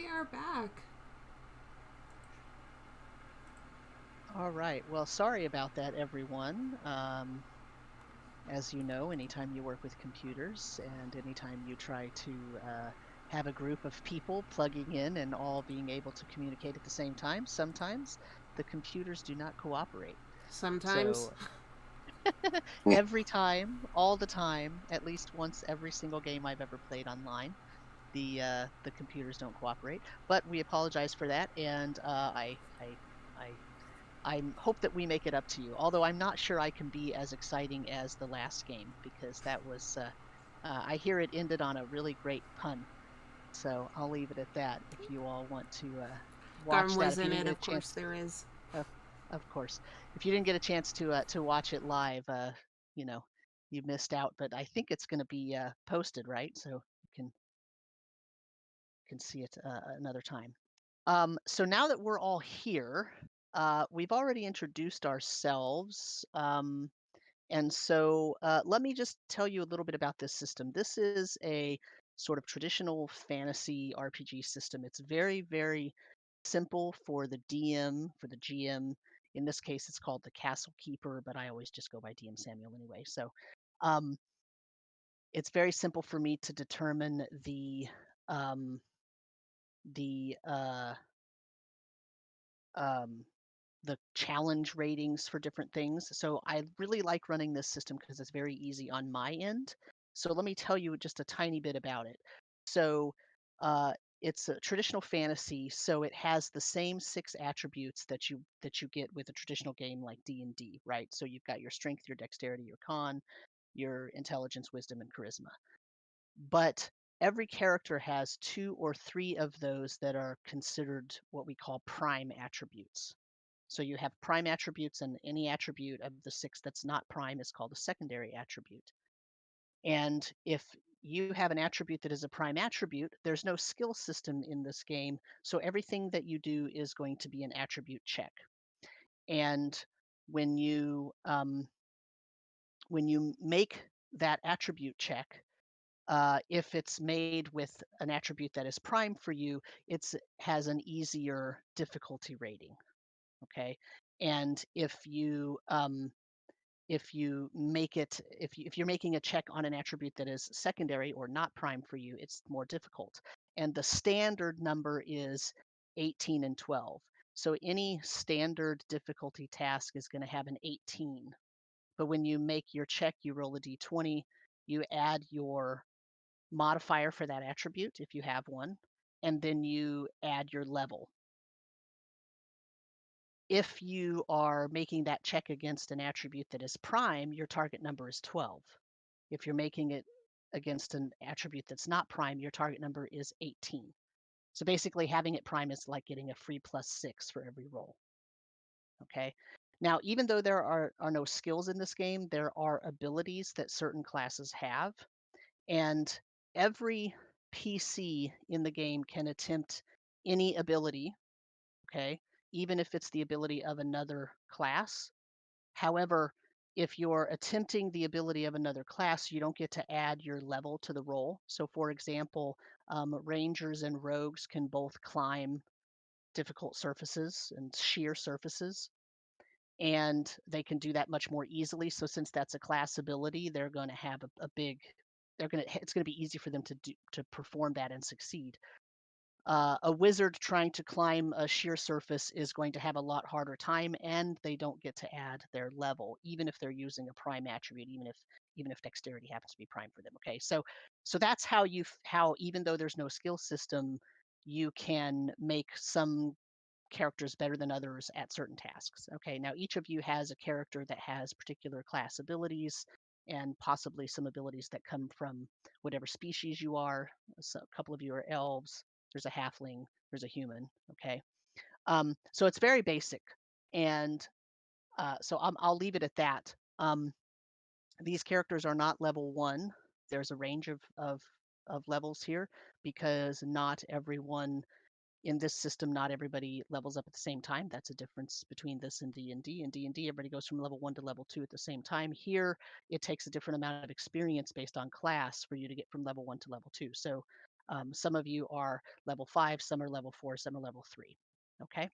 we are back. All right. Well, sorry about that, everyone. As you know, anytime you work with computers and anytime you try to have a group of people plugging in and all being able to communicate at the same time, sometimes the computers do not cooperate. Sometimes. So every time, all the time, at least once every single game I've ever played online, the computers don't cooperate. But we apologize for that, and I I hope that we make it up to you. Although I'm not sure I can be as exciting as the last game because that was I hear it ended on a really great pun. So I'll leave it at that. If you all want to Garm watch that, was if you in didn't it, get a of course chance, there is. of of course, if you didn't get a chance to watch it live, you know, you missed out. But I think it's going to be posted, right? So you can see it another time. So now that we're all here, we've already introduced ourselves. And so let me just tell you a little bit about this system. This is a sort of traditional fantasy RPG system. It's very, very simple for the DM, for the GM. In this case, it's called the Castle Keeper, but I always just go by DM Samuel anyway. So um, it's very simple for me to determine um, the um, the challenge ratings for different things. So I really like running this system because it's very easy on my end. So let me tell you just a tiny bit about it. So uh, it's a traditional fantasy, so it has the same 6 attributes that you get with a traditional game like D&D, right? So you've got your strength, your dexterity, your con, your intelligence, wisdom, and charisma. But every character has 2 or 3 of those that are considered what we call prime attributes. So you have prime attributes, and any attribute of the 6 that's not prime is called a secondary attribute. And if you have an attribute that is a prime attribute, there's no skill system in this game. So everything that you do is going to be an attribute check. And when you um, when you make that attribute check, if it's made with an attribute that is prime for you, it has an easier difficulty rating. Okay, and if you make it if you're making a check on an attribute that is secondary or not prime for you, it's more difficult. And the standard number is 18 and 12. So any standard difficulty task is going to have an 18. But when you make your check, you roll a d20, you add your modifier for that attribute if you have one, and then you add your level. If you are making that check against an attribute that is prime, your target number is 12. If you're making it against an attribute that's not prime, your target number is 18. So basically having it prime is like getting a free +6 for every roll. Okay. Now, even though there are no skills in this game, there are abilities that certain classes have. And every PC in the game can attempt any ability, okay, even if it's the ability of another class. However, if you're attempting the ability of another class, you don't get to add your level to the roll. So, for example, rangers and rogues can both climb difficult surfaces and sheer surfaces, and they can do that much more easily. So, since that's a class ability, they're going to have a big it's going to be easy for them to perform that and succeed. A wizard trying to climb a sheer surface is going to have a lot harder time, and they don't get to add their level, even if they're using a prime attribute, even if dexterity happens to be prime for them. Okay, so that's how even though there's no skill system, you can make some characters better than others at certain tasks. Okay, now each of you has a character that has particular class abilities and possibly some abilities that come from whatever species you are. So a couple of you are elves, there's a halfling, there's a human. Okay, so it's very basic, and so I'll leave it at that. These characters are not level 1. There's a range of levels here because not everyone in this system, not everybody levels up at the same time. That's a difference between this and D&D. In D&D, everybody goes from level 1 to level 2 at the same time. Here, it takes a different amount of experience based on class for you to get from level 1 to level 2. So Some of you are level 5, some are level 4, some are level 3. Okay.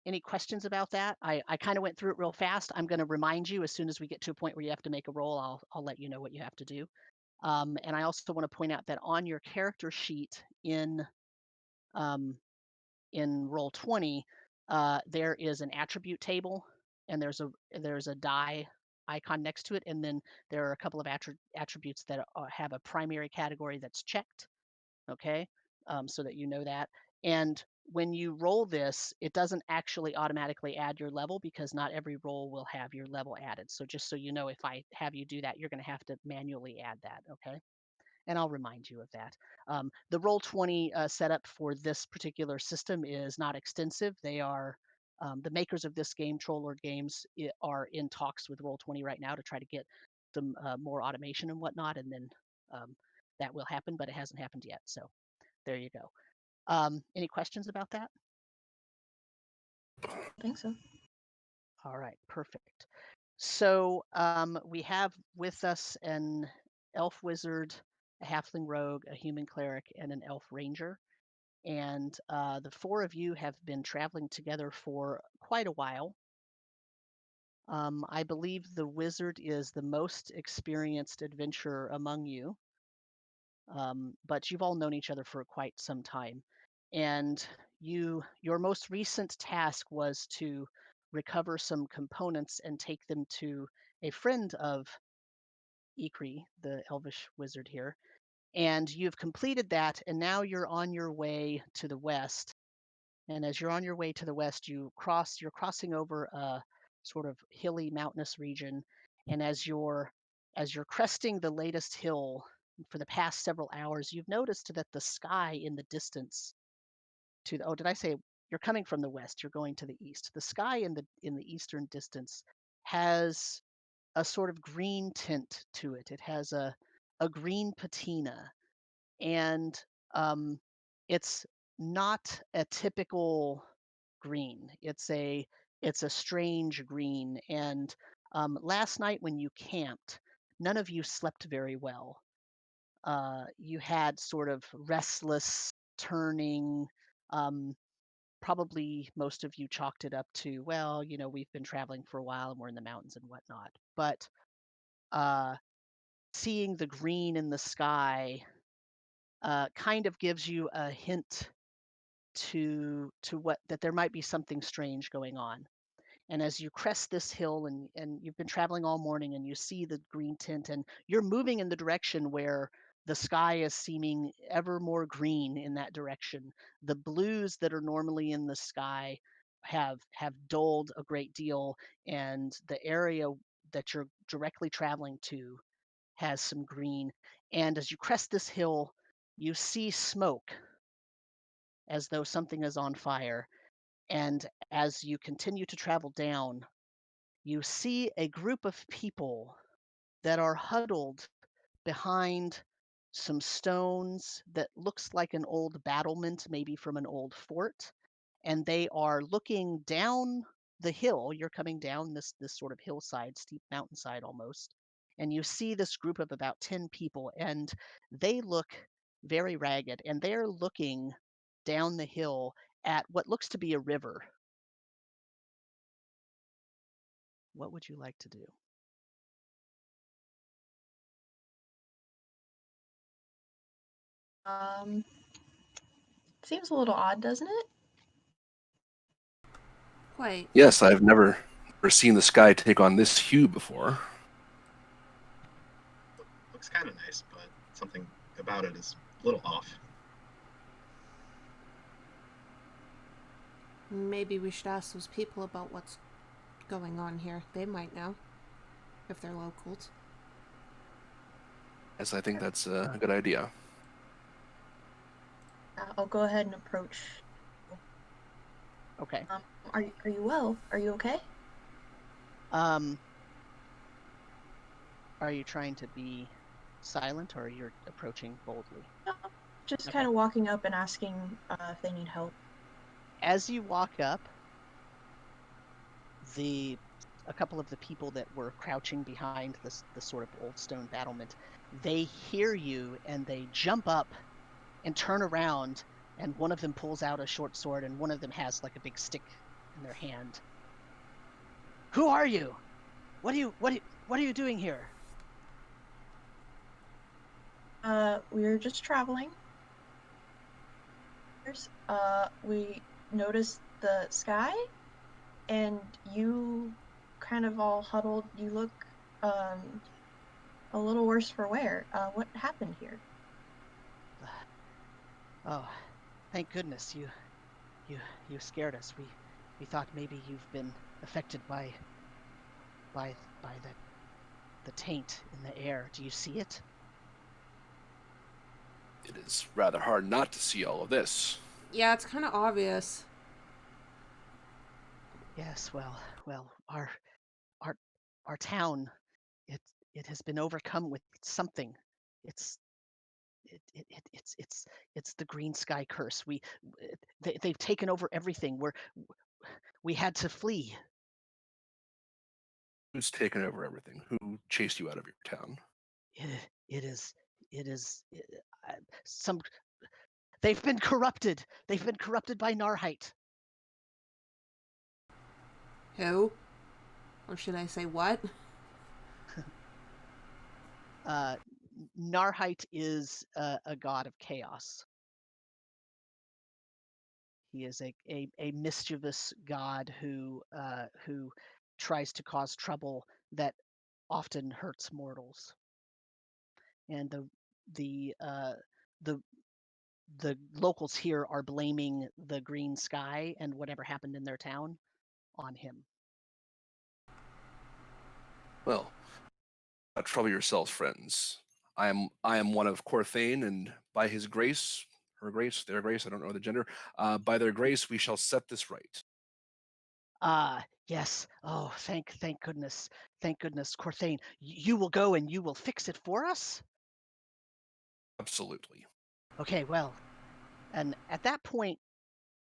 Any questions about that? I kind of went through it real fast. I'm going to remind you as soon as we get to a point where you have to make a roll, I'll let you know what you have to do. And I also want to point out that on your character sheet um, in Roll20, there is an attribute table, and there's a die icon next to it, and then there are a couple of attributes that have a primary category that's checked. Okay, so that you know that. And when you roll this, it doesn't actually automatically add your level because not every roll will have your level added. So just so you know, if I have you do that, you're going to have to manually add that. Okay. And I'll remind you of that. The Roll20 setup for this particular system is not extensive. They are the makers of this game, Troll Lord Games, are in talks with Roll20 right now to try to get some more automation and whatnot, and then that will happen, but it hasn't happened yet. So there you go. Any questions about that? I think so. All right, perfect. So we have with us an elf wizard, a halfling rogue, a human cleric, and an elf ranger. And the 4 of you have been traveling together for quite a while. I believe the wizard is the most experienced adventurer among you, but you've all known each other for quite some time. And your most recent task was to recover some components and take them to a friend of Ikri, the elvish wizard here. And you've completed that, and now you're on your way to the west. And as you're on your way to the west, you're crossing over a sort of hilly, mountainous region. And as you're cresting the latest hill for the past several hours, you've noticed that the sky in the distance oh, did I say you're coming from the west? You're going to the east. The sky in the eastern distance has a sort of green tint to it. It has a green patina, and it's not a typical green. It's a strange green. And last night when you camped, none of you slept very well. You had sort of restless turning. Um, Probably most of you chalked it up to, well, we've been traveling for a while and we're in the mountains and whatnot. But uh, seeing the green in the sky kind of gives you a hint to what that there might be something strange going on. And as you crest this hill and you've been traveling all morning and you see the green tint and you're moving in the direction where the sky is seeming ever more green in that direction. The blues that are normally in the sky have dulled a great deal, and the area that you're directly traveling to has some green. And as you crest this hill, you see smoke as though something is on fire. And as you continue to travel down, you see a group of people that are huddled behind some stones that looks like an old battlement, maybe from an old fort. And they are looking down the hill. You're coming down this sort of hillside, steep mountainside almost. And you see this group of about 10 people, and they look very ragged, and they're looking down the hill at what looks to be a river. What would you like to do? Seems a little odd, doesn't it? Quite. Yes, I've never seen the sky take on this hue before. Looks kind of nice, but something about it is a little off. Maybe we should ask those people about what's going on here. They might know, if they're locals. Yes, I think that's a good idea. I'll go ahead and approach. Okay. Are you well? Are you okay? Are you trying to be silent, or you're approaching boldly? No, just Okay. kind of walking up and asking if they need help. As you walk up, the a couple of the people that were crouching behind the sort of old stone battlement, they hear you and they jump up and turn around, and one of them pulls out a short sword and one of them has like a big stick in their hand. Who are you? What are you doing here? We're just traveling. We noticed the sky, and you kind of all huddled. You look, a little worse for wear. What happened here? Oh, thank goodness you scared us. We thought maybe you've been affected by the taint in the air. Do you see it? It is rather hard not to see all of this. Yeah, it's kind of obvious. Yes, well, our town, it has been overcome with something. It's it's the green sky curse. They've taken over everything. We had to flee. Who's taken over everything? Who chased you out of your town? It is some. They've been corrupted. They've been corrupted by Narhite. Who? Or should I say what? Narhite is a god of chaos. He is a mischievous god who tries to cause trouble that often hurts mortals. And the the locals here are blaming the green sky and whatever happened in their town on him. Well, trouble yourselves, friends. I am one of Corthane, and by his grace, her grace, their grace, I don't know the gender, by their grace, we shall set this right. Yes. Oh, thank goodness. Thank goodness, Corthane. You will go and you will fix it for us? Absolutely. Okay, well. And at that point,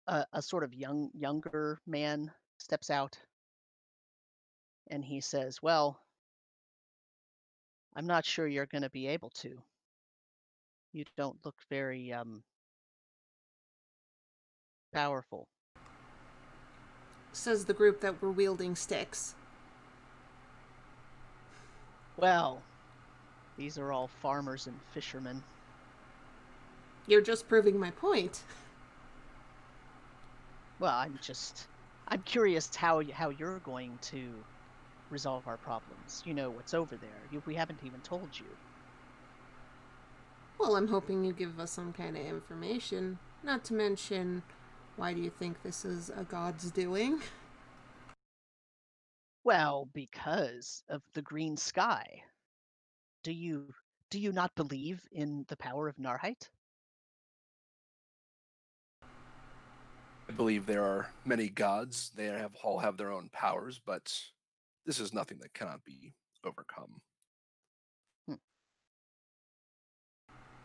a sort of younger man steps out and he says, "Well, I'm not sure you're going to be able to. You don't look very powerful." Says the group that were wielding sticks. Well, these are all farmers and fishermen. You're just proving my point. Well, I'm curious how you're going to resolve our problems. You know what's over there. We haven't even told you. Well, I'm hoping you give us some kind of information. Not to mention, why do you think this is a god's doing? Well, because of the green sky. Do you not believe in the power of Narhite? I believe there are many gods. They all have their own powers, but this is nothing that cannot be overcome. Hmm.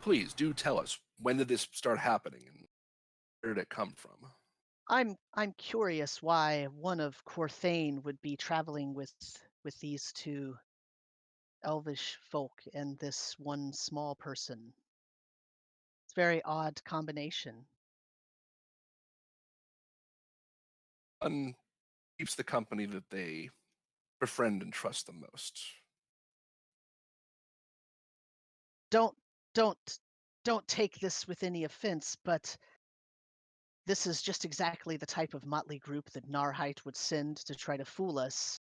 Please do tell us, when did this start happening and where did it come from? I'm curious why one of Corthane would be traveling with these two elvish folk and this one small person. It's a very odd combination. One keeps the company that they befriend and trust the most. Don't don't take this with any offense, but this is just exactly the type of motley group that Narhite would send to try to fool us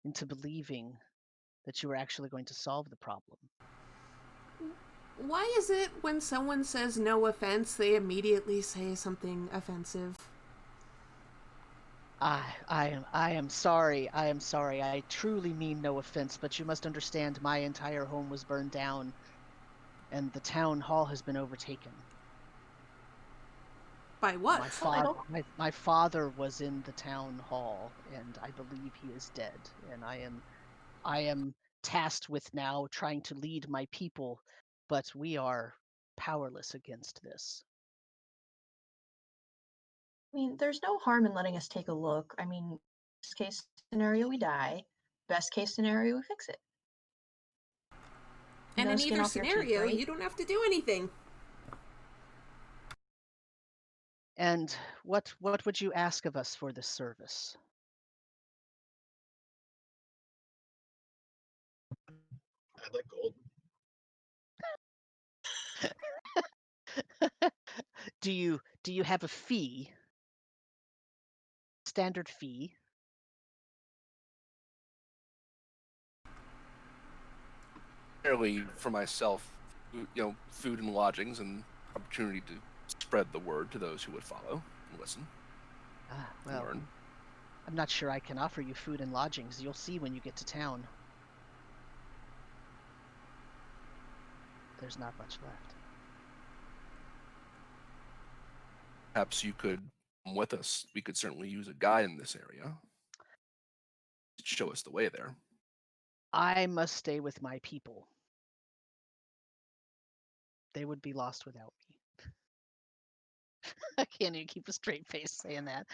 into believing that you were actually going to solve the problem. Why is it when someone says no offense, they immediately say something offensive? I am sorry. I am sorry. I truly mean no offense, but you must understand my entire home was burned down and the town hall has been overtaken. By what? My father was in the town hall and I believe he is dead, and I am tasked with now trying to lead my people, but we are powerless against this. I mean, there's no harm in letting us take a look. I mean, in this case, scenario, we die. Best case scenario, we fix it. And No in skin either off your teeth, scenario, right? you don't have to do anything. And what would you ask of us for this service? I'd like gold. Do you have a fee? Standard fee? Primarily for myself, food and lodgings and opportunity to spread the word to those who would follow and listen and Well, learn. I'm not sure I can offer you food and lodgings. You'll see when you get to town. There's not much left. Perhaps you could come with us. We could certainly use a guide in this area to show us the way there. I must stay with my people. They would be lost without me. I can't even keep a straight face saying that.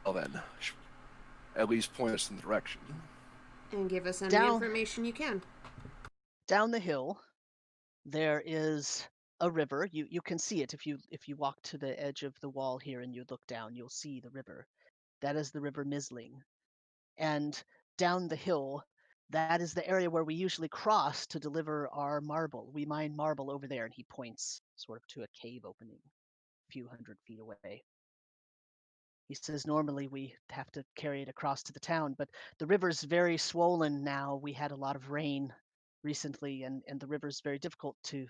Well then, at least point us in the direction. And give us any Down- information you can. Down the hill, there is a river. You can see it if you walk to the edge of the wall here and you look down, you'll see the river. That is the River Misling. And down the hill, that is the area where we usually cross to deliver our marble. We mine marble over there, and he points sort of to a cave opening a few hundred feet away. He says normally we have to carry it across to the town, but the river's very swollen now. We had a lot of rain recently, and the river's very difficult to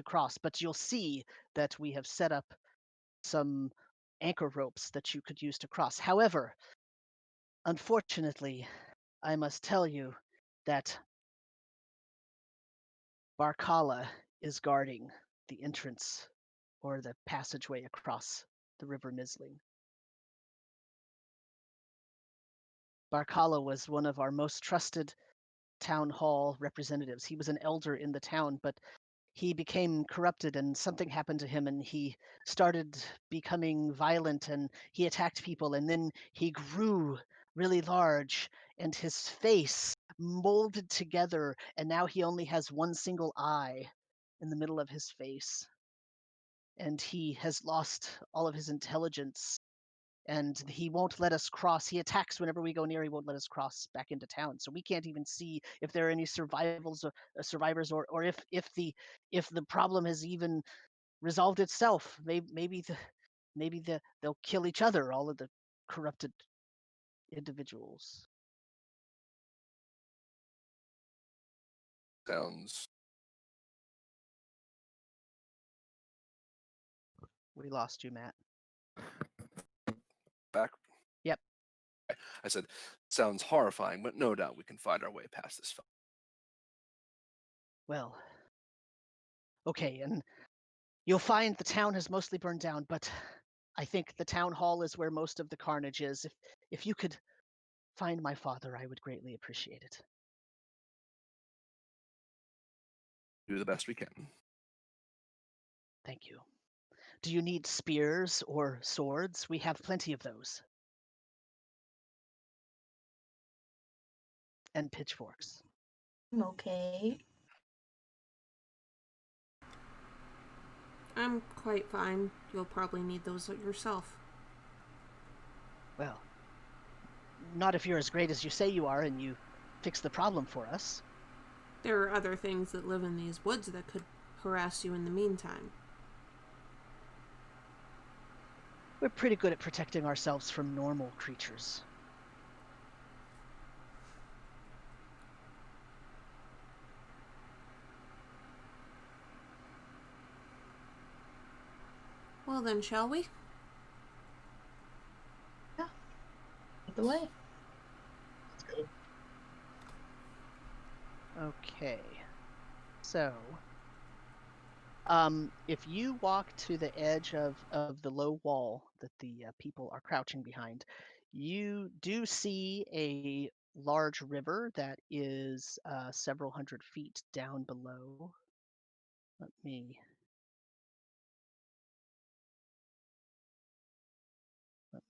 cross. But you'll see that we have set up some anchor ropes that you could use to cross. However, unfortunately, I must tell you that Barkala is guarding the entrance or the passageway across the River Misling. Barkala was one of our most trusted town hall representatives. He was an elder in the town, but he became corrupted and something happened to him and he started becoming violent and he attacked people and then he grew really large and his face molded together and now he only has one single eye in the middle of his face. And he has lost all of his intelligence and he won't let us cross. He attacks whenever we go near. He won't let us cross back into town, so we can't even see if there are any survivors or if the problem has even resolved itself. Maybe they'll kill each other, all of the corrupted individuals. Sounds We lost you, Matt. back. Yep. I said, sounds horrifying, but no doubt we can find our way past this. Well, okay, and you'll find the town has mostly burned down, but I think the town hall is where most of the carnage is. If you could find my father, I would greatly appreciate it. Do the best we can. Thank you. Do you need spears or swords? We have plenty of those. And pitchforks. I'm okay. I'm quite fine. You'll probably need those yourself. Well, not if you're as great as you say you are and you fix the problem for us. There are other things that live in these woods that could harass you in the meantime. We're pretty good at protecting ourselves from normal creatures. Well then, shall we? Lead the way. Let's go. Okay. So, if you walk to the edge of the low wall that the people are crouching behind, you do see a large river that is several hundred feet down below. Let me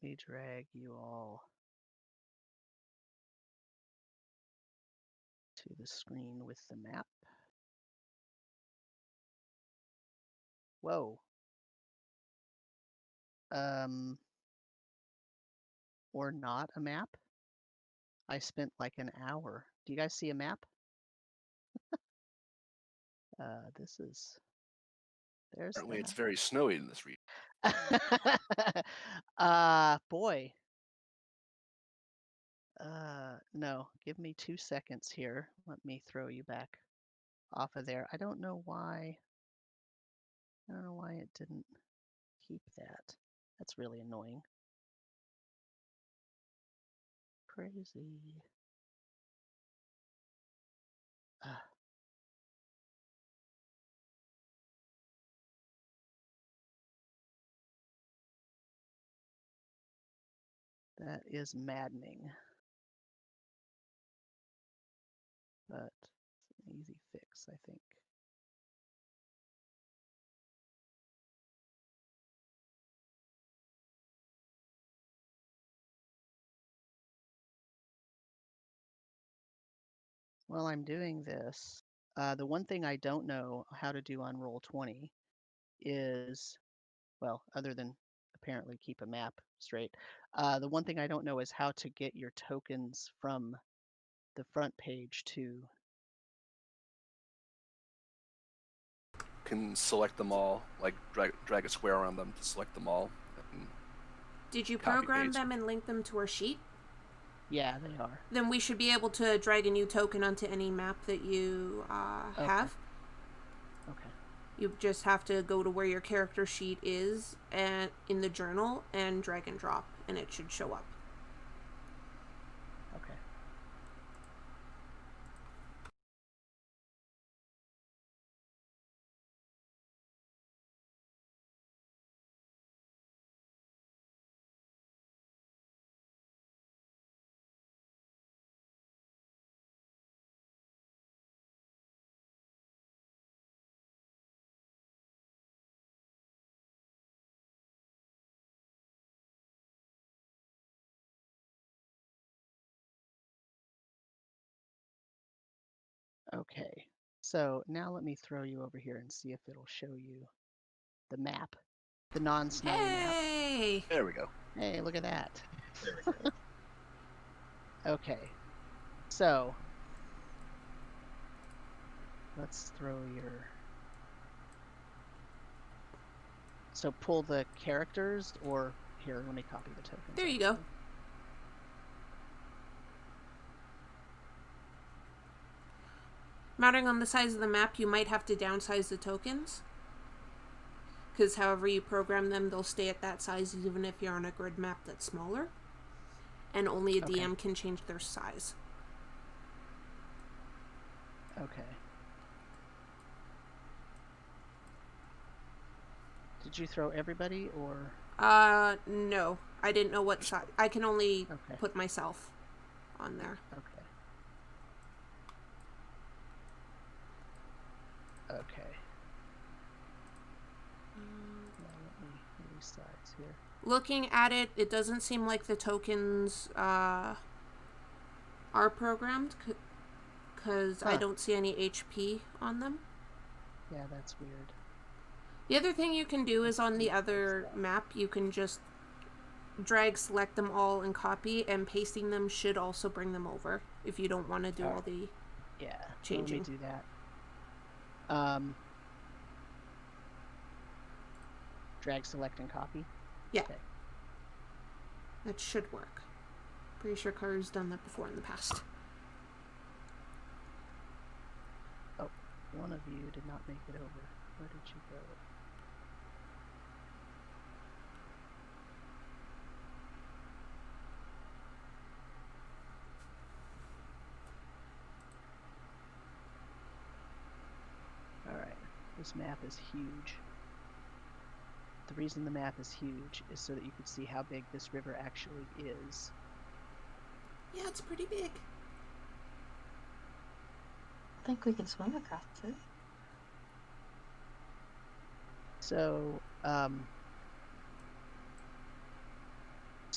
me drag you all to the screen with the map. Whoa. Or not a map. I spent like an hour. Do you guys see a map? There's Apparently, it's that. very snowy in this region. Boy. No, give me 2 seconds here. Let me throw you back off of there. I don't know why it didn't keep that. That's really annoying. Crazy. That is maddening. But it's an easy fix, I think. While I'm doing this, the one thing I don't know how to do on Roll20 is, well, other than apparently keep a map straight, the one thing I don't know is how to get your tokens from the front page to. Can select them all, like drag a square around them to select them all. And Did you copy program paste. them and link them to our sheet? Yeah, they are. Then we should be able to drag a new token onto any map that you have. Okay. You just have to go to where your character sheet is and in the journal and drag and drop, and it should show up. Okay. Okay. So now let me throw you over here and see if it'll show you the map, the non-snowy map. Hey! There we go. Hey, look at that. There we go. Okay. So let's throw your. So pull the characters, or here, let me copy the tokens. There you go. Mounting on the size of the map, you might have to downsize the tokens. Because however you program them, they'll stay at that size even if you're on a grid map that's smaller. And only a DM can change their size. Okay. Did you throw everybody, or? No. I didn't know what size. I can only put myself on there. Okay. Okay. Let me resize here. Looking at it, it doesn't seem like the tokens are programmed, because I don't see any HP on them. Yeah, that's weird. The other thing you can do is on the other map, you can just drag, select them all, and copy, and pasting them should also bring them over if you don't want to do all the changing. Let me do that. Drag, select, and copy? Yeah. Okay. That should work. Pretty sure Carter's done that before in the past. Oh, one of you did not make it over. Where did you go? Alright, this map is huge. The reason the map is huge is so that you can see how big this river actually is. Yeah, it's pretty big. I think we can swim across it.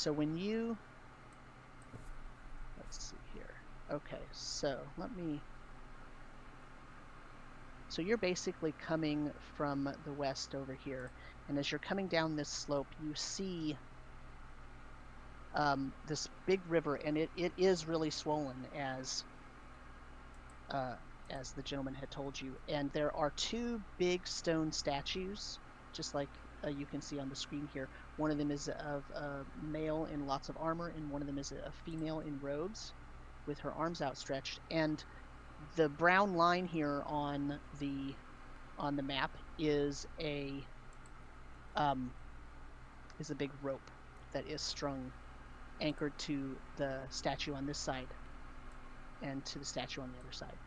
So when you, let's see here. Okay, so so you're basically coming from the west over here, and as you're coming down this slope, you see this big river, and it is really swollen, as the gentleman had told you. And there are two big stone statues, just like you can see on the screen here. One of them is of a male in lots of armor, and one of them is a female in robes with her arms outstretched. And the brown line here on the map is a big rope that is strung, anchored to the statue on this side and to the statue on the other side.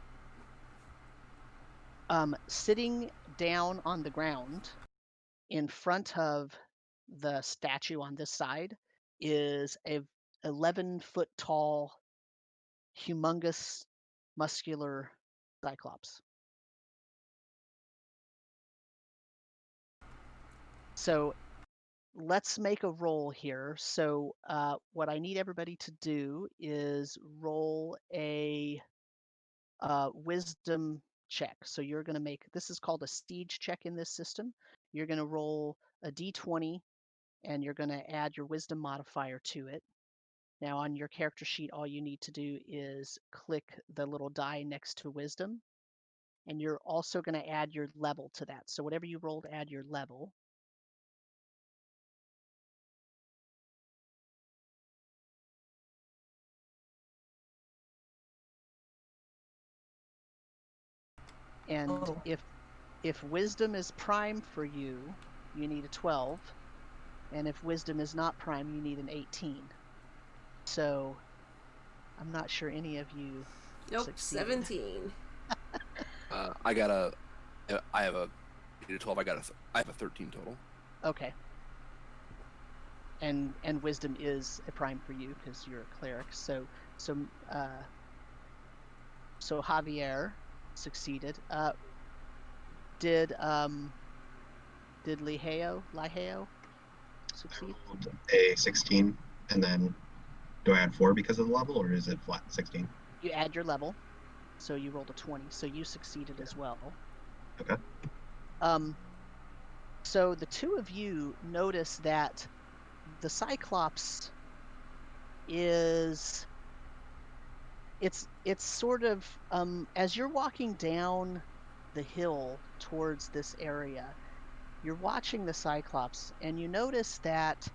Sitting down on the ground in front of the statue on this side is a 11-foot tall, humongous, muscular cyclops. So let's make a roll here. So what I need everybody to do is roll a wisdom check. So you're going to make, this is called a siege check in this system. You're going to roll a d20, and you're going to add your wisdom modifier to it. Now on your character sheet, all you need to do is click the little die next to wisdom, and you're also going to add your level to that. So whatever you rolled, add your level. And if wisdom is prime for you, you need a 12. And if wisdom is not prime, you need an 18. So I'm not sure any of you Nope, succeeded. 17. I have a 12. I have a 13 total. Okay. And wisdom is a prime for you because you're a cleric. So Javier succeeded. Did Liheo succeed? I rolled a 16, and then do I add 4 because of the level, or is it flat 16? You add your level, so you rolled a 20, so you succeeded as well. Okay. So the two of you notice that the Cyclops is, it's sort of, as you're walking down the hill towards this area, you're watching the Cyclops, and you notice that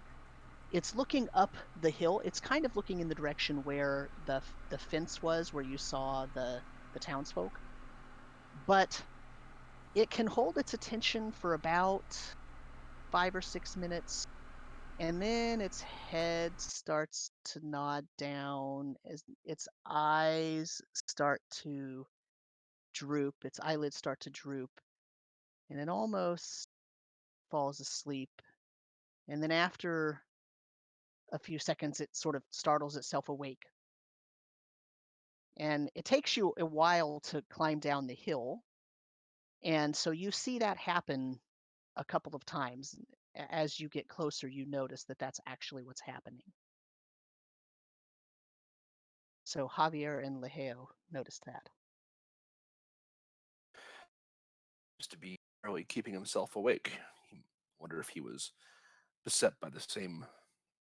it's looking up the hill. It's kind of looking in the direction where the fence was, where you saw the townsfolk. But it can hold its attention for about 5 or 6 minutes, and then its head starts to nod down as its eyes start to droop, its eyelids start to droop, and it almost falls asleep. And then after a few seconds, it sort of startles itself awake. And it takes you a while to climb down the hill. And so you see that happen a couple of times. As you get closer, you notice that that's actually what's happening. So Javier and Leheo noticed that. Just to be really keeping himself awake. I wonder if he was beset by the same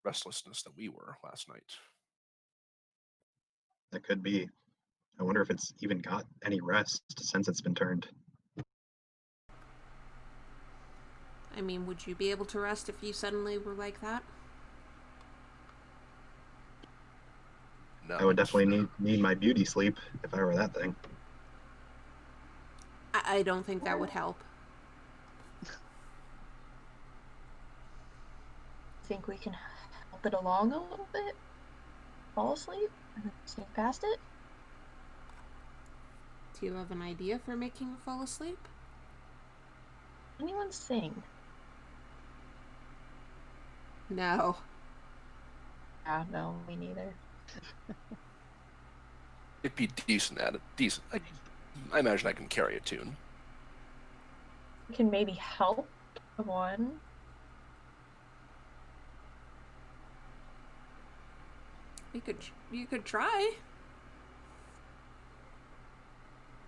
restlessness that we were last night. That could be. I wonder if it's even got any rest since it's been turned. I mean, would you be able to rest if you suddenly were like that? No. I would definitely need my beauty sleep if I were that thing. I don't think that would help. Think we can help it along a little bit? Fall asleep and then sneak past it? Do you have an idea for making her fall asleep? Anyone sing? No. No, me neither. It'd be decent at it. Decent. I imagine I can carry a tune. We can maybe help one. You could try.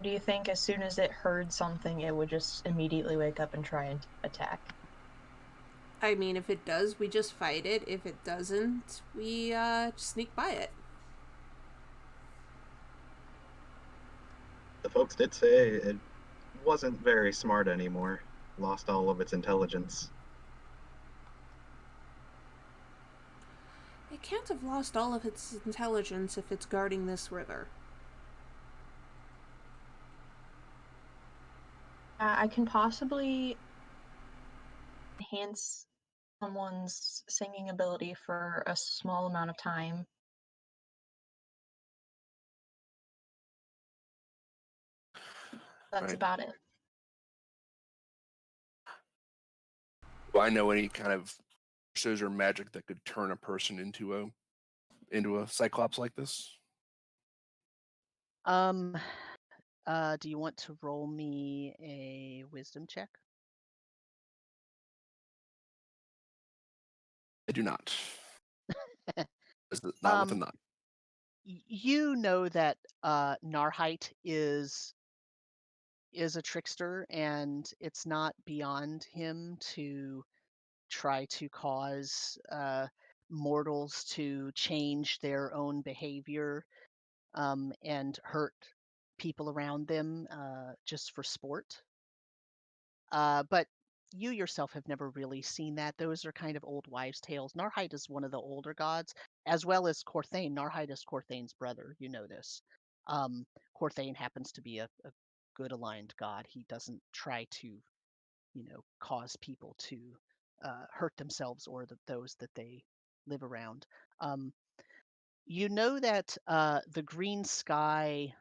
Do you think as soon as it heard something, it would just immediately wake up and try and attack? I mean, if it does, we just fight it. If it doesn't, we sneak by it. The folks did say it wasn't very smart anymore. Lost all of its intelligence. It can't have lost all of its intelligence if it's guarding this river. I can possibly enhance someone's singing ability for a small amount of time. That's Right. about it. Do I know any kind of curses or magic that could turn a person into a cyclops like this? Do you want to roll me a wisdom check? I do not. Not with a knot. You know that Narhite is a trickster, and it's not beyond him to try to cause mortals to change their own behavior and hurt people around them just for sport. But you yourself have never really seen that. Those are kind of old wives' tales. Narhite is one of the older gods, as well as Corthane. Narhite is Corthane's brother. You know this. Corthane happens to be a good aligned god. He doesn't try to, cause people to hurt themselves or those that they live around. You know that the green sky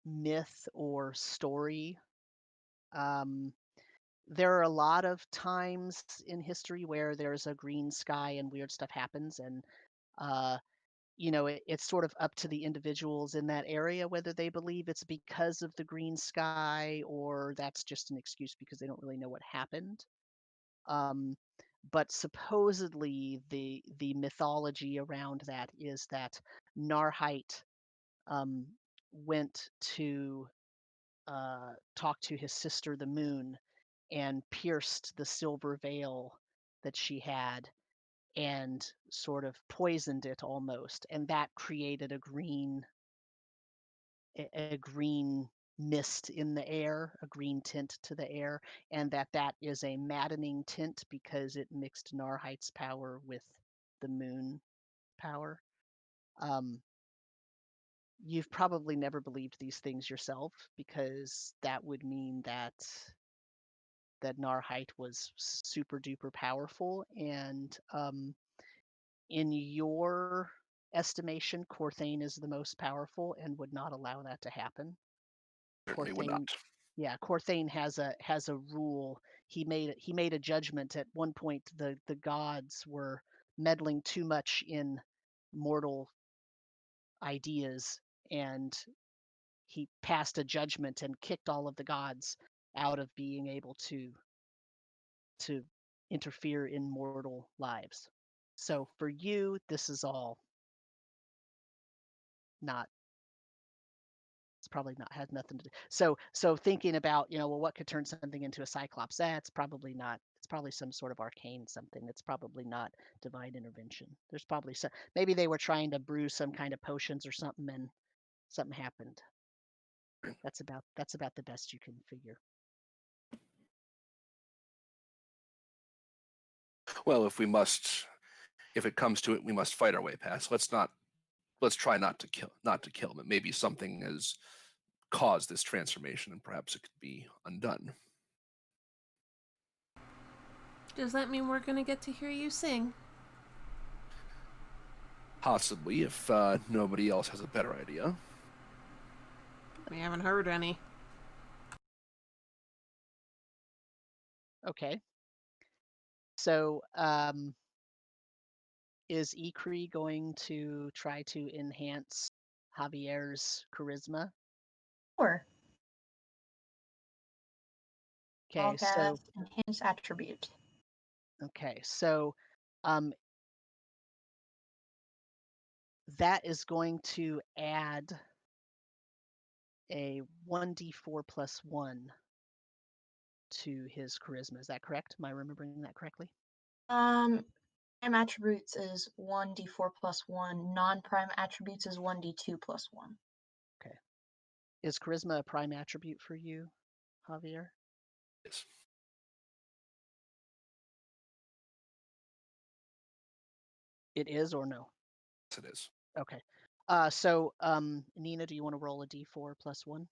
myth or story, there are a lot of times in history where there's a green sky and weird stuff happens, and uh, it's sort of up to the individuals in that area whether they believe it's because of the green sky or that's just an excuse because they don't really know what happened. Um, but supposedly the mythology around that is that Narhite um, went to talk to his sister the moon and pierced the silver veil that she had and sort of poisoned it almost, and that created a green mist in the air, a green tint to the air, and that is a maddening tint because it mixed Narhite's power with the moon power. Um, you've probably never believed these things yourself because that would mean that Narhite was super duper powerful, and in your estimation, Corthane is the most powerful and would not allow that to happen. Certainly would Corthane, not. yeah, Corthane has a rule. He made a judgment at one point. The gods were meddling too much in mortal ideas, and he passed a judgment and kicked all of the gods out of being able to interfere in mortal lives. So for you, this is all not. It's probably not has nothing to do. So thinking about well, what could turn something into a cyclops? That's probably not. It's probably some sort of arcane something. It's probably not divine intervention. There's probably some. Maybe they were trying to brew some kind of potions or something, and something happened. That's about the best you can figure. Well, if it comes to it, we must fight our way past. Let's try not to kill him. Maybe something has caused this transformation, and perhaps it could be undone. Does that mean we're gonna get to hear you sing? Possibly, if nobody else has a better idea. We haven't heard any. Okay. So is Ikri going to try to enhance Javier's charisma? Sure. Okay, I'll so cast Enhance Attribute. okay, so um that is going to add a 1d4 plus 1 to his charisma. Is that correct? Am I remembering that correctly? Prime attributes is 1d4 plus 1. Non-prime attributes is 1d2 plus 1. Okay. Is charisma a prime attribute for you, Javier? Yes. It is or no? Yes, it is. Okay. So Nina, do you want to roll a d4 plus 1?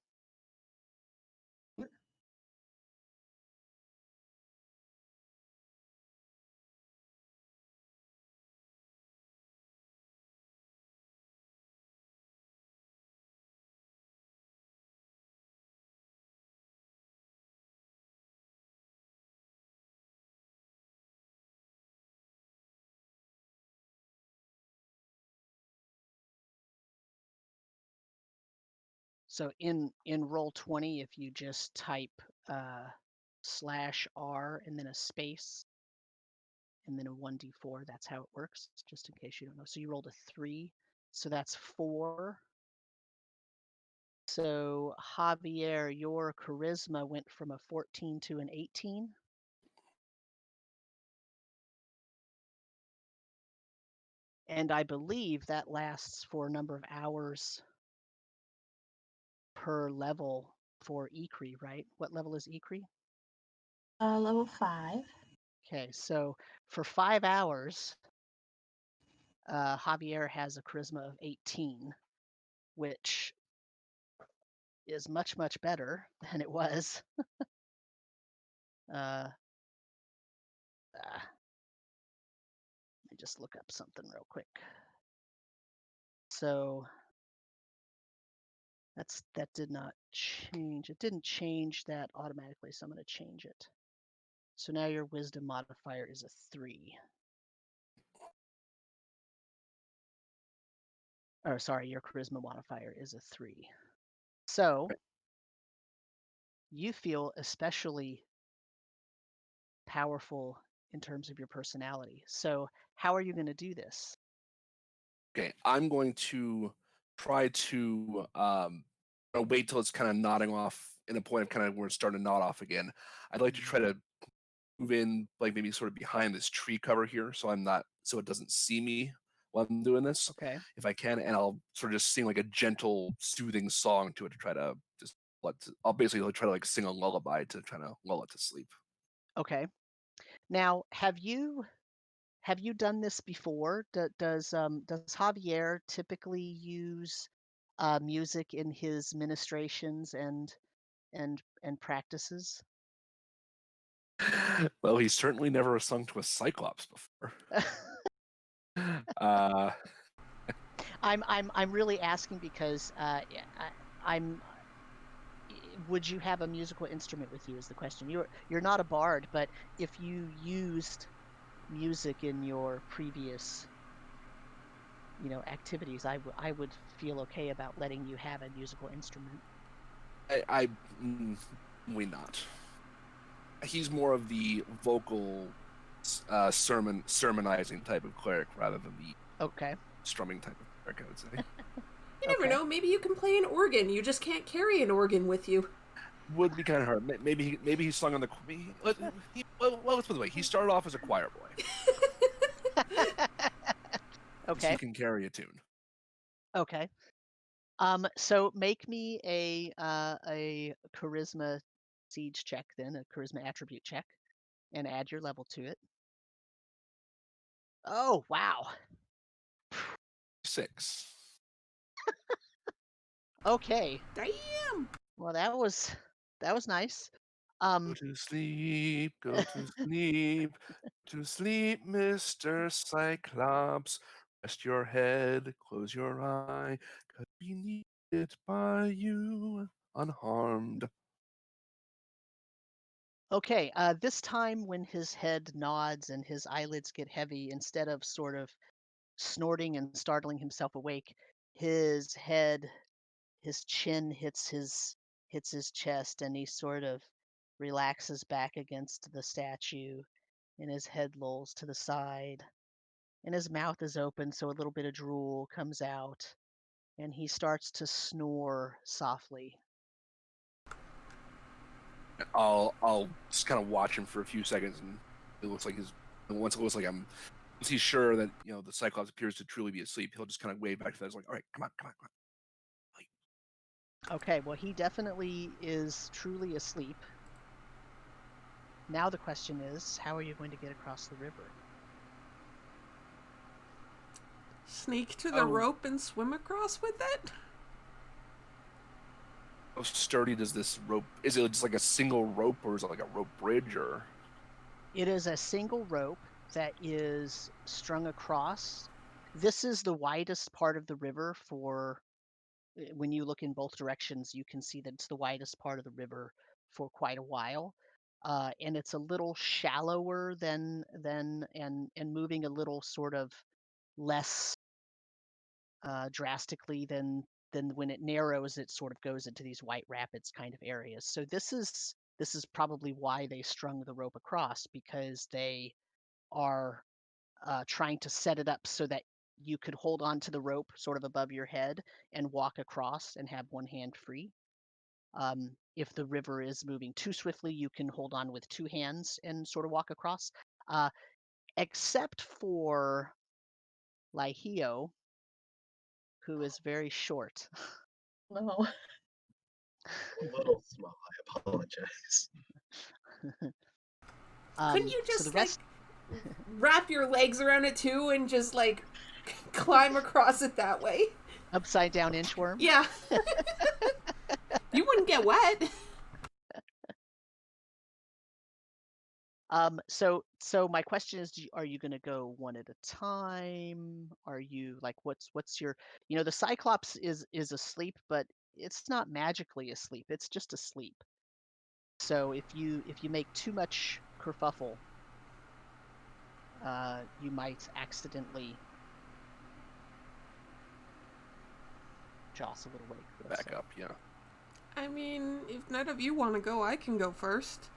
So in roll 20, if you just type /R and then a space and then a 1d4, that's how it works, just in case you don't know. So you rolled a 3, so that's 4. So Javier, your charisma went from a 14 to an 18. And I believe that lasts for a number of hours per level for Ikri, right? What level is Ikri? Level 5. Okay, so for 5 hours, Javier has a charisma of 18, which is much, much better than it was. uh, let me just look up something real quick. So that did not change. It didn't change that automatically, so I'm going to change it. So now your wisdom modifier is a 3. Or sorry, your charisma modifier is a 3. So you feel especially powerful in terms of your personality. So how are you going to do this? Okay, I'm going to try to wait till it's kind of nodding off in a point of kind of where it's starting to nod off again. I'd like to try to move in, like maybe sort of behind this tree cover here, so it doesn't see me while I'm doing this, Okay. if I can, and I'll sort of just sing like a gentle, soothing song to it to try to just I'll basically try to like sing a lullaby to try to lull it to sleep. Okay. Now, have you done this before? Does Javier typically use music in his ministrations and practices? Well, he's certainly never sung to a cyclops before. uh, I'm really asking because I'm. Would you have a musical instrument with you? Is the question. You're not a bard, but if you used music in your previous activities, I would feel okay about letting you have a musical instrument. we not. He's more of the vocal sermonizing type of cleric rather than the Okay. strumming type of cleric, I would say. You never know. Maybe you can play an organ. You just can't carry an organ with you. Would be kind of hard. Maybe he sung on the. Let's put it the way. He started off as a choir boy. Okay. So he can carry a tune. Okay. So make me a charisma siege check then, a charisma attribute check, and add your level to it. Oh wow. 6. Okay. Damn. Well, that was nice. Go to sleep, go to sleep, to sleep, Mr. Cyclops. Rest your head, close your eye, 'cause we need it by you unharmed. Okay, this time when his head nods and his eyelids get heavy, instead of sort of snorting and startling himself awake, his chin hits his chest and he sort of relaxes back against the statue and his head lolls to the side and his mouth is open, so a little bit of drool comes out, and he starts to snore softly. I'll just kind of watch him for a few seconds, and it looks like once he's sure that the Cyclops appears to truly be asleep, he'll just kind of wave back to that. He's like, all right, come on. Okay, well, he definitely is truly asleep. Now the question is, how are you going to get across the river? Sneak to the rope and swim across with it? How sturdy does this rope? Is it just like a single rope, or is it like a rope bridge, or? It is a single rope that is strung across. This is the widest part of the river when you look in both directions, you can see that it's the widest part of the river for quite a while. And it's a little shallower and moving a little sort of less drastically than when it narrows, it sort of goes into these white rapids kind of areas. So this is probably why they strung the rope across, because they are trying to set it up so that you could hold on to the rope sort of above your head and walk across and have one hand free. If the river is moving too swiftly, you can hold on with two hands and sort of walk across. Except for Lihio, who is very short. No. A little small. I apologize. Couldn't you just so the rest... wrap your legs around it too and just climb across it that way? Upside down inchworm? Yeah. You wouldn't get wet. So my question is, are you going to go one at a time? Are you what's your, the Cyclops is asleep, but it's not magically asleep. It's just asleep. So if you make too much kerfuffle, you might accidentally jostle it awake. Back up, yeah. I mean, if none of you want to go, I can go first.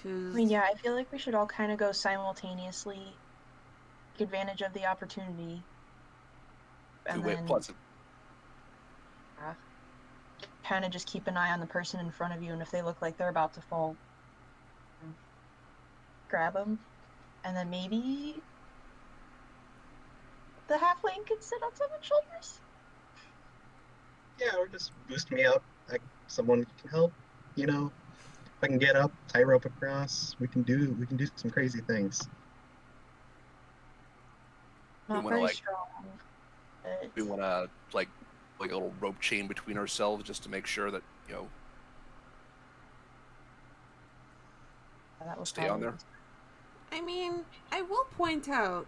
I mean, yeah, I feel like we should all kind of go simultaneously, take advantage of the opportunity. And then kind of just keep an eye on the person in front of you, and if they look like they're about to fall, grab them. And then maybe the halfling can sit on someone's shoulders? Yeah, or just boost me up. Someone can help, If I can get up, tie rope across, we can do some crazy things. Not very strong. We want to like a little rope chain between ourselves just to make sure that that was stay on there. I mean, I will point out,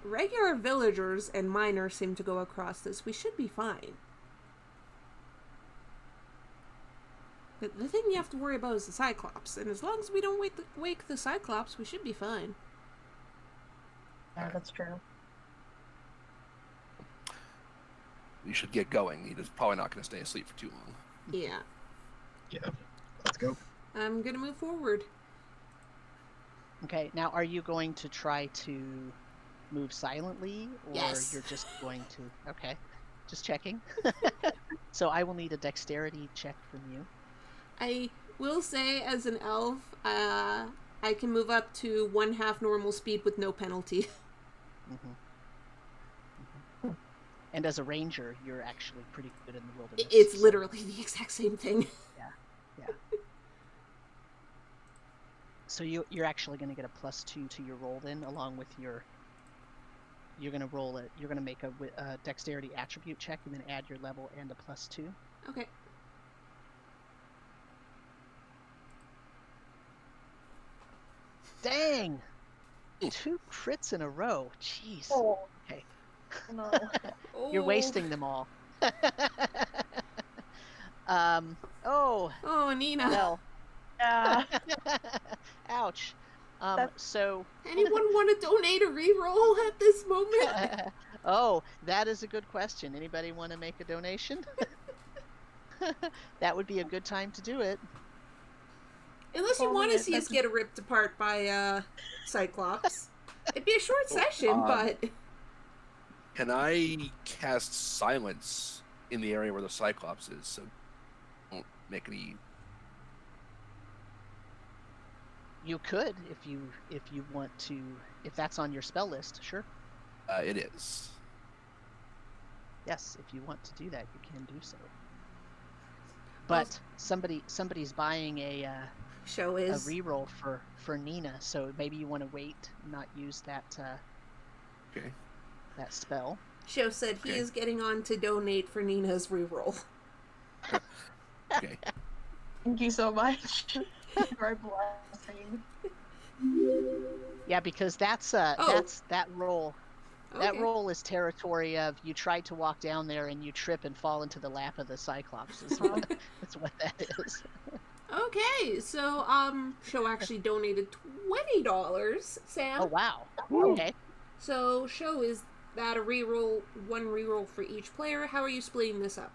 regular villagers and miners seem to go across this. We should be fine. But the thing you have to worry about is the Cyclops, and as long as we don't wake the Cyclops, we should be fine. Yeah, that's true. You should get going. He's probably not going to stay asleep for too long. Yeah. Yeah. Let's go. I'm going to move forward. Okay, now are you going to try to move silently, or yes. You're just going to... Okay, just checking. So I will need a dexterity check from you. I will say, as an elf, I can move up to 1/2 normal speed with no penalty. Mm-hmm. Mm-hmm. And as a ranger, you're actually pretty good in the wilderness. It's literally the exact same thing. Yeah. So you're actually going to get a +2 to your roll then, along with your... You're going to roll it. You're going to make a dexterity attribute check and then add your level and a +2. Okay. Dang! 2 crits in a row. Jeez. Oh. Okay. No. You're wasting them all. Oh, Nina. Well. Yeah. Ouch. So... Anyone want to donate a reroll at this moment? Oh, that is a good question. Anybody want to make a donation? That would be a good time to do it. Unless you want to see us get ripped apart by Cyclops. It'd be a short session, but... Can I cast silence in the area where the Cyclops is, so don't make any... You could, if you want to, if that's on your spell list, sure. It is. Yes, if you want to do that, you can do so. But somebody's buying a reroll for Nina, so maybe you want to wait, not use that okay. that spell. Show said he is getting on to donate for Nina's reroll. Okay. Thank you so much for blessing. Yeah, because that roll. Okay. That roll is territory of you tried to walk down there and you trip and fall into the lap of the Cyclops. That's what that is. Okay, so Show actually donated $20, Sam. Oh wow. Okay. So Show, is that a reroll, one reroll for each player? How are you splitting this up?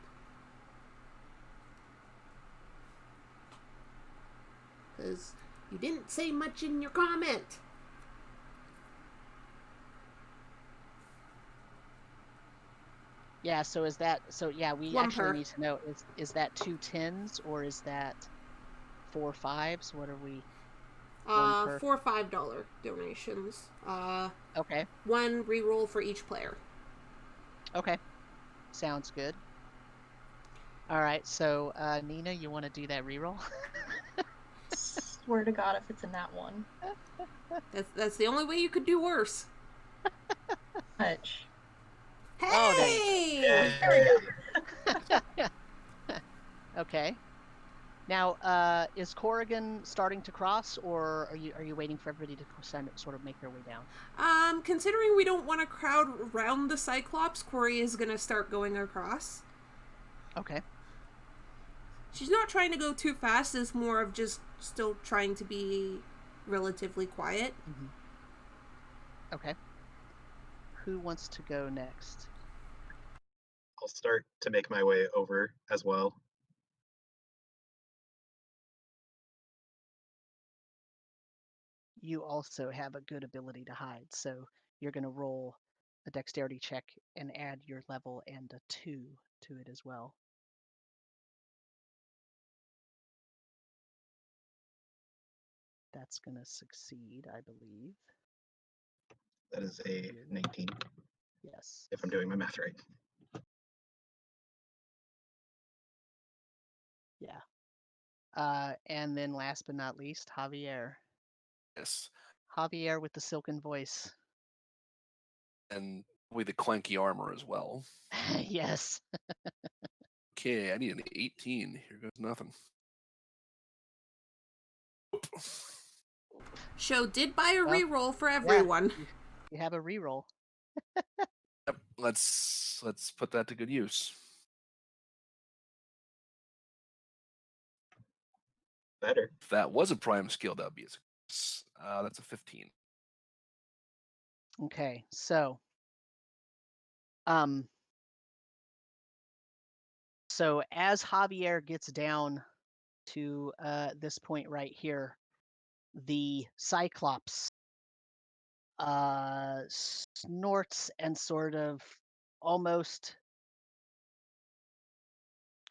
Because you didn't say much in your comment. Yeah, so is that we actually need to know, is that 2 10s or is that 4 5s? What are we? 4 $5 donations. Okay. One reroll for each player. Okay. Sounds good. All right, so Nina, you want to do that reroll? Swear to God, if it's in that one. That's the only way you could do worse. Much. Hey! Oh, there we go. Okay. Now, is Corrigan starting to cross, or are you waiting for everybody to sort of make their way down? Considering we don't want to crowd around the Cyclops, Corey is going to start going across. Okay. She's not trying to go too fast. It's more of just still trying to be relatively quiet. Mm-hmm. Okay. Who wants to go next? I'll start to make my way over as well. You also have a good ability to hide, so you're going to roll a dexterity check and add your level and a 2 to it as well. That's going to succeed, I believe. That is a 19. Yes. If I'm doing my math right. Yeah. And then last but not least, Javier. Yes. Javier with the silken voice. And with the clanky armor as well. Yes. Okay, I need an 18. Here goes nothing. Show did buy a reroll for everyone. Yeah, you have a reroll. Yep, let's put that to good use. Better. If that was a prime skill, that would be a success. That's a 15. Okay, so so as Javier gets down to this point right here, the Cyclops snorts and sort of almost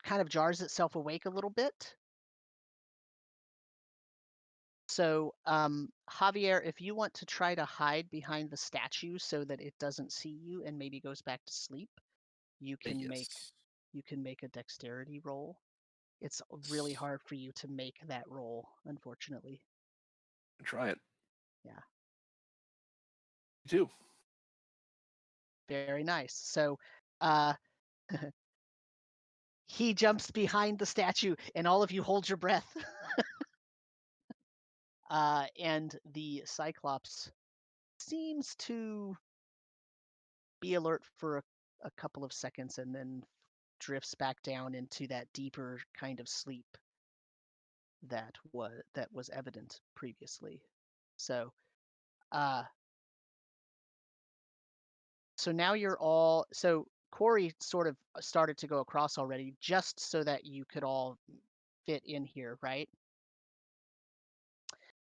kind of jars itself awake a little bit. So, Javier, if you want to try to hide behind the statue so that it doesn't see you and maybe goes back to sleep, you can make a dexterity roll. It's really hard for you to make that roll, unfortunately. Try it. Yeah. You too. Very nice. So, he jumps behind the statue, and all of you hold your breath. And the Cyclops seems to be alert for a couple of seconds and then drifts back down into that deeper kind of sleep that was evident previously. So now you're all, so Corey sort of started to go across already just so that you could all fit in here, right?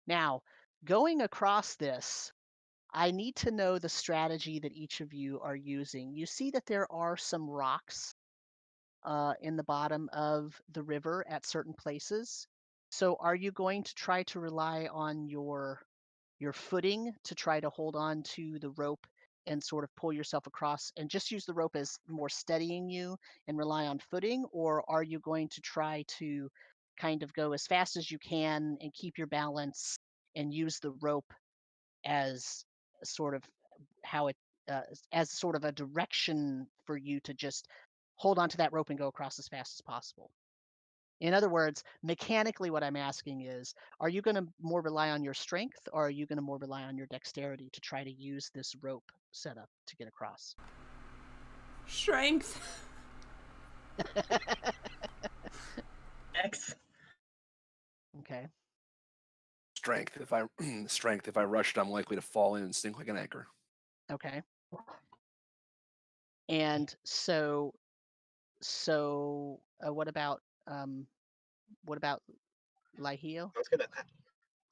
Now, going across this, I need to know the strategy that each of you are using. You see that there are some rocks in the bottom of the river at certain places. So are you going to try to rely on your footing to try to hold on to the rope and sort of pull yourself across and just use the rope as more steadying you and rely on footing? Or are you going to try to kind of go as fast as you can and keep your balance and use the rope as sort of how it as sort of a direction for you to just hold onto that rope and go across as fast as possible? In other words, mechanically, what I'm asking is, are you going to more rely on your strength, or are you going to more rely on your dexterity to try to use this rope setup to get across? Strength. X. Okay. Strength. If I rushed, I'm likely to fall in and sink like an anchor. Okay. And so what about Lihio? I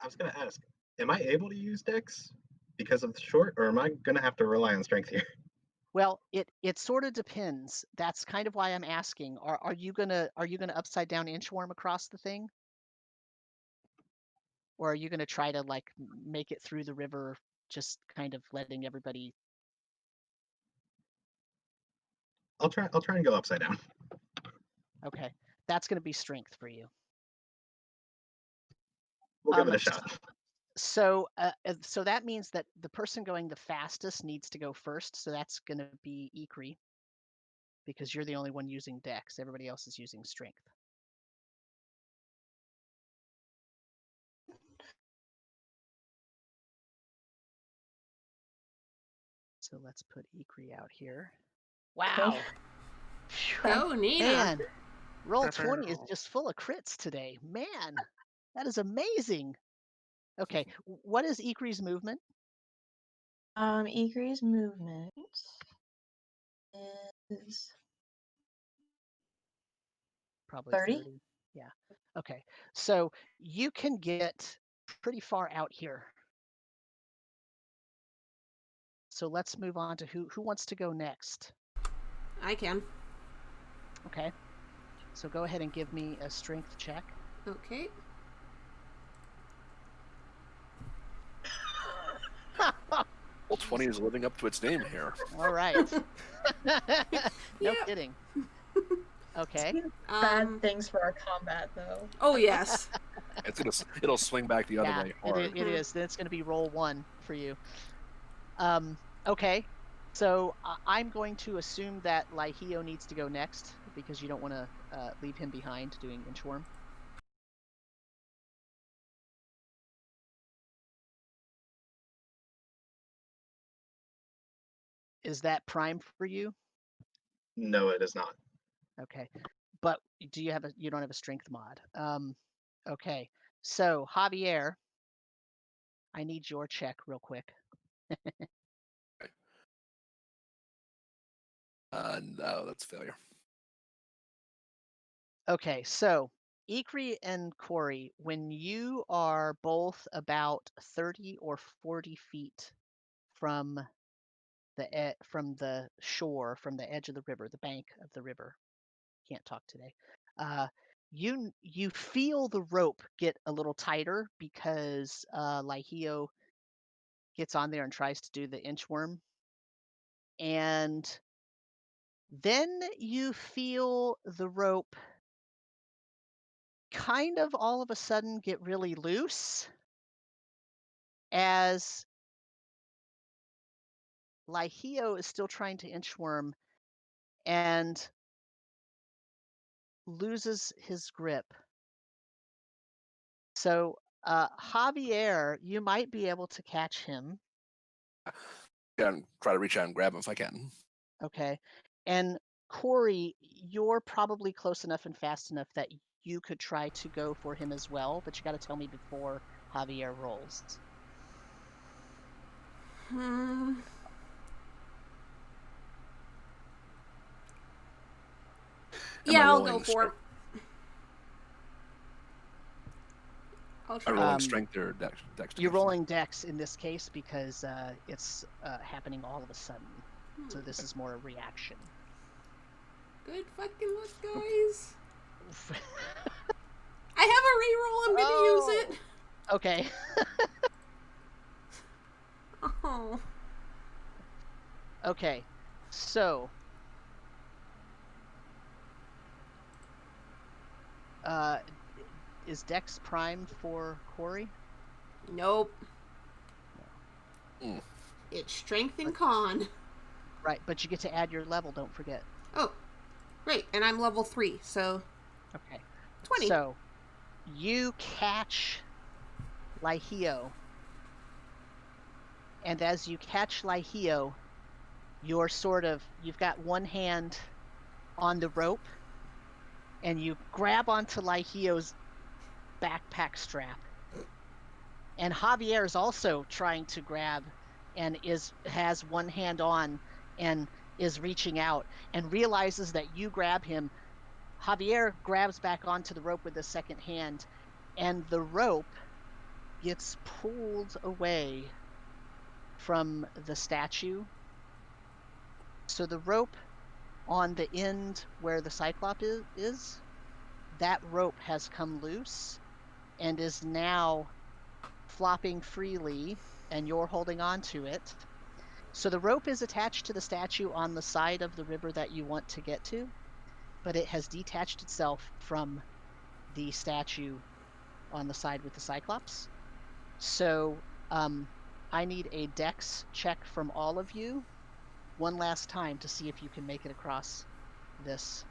was gonna ask, am I able to use Dex because of the short, or am I gonna have to rely on strength here? Well, it sort of depends. That's kind of why I'm asking. Are you gonna upside down inchworm across the thing? Or are you gonna try to like make it through the river, just kind of letting everybody? I'll try and go upside down. Okay, that's gonna be strength for you. We'll give it a shot. So that means that the person going the fastest needs to go first. So that's gonna be Ikri, because you're the only one using Dex. Everybody else is using strength. So let's put Ikri out here. Wow. Go, Nina. Man, roll 20 is just full of crits today. Man, that is amazing. Okay, what is Ikri's movement? Ikri's movement is Probably 30. Yeah. Okay. So you can get pretty far out here. So let's move on to who wants to go next? I can. Okay. So go ahead and give me a strength check. Okay. Well, 20 is living up to its name here. All right. No kidding. Okay. Bad things for our combat, though. Oh, yes. It'll swing back the other way. It is. Then it's going to be roll 1 for you. Okay. So I'm going to assume that Lihio needs to go next because you don't want to leave him behind doing inchworm. Is that prime for you? No, it is not. Okay. But you don't have a strength mod. Okay. So Javier, I need your check real quick. No, that's a failure. Okay, so Ikri and Corey, when you are both about 30 or 40 feet from the shore, from the edge of the river, the bank of the river, can't talk today. You feel the rope get a little tighter because Lihio gets on there and tries to do the inchworm, and then you feel the rope kind of all of a sudden get really loose as Lihio is still trying to inchworm and loses his grip. So, Javier, you might be able to catch him. Yeah, try to reach out and grab him if I can. Okay. And Corey, you're probably close enough and fast enough that you could try to go for him as well, but you got to tell me before Javier rolls. Yeah, I'll go for it. I'll Are try. you rolling strength or dex? You're rolling dex in this case because it's happening all of a sudden. So this is more a reaction. Good fucking luck, guys. I have a reroll. I'm gonna use it. Okay. Oh. Okay. So. Is Dex prime for Corey? Nope. Mm. It's strength and con. Right, but you get to add your level, don't forget. Oh, right, and I'm level 3, so... Okay. 20. So, you catch Lihio, and as you catch Lihio, you've got one hand on the rope, and you grab onto Lihio's backpack strap. And Javier is also trying to grab and has one hand on and is reaching out and realizes that you grab him. Javier grabs back onto the rope with the second hand, and the rope gets pulled away from the statue. So the rope on the end where the Cyclops is, that rope has come loose and is now flopping freely, and you're holding on to it. So the rope is attached to the statue on the side of the river that you want to get to, but it has detached itself from the statue on the side with the Cyclops. So I need a dex check from all of you one last time to see if you can make it across this.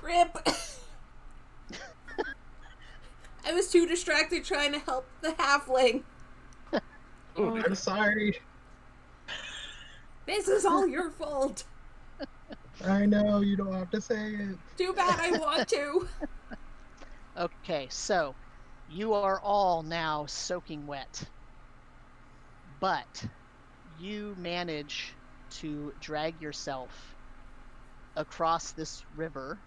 Rip! I was too distracted trying to help the halfling. Oh, I'm sorry. This is all your fault. I know, you don't have to say it. Too bad I want to. Okay, so you are all now soaking wet, but you manage to drag yourself across this river,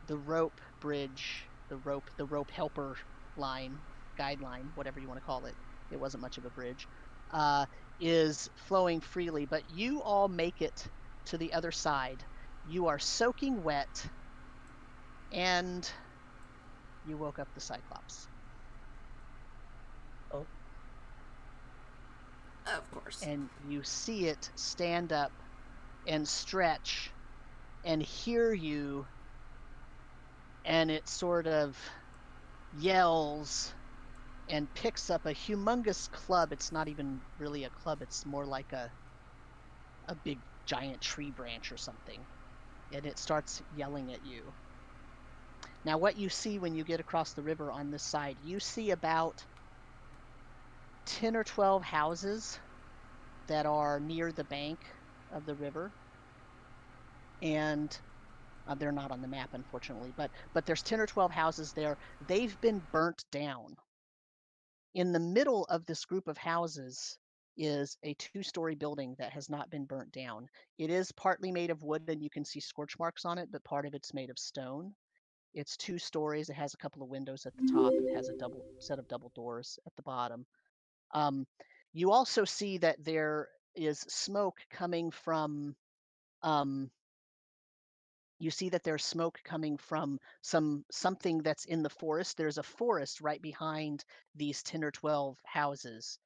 the rope bridge, the rope helper line, guideline, whatever you want to call it. It wasn't much of a bridge, is flowing freely, but you all make it to the other side. You are soaking wet, and you woke up the Cyclops. Oh. Of course. And you see it stand up and stretch and hear you, and it sort of yells and picks up a humongous club. It's not even really a club, it's more like a big giant tree branch or something, and it starts yelling at you. Now what you see when you get across the river on this side, you see about 10 or 12 houses that are near the bank of the river, and they're not on the map, unfortunately, but there's 10 or 12 houses there. They've been burnt down. In the middle of this group of houses is a 2-story building that has not been burnt down. It is partly made of wood, and you can see scorch marks on it, but part of it's made of stone. It's 2 stories. It has a couple of windows at the top, and it has a double set of double doors at the bottom. You also see that there is smoke coming from you see that there's smoke coming from something that's in the forest. There's a forest right behind these 10 or 12 houses,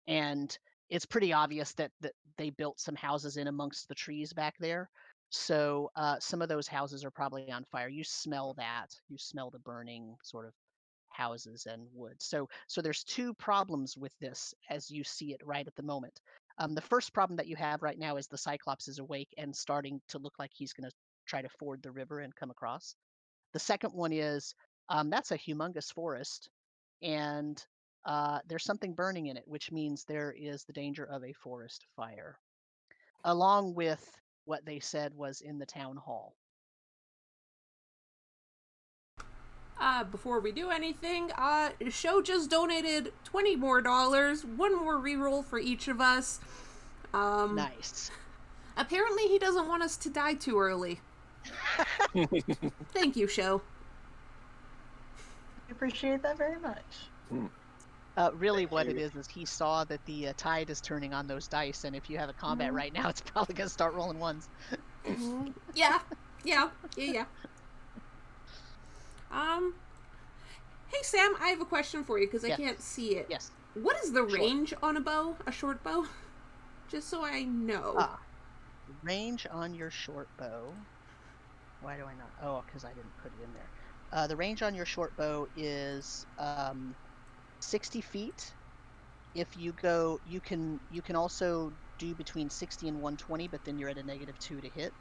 and it's pretty obvious that they built some houses in amongst the trees back there. So some of those houses are probably on fire. You smell that. You smell the burning sort of houses and wood. So there's 2 problems with this as you see it right at the moment. The first problem that you have right now is the Cyclops is awake and starting to look like he's going to try to ford the river and come across. The second one is that's a humongous forest, and there's something burning in it, which means there is the danger of a forest fire, along with what they said was in the town hall. Before we do anything, Show just donated $20 more, one more reroll for each of us. Nice. Apparently he doesn't want us to die too early. Thank you, show. I appreciate that very much. Really what it is he saw that the tide is turning on those dice, and if you have a combat right now, it's probably going to start rolling ones. Yeah. Hey, Sam, I have a question for you, because I can't see it. Yes. What is the range on a bow? A short bow? Just so I know. The range on your short bow... Why do I not? Oh, because I didn't put it in there. The range on your short bow is 60 feet. If you go, you can also do between 60 and 120, but then you're at a -2 to hit.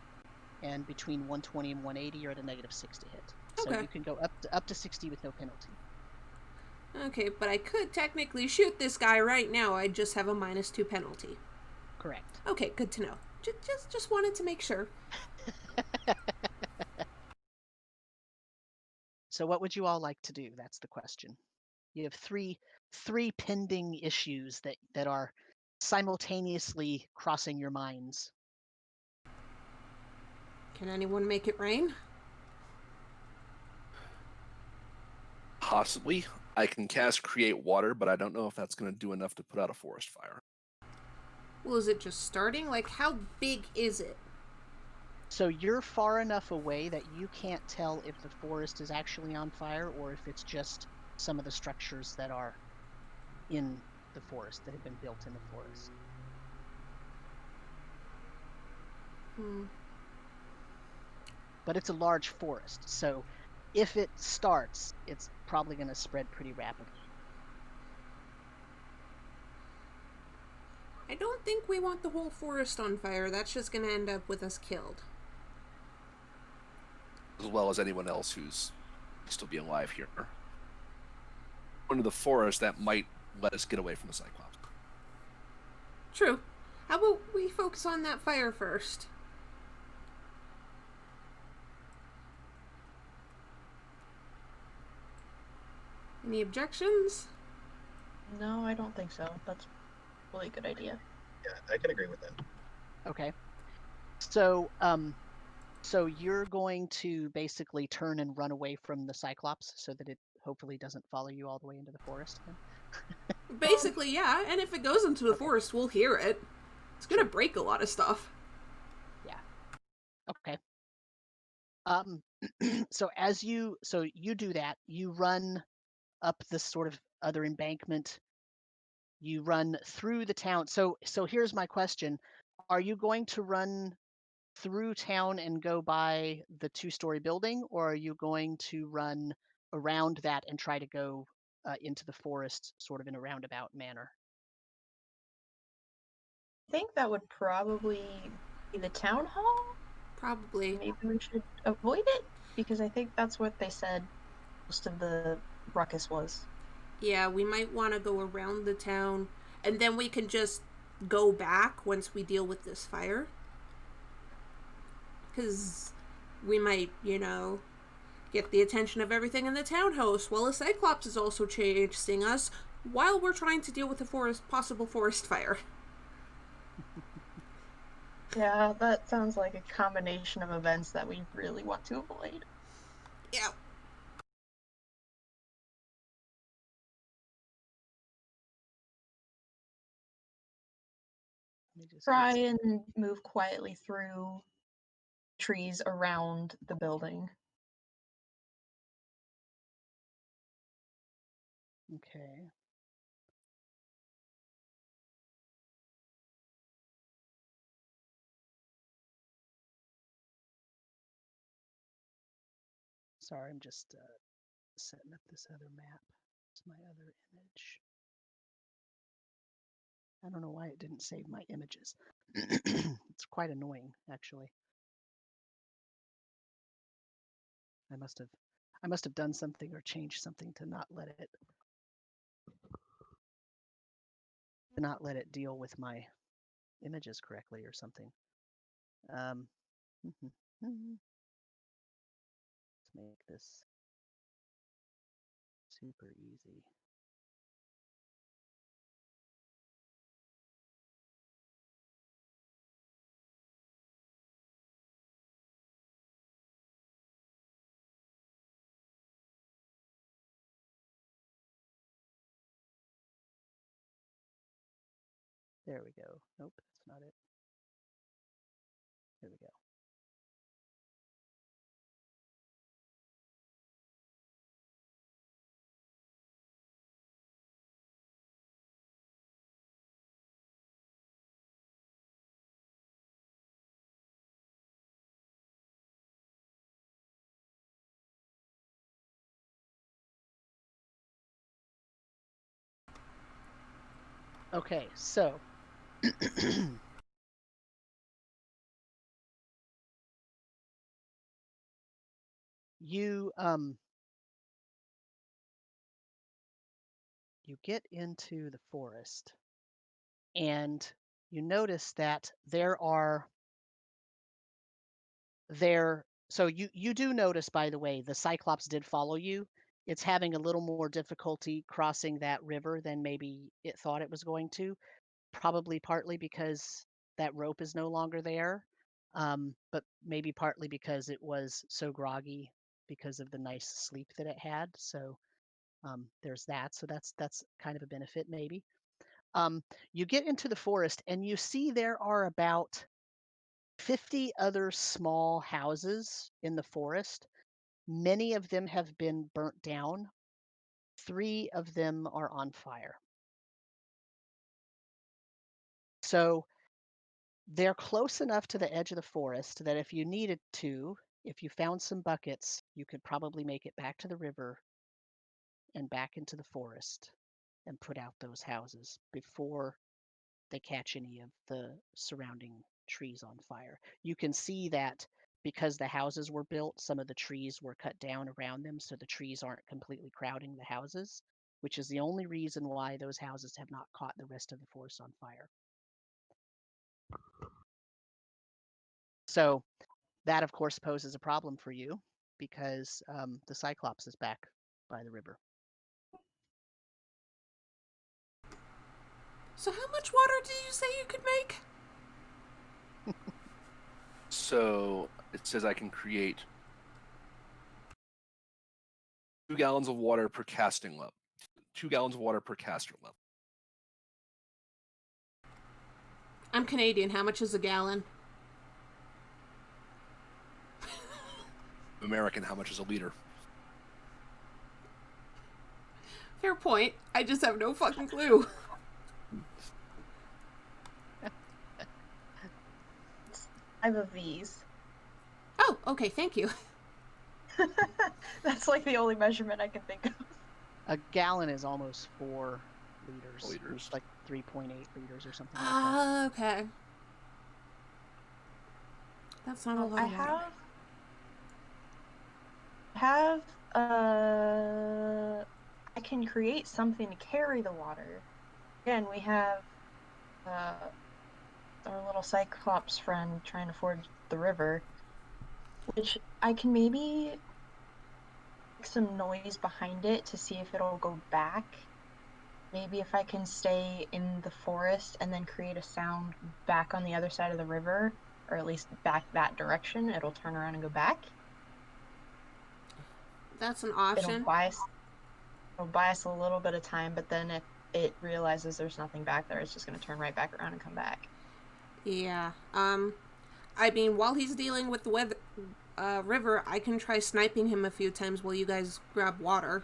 And between 120 and 180, you're at a -6 to hit. So you can go up to 60 with no penalty. Okay, but I could technically shoot this guy right now. I just have a -2 penalty. Correct. Okay, good to know. Just wanted to make sure. So what would you all like to do? That's the question. You have three pending issues that are simultaneously crossing your minds. Can anyone make it rain? Possibly. I can cast Create Water, but I don't know if that's going to do enough to put out a forest fire. Well, is it just starting? Like, how big is it? So you're far enough away that you can't tell if the forest is actually on fire or if it's just some of the structures that are in the forest, that have been built in the forest. But it's a large forest, so if it starts, it's probably going to spread pretty rapidly. I don't think we want the whole forest on fire. That's just going to end up with us killed. As well as anyone else who's still being alive here. Into the forest, that might let us get away from the Cyclops. True. How about we focus on that fire first? Any objections? No, I don't think so. That's a really good idea. Yeah, I can agree with that. Okay. So, so you're going to basically turn and run away from the Cyclops so that it hopefully doesn't follow you all the way into the forest then? Basically, yeah. And if it goes into the forest, we'll hear it. It's going to break a lot of stuff. Yeah. Okay. So you do that, you run up this sort of other embankment, you run through the town. So here's my question. Are you going to run through town and go by the 2-story building, or are you going to run around that and try to go into the forest sort of in a roundabout manner? I think that would probably be the town hall. Probably. Maybe we should avoid it, because I think that's what they said most of the ruckus was. Yeah, we might want to go around the town, and then we can just go back once we deal with this fire. Because we might, get the attention of everything in the townhouse while a Cyclops is also chasing us while we're trying to deal with a possible forest fire. Yeah, that sounds like a combination of events that we really want to avoid. Yeah. Try and move quietly through trees around the building. Okay. Sorry, I'm just setting up this other map. It's my other image. I don't know why it didn't save my images. It's quite annoying, actually. I must have done something or changed something to not let it deal with my images correctly or something. Let's make this super easy. There we go. Nope, that's not it. There we go. Okay, so you get into the forest and you notice that so you do notice, by the way, the Cyclops did follow you. It's having a little more difficulty crossing that river than maybe it thought it was going to, probably partly because that rope is no longer there, but maybe partly because it was so groggy because of the nice sleep that it had. So there's that. So that's kind of a benefit, maybe. You get into the forest and you see there are about 50 other small houses in the forest. Many of them have been burnt down. 3 of them are on fire. So they're close enough to the edge of the forest that if you needed to, if you found some buckets, you could probably make it back to the river and back into the forest and put out those houses before they catch any of the surrounding trees on fire. You can see that because the houses were built, some of the trees were cut down around them, so the trees aren't completely crowding the houses, which is the only reason why those houses have not caught the rest of the forest on fire. So that, of course, poses a problem for you because the Cyclops is back by the river. So how much water did you say you could make? So it says I can create 2 gallons of water per casting level. 2 gallons of water per caster level. I'm Canadian. How much is a gallon? American, how much is a liter? Fair point. I just have no fucking clue. I have a V's. Oh, okay, thank you. That's like the only measurement I can think of. A gallon is almost 4 liters. Liters. It's like 3.8 liters or something like that. Okay. That's not a lot of water. I can create something to carry the water. Again, we have our little Cyclops friend trying to ford the river, which I can maybe make some noise behind it to see if it'll go back. Maybe if I can stay in the forest and then create a sound back on the other side of the river, or at least back that direction, it'll turn around and go back. That's an option. It'll buy us a little bit of time, but then if it realizes there's nothing back there, it's just going to turn right back around and come back. Yeah. I mean, while he's dealing with the river, I can try sniping him a few times while you guys grab water.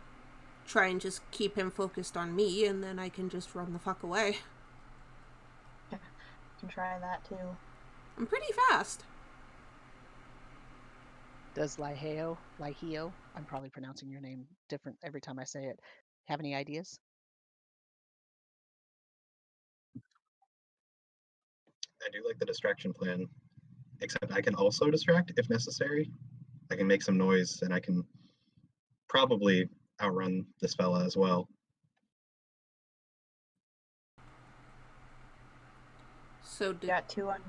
Try and just keep him focused on me, and then I can just run the fuck away. Yeah, I can try that too. I'm pretty fast. Does Lihio, I'm probably pronouncing your name different every time I say it, have any ideas? I do like the distraction plan, except I can also distract if necessary. I can make some noise and I can probably outrun this fella as well. So got 2 on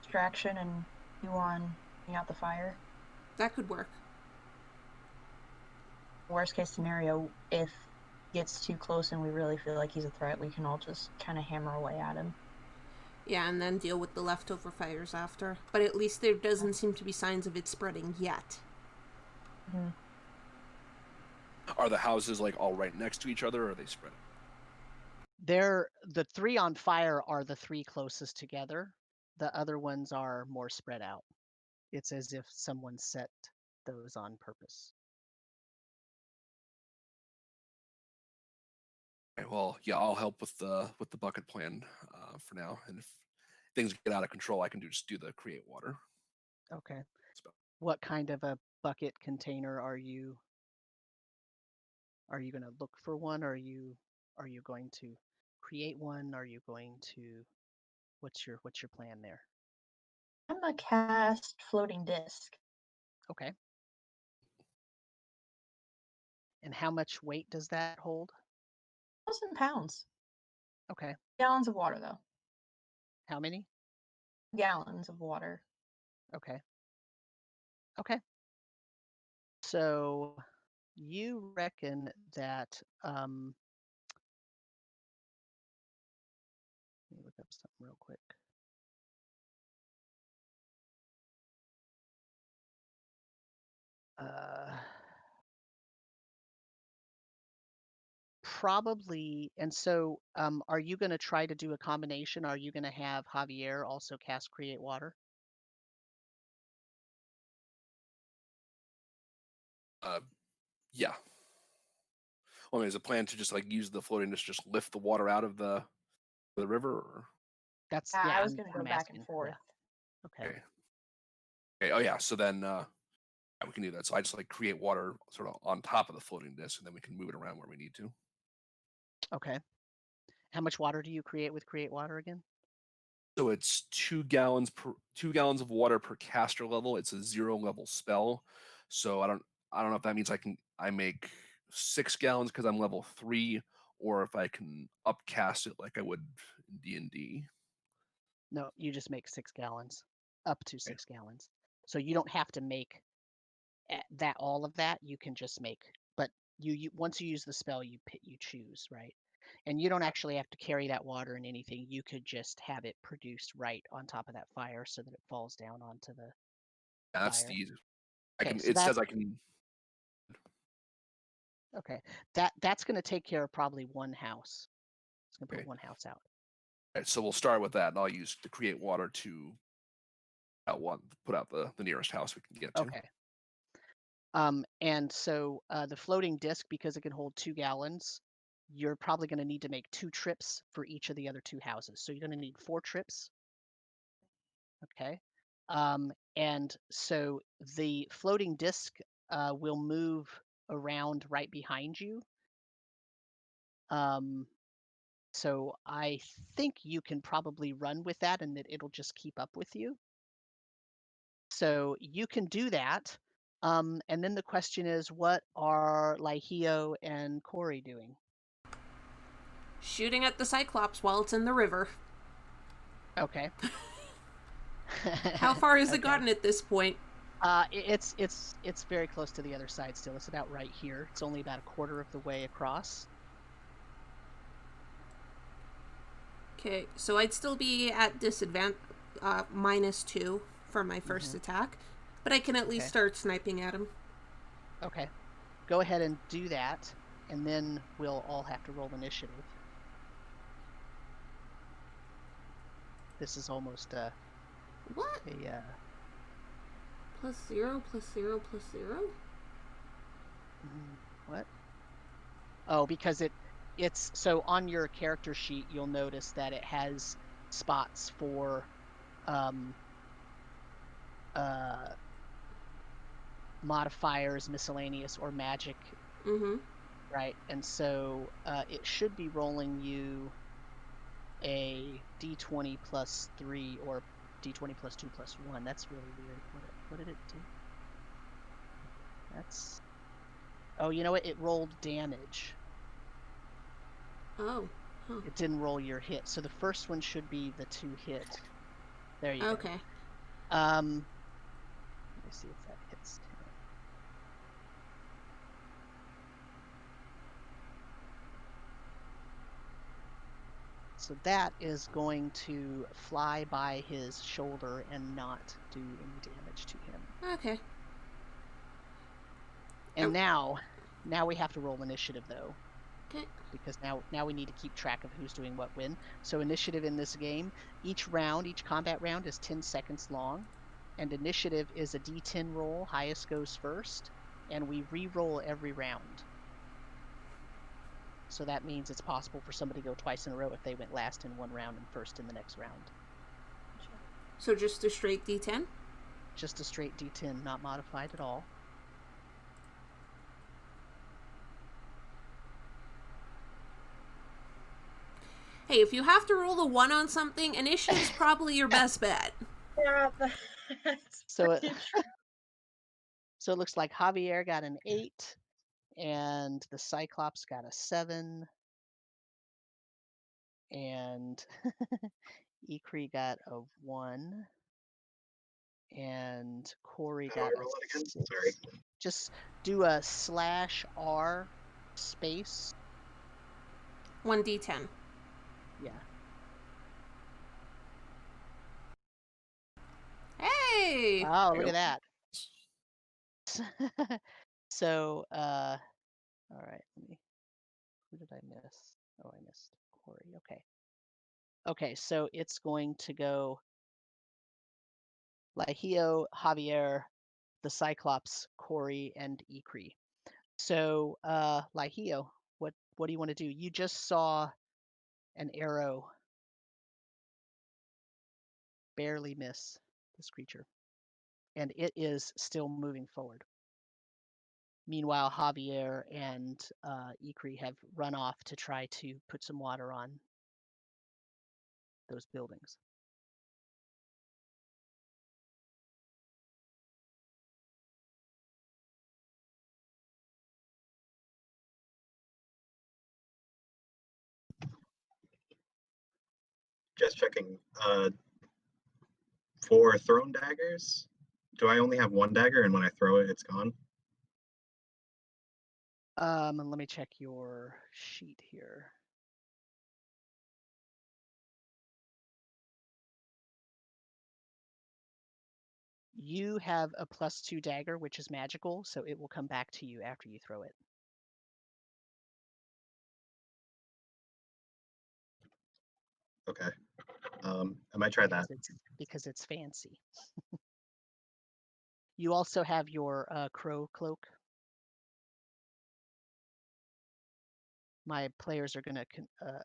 distraction and 2 on putting out the fire. That could work. Worst case scenario, if he gets too close and we really feel like he's a threat, we can all just kind of hammer away at him. Yeah, and then deal with the leftover fires after. But at least there doesn't seem to be signs of it spreading yet. Mm-hmm. Are the houses like all right next to each other, or are they spread? The 3 on fire are the 3 closest together. The other ones are more spread out. It's as if someone set those on purpose. Okay, well, yeah, I'll help with the bucket plan for now, and if things get out of control, I can just do the create water. Okay. spell. What kind of a bucket container are you going to look for one? Are you going to create one? Are you going to what's your plan there? I'm gonna cast floating disc. Okay. And how much weight does that hold? 1,000 pounds. Okay. Gallons of water, though. How many? Gallons of water. Okay. Okay. So you reckon that let me look up something real quick. Probably. And so are you going to try to do a combination? Are you going to have Javier also cast create water? Yeah. Well, I mean, is the plan to just like use the floating disc, just lift the water out of the river? Or? That's Yeah, yeah. I was gonna go I'm back asking. and forth. Yeah. Okay. Okay. Oh yeah. So then yeah, we can do that. So I just like create water sort of on top of the floating disc, and then we can move it around where we need to. Okay. How much water do you create with create water again? So it's 2 gallons of water per caster level. It's a 0 level spell. So I don't know if that means I make 6 gallons because I'm level 3, or if I can upcast it like I would in D&D. No, you just make 6 gallons, up to 6 gallons. So you don't have to make that all of that. You can just make, but you once you use the spell, you choose, right? And you don't actually have to carry that water in anything. You could just have it produced right on top of that fire so that it falls down onto the That's fire. the easy. Okay, so It says I can. Okay, that's going to take care of probably one house. It's going to put one house out. Right, so we'll start with that, and I'll use to create water to put out the nearest house we can get to. Okay. And so the floating disc, because it can hold 2 gallons, you're probably going to need to make 2 trips for each of the other 2 houses. So you're going to need 4 trips. Okay. And so the floating disc will move around right behind you. So I think you can probably run with that and that it'll just keep up with you. So you can do that. And then the question is, what are Lihio and Corey doing? Shooting at the Cyclops while it's in the river. Okay. How far has it gotten at this point? It's very close to the other side still. It's about right here. It's only about a quarter of the way across. Okay, so I'd still be at disadvantage, -2 for my first attack, but I can at least start sniping at him. Okay. Go ahead and do that, and then we'll all have to roll initiative. This is almost what? +0 +0 What? Oh, because it's so on your character sheet, you'll notice that it has spots for modifiers, miscellaneous, or magic. Right, and so it should be rolling you a d20 +3 or d20 +2 +1. That's really weird. What did it do? That's... Oh, you know what? It rolled damage. Oh. Huh. It didn't roll your hit. So the first one should be the 2 hit. There you go. Okay. Let me see if that hits. So that is going to fly by his shoulder and not do any damage to him. Okay. And now we have to roll initiative, though. Okay. because now we need to keep track of who's doing what when. So initiative in this game, each combat round is 10 seconds long, and initiative is a D10 roll, highest goes first, and we re-roll every round. So that means it's possible for somebody to go twice in a row if they went last in one round and first in the next round. So just a straight D10? Just a straight D10, not modified at all. Hey, if you have to roll a 1 on something, initiative's probably your best bet. Yeah, that's So pretty true. So it looks like Javier got an 8, and the Cyclops got a 7, and Ikri got a 1, and Corey How do got I roll a it again? 6. Sorry. Just do a /R space. 1d10. Yeah. Hey! Oh, look Yep. at that. So, all right, who did I miss? Oh, I missed Corey. Okay. Okay, so it's going to go Lahio, Javier, the Cyclops, Corey, and Ikri. So, Lahio, what do you want to do? You just saw an arrow barely miss this creature, and it is still moving forward. Meanwhile, Javier and Ikri have run off to try to put some water on those buildings. Just checking. For thrown daggers, do I only have one dagger, and when I throw it, it's gone? And let me check your sheet here. You have a +2 dagger, which is magical, so it will come back to you after you throw it. Okay. I might try that. Because it's fancy. You also have your crow cloak. My players are going to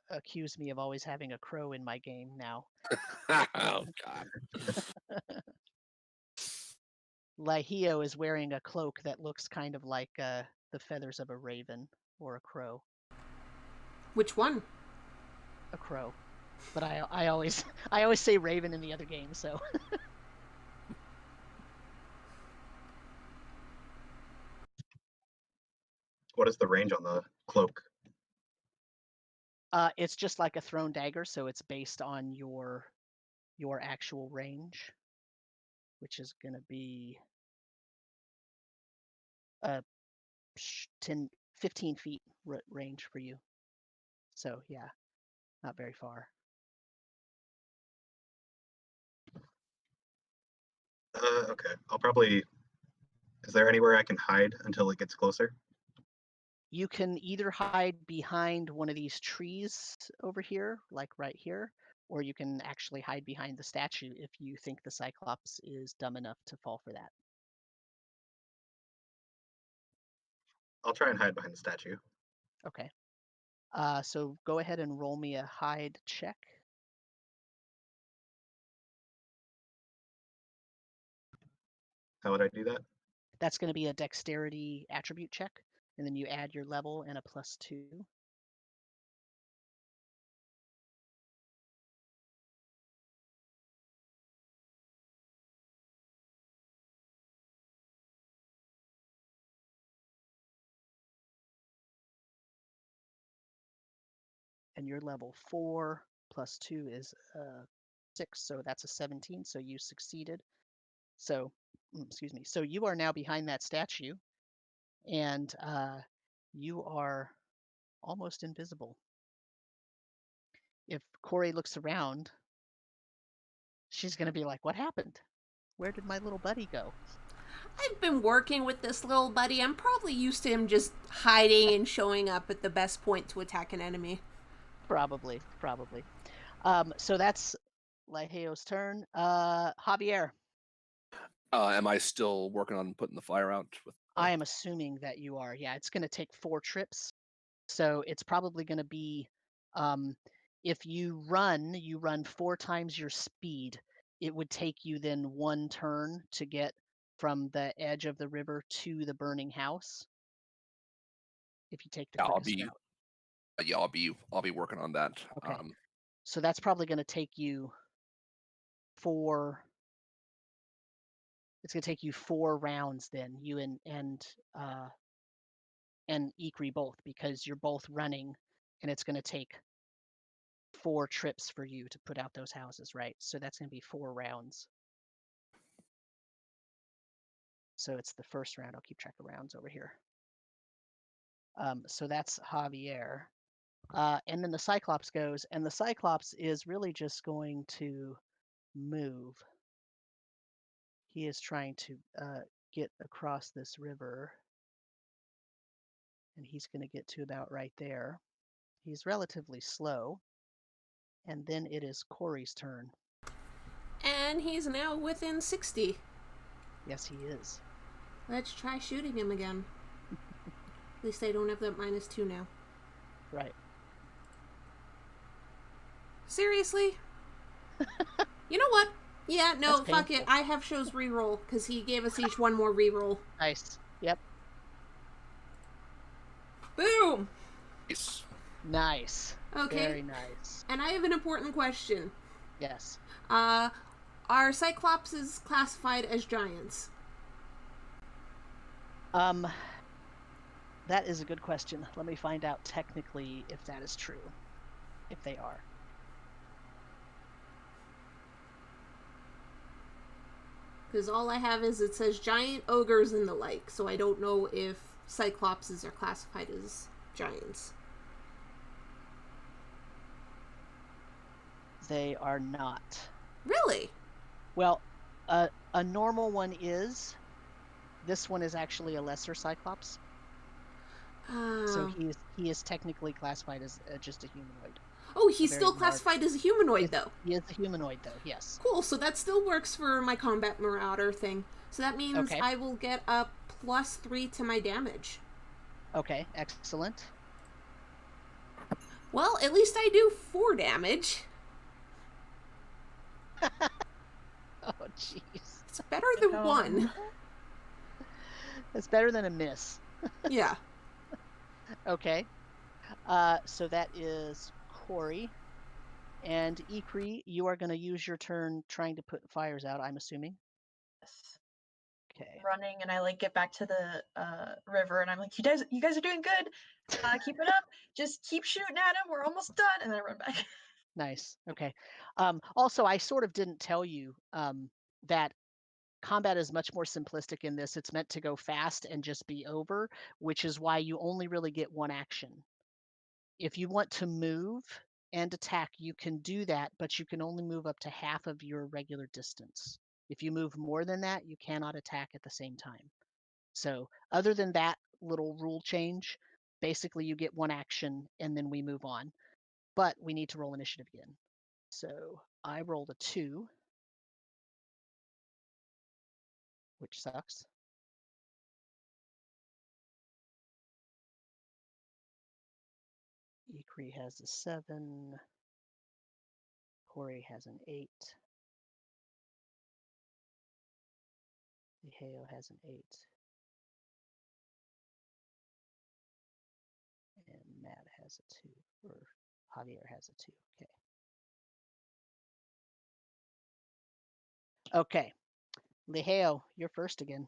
accuse me of always having a crow in my game now. Oh God. Lahio is wearing a cloak that looks kind of like the feathers of a raven or a crow. Which one? A crow. But I always say raven in the other game, so. What is the range on the cloak? It's just like a thrown dagger, so it's based on your actual range, which is going to be 15 feet range for you. So yeah, not very far. Okay. I'll probably. Is there anywhere I can hide until it gets closer? You can either hide behind one of these trees over here, like right here, or you can actually hide behind the statue if you think the Cyclops is dumb enough to fall for that. I'll try and hide behind the statue. Okay. So go ahead and roll me a hide check. How would I do that? That's going to be a dexterity attribute check, and then you add your level and a +2. And you're level 4 +2 is 6, so that's a 17, so you succeeded. So, excuse me. So you are now behind that statue, and you are almost invisible. If Corey looks around, she's going to be like, what happened? Where did my little buddy go? I've been working with this little buddy. I'm probably used to him just hiding and showing up at the best point to attack an enemy. Probably. So that's Leheo's turn. Javier. Am I still working on putting the fire out? I am assuming that you are. Yeah, it's going to take 4 trips. So it's probably going to be, if you run 4 times your speed. It would take you then 1 turn to get from the edge of the river to the burning house. If you take the quickest route. Yeah, I'll be working on that. Okay. So that's probably going to take you 4. It's going to take you 4 rounds then, you and Ikri both, because you're both running, and it's going to take 4 trips for you to put out those houses, right? So that's going to be 4 rounds. So it's the first round. I'll keep track of rounds over here. So that's Javier. And then the Cyclops goes, and the Cyclops is really just going to move. He is trying to get across this river, and he's going to get to about right there. He's relatively slow. And then it is Corey's turn. And he's now within 60. Yes, he is. Let's try shooting him again. At least I don't have that -2 now. Right. Seriously? You know what? Yeah, no, That's fuck painful. it. I have shows reroll, because he gave us each one more reroll. Nice. Yep. Boom! Nice. Okay. Very nice. And I have an important question. Yes. Are Cyclopses classified as giants? That is a good question. Let me find out technically if that is true. If they are. Because all I have is it says giant ogres and the like, so I don't know if Cyclopses are classified as giants. They are not. Really? Well, a normal one is. This one is actually a lesser Cyclops. So he is technically classified as just a humanoid. Oh, he's still classified as a humanoid, though. He is a humanoid, though, yes. Cool, so that still works for my combat marauder thing. So that means I will get a +3 to my damage. Okay, excellent. Well, at least I do 4 damage. Oh, jeez. It's better than 1. It's better than a miss. Yeah. Okay. So that is Corey. And Ikri, you are going to use your turn trying to put fires out, I'm assuming. Yes. Okay. Running, and I get back to the river, and I'm like, you guys are doing good. Keep it up. Just keep shooting at him. We're almost done. And then I run back. Nice. Okay. Also, I sort of didn't tell you that combat is much more simplistic in this. It's meant to go fast and just be over, which is why you only really get 1 action. If you want to move and attack, you can do that, but you can only move up to half of your regular distance. If you move more than that, you cannot attack at the same time. So other than that little rule change, basically you get 1 action and then we move on. But we need to roll initiative again. So I rolled a 2, which sucks. Ikri has a 7. Corey has an 8. Leheo has an 8. And Matt has a 2. Or Javier has a 2. Okay. Okay. Leheo, you're first again.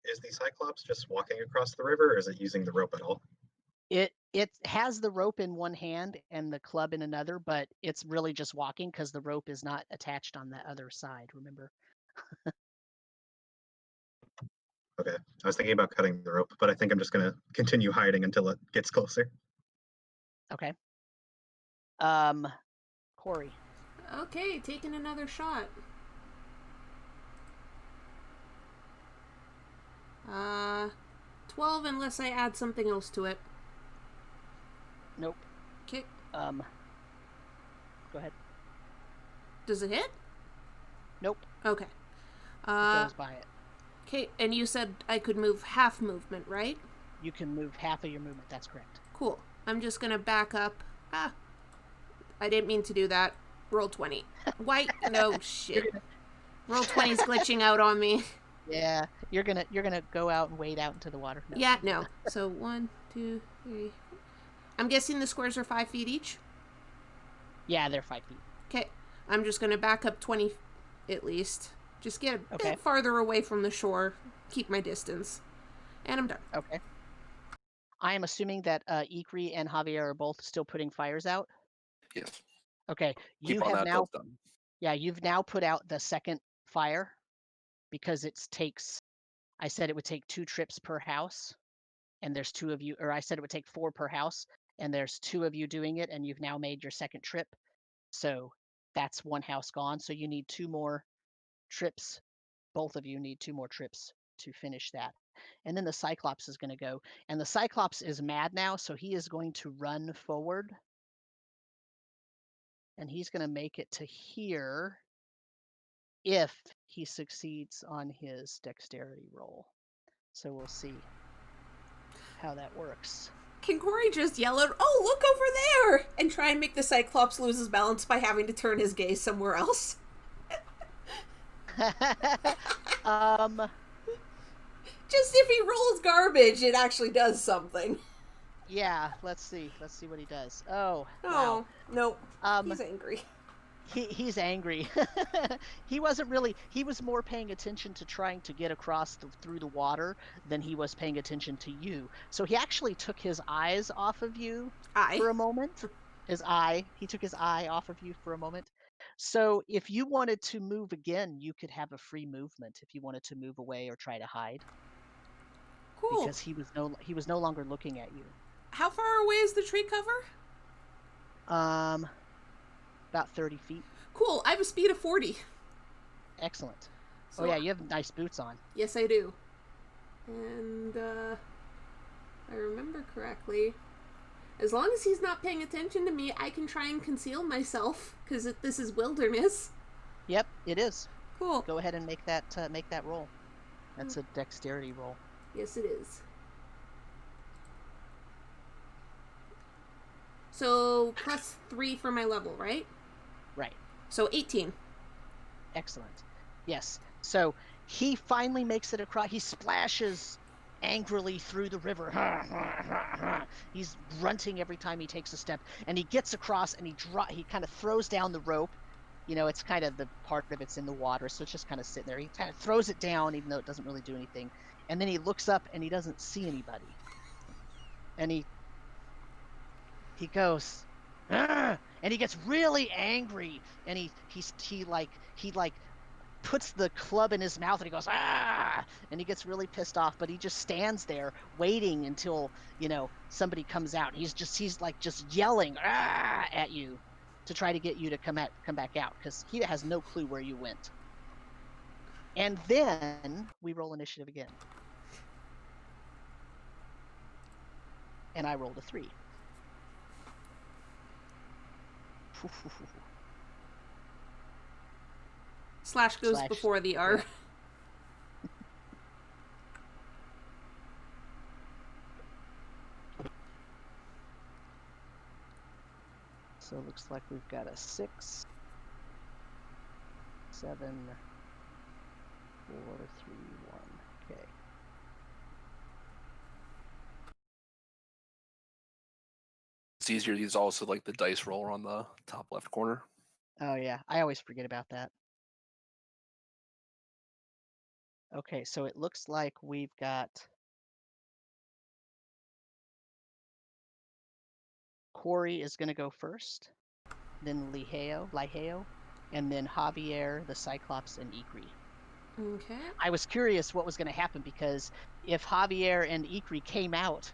Is the Cyclops just walking across the river, or is it using the rope at all? It has the rope in one hand and the club in another, but it's really just walking because the rope is not attached on the other side, remember? Okay, I was thinking about cutting the rope, but I think I'm just going to continue hiding until it gets closer. Okay. Corey. Okay, taking another shot. 12 unless I add something else to it. Nope. Okay. Go ahead. Does it hit? Nope. Okay. It goes by it. Okay, and you said I could move half movement, right? You can move half of your movement. That's correct. Cool. I'm just gonna back up. I didn't mean to do that. Roll 20. White? No, shit. Roll 20's glitching out on me. Yeah, you're gonna go out and wade out into the water. No. Yeah, no. So 1, 2, 3. I'm guessing the squares are 5 feet each? Yeah, they're 5 feet. Okay. I'm just gonna back up 20 at least. Just get a Okay. bit farther away from the shore. Keep my distance. And I'm done. Okay. I am assuming that Ikri and Javier are both still putting fires out. Yes. Okay. Keep on that till it's done. Yeah, you've now put out the second fire because I said it would take 2 trips per house, and there's 2 of you, or I said it would take 4 per house, and there's 2 of you doing it, and you've now made your second trip. So that's 1 house gone. So you need 2 more trips. Both of you need 2 more trips to finish that. And then the Cyclops is going to go. And the Cyclops is mad now, so he is going to run forward. And he's going to make it to here if he succeeds on his dexterity roll. So we'll see how that works. Can Corey just yell at, "Oh, look over there!" and try and make the Cyclops lose his balance by having to turn his gaze somewhere else? Just if he rolls garbage, it actually does something. Yeah, let's see what he does. Oh, wow. No, he's angry. He's angry. He was more paying attention to trying to get across through the water than he was paying attention to you. So he actually took his eyes off of you for a moment. He took his eye off of you for a moment. So if you wanted to move again, you could have a free movement if you wanted to move away or try to hide. Cool. Because he was no longer looking at you. How far away is the tree cover? About 30 feet. Cool. I have a speed of 40. Excellent. So, oh yeah, you have nice boots on. Yes, I do. And if I remember correctly, as long as he's not paying attention to me, I can try and conceal myself because this is wilderness. Yep, it is. Cool. Go ahead and make that roll. That's a dexterity roll. Yes, it is. So plus 3 for my level, right? Right. So 18. Excellent. Yes. So he finally makes it across. He splashes angrily through the river. He's grunting every time he takes a step, and he gets across and he kind of throws down the rope. You know, it's kind of the part of it's in the water, so it's just kind of sitting there. He kind of throws it down, even though it doesn't really do anything. And then he looks up and he doesn't see anybody. And he goes, "Argh!" And he gets really angry, and he puts the club in his mouth and he goes, "Ah!" And he gets really pissed off, but he just stands there waiting until, somebody comes out. He's just yelling "Ah!" at you to try to get you to come back out, because he has no clue where you went. And then we roll initiative again. And I rolled a 3. Slash goes before the R. Yeah. So it looks like we've got a 6, 7, 4, 3, 1. Okay. It's easier to use also like the dice roller on the top left corner. Oh yeah, I always forget about that. Okay, so it looks like we've got Corey is going to go first, then Liheo, and then Javier, the Cyclops, and Ikri. Okay. I was curious what was going to happen, because if Javier and Ikri came out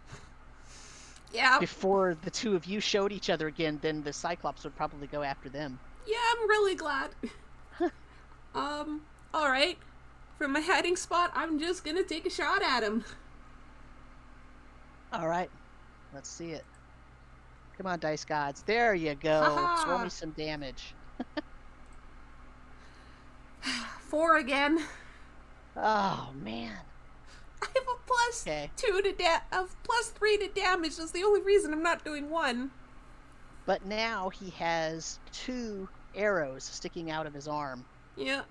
before the two of you showed each other again, then the Cyclops would probably go after them. Yeah, I'm really glad. All right. From my hiding spot, I'm just gonna take a shot at him. All right. Let's see it. Come on, dice gods. There you go. Ha-ha. Roll me some damage. 4 again. Oh, man. I have a plus Okay. 2 to plus 3 to damage. That's the only reason I'm not doing 1. But now he has 2 arrows sticking out of his arm. Yeah.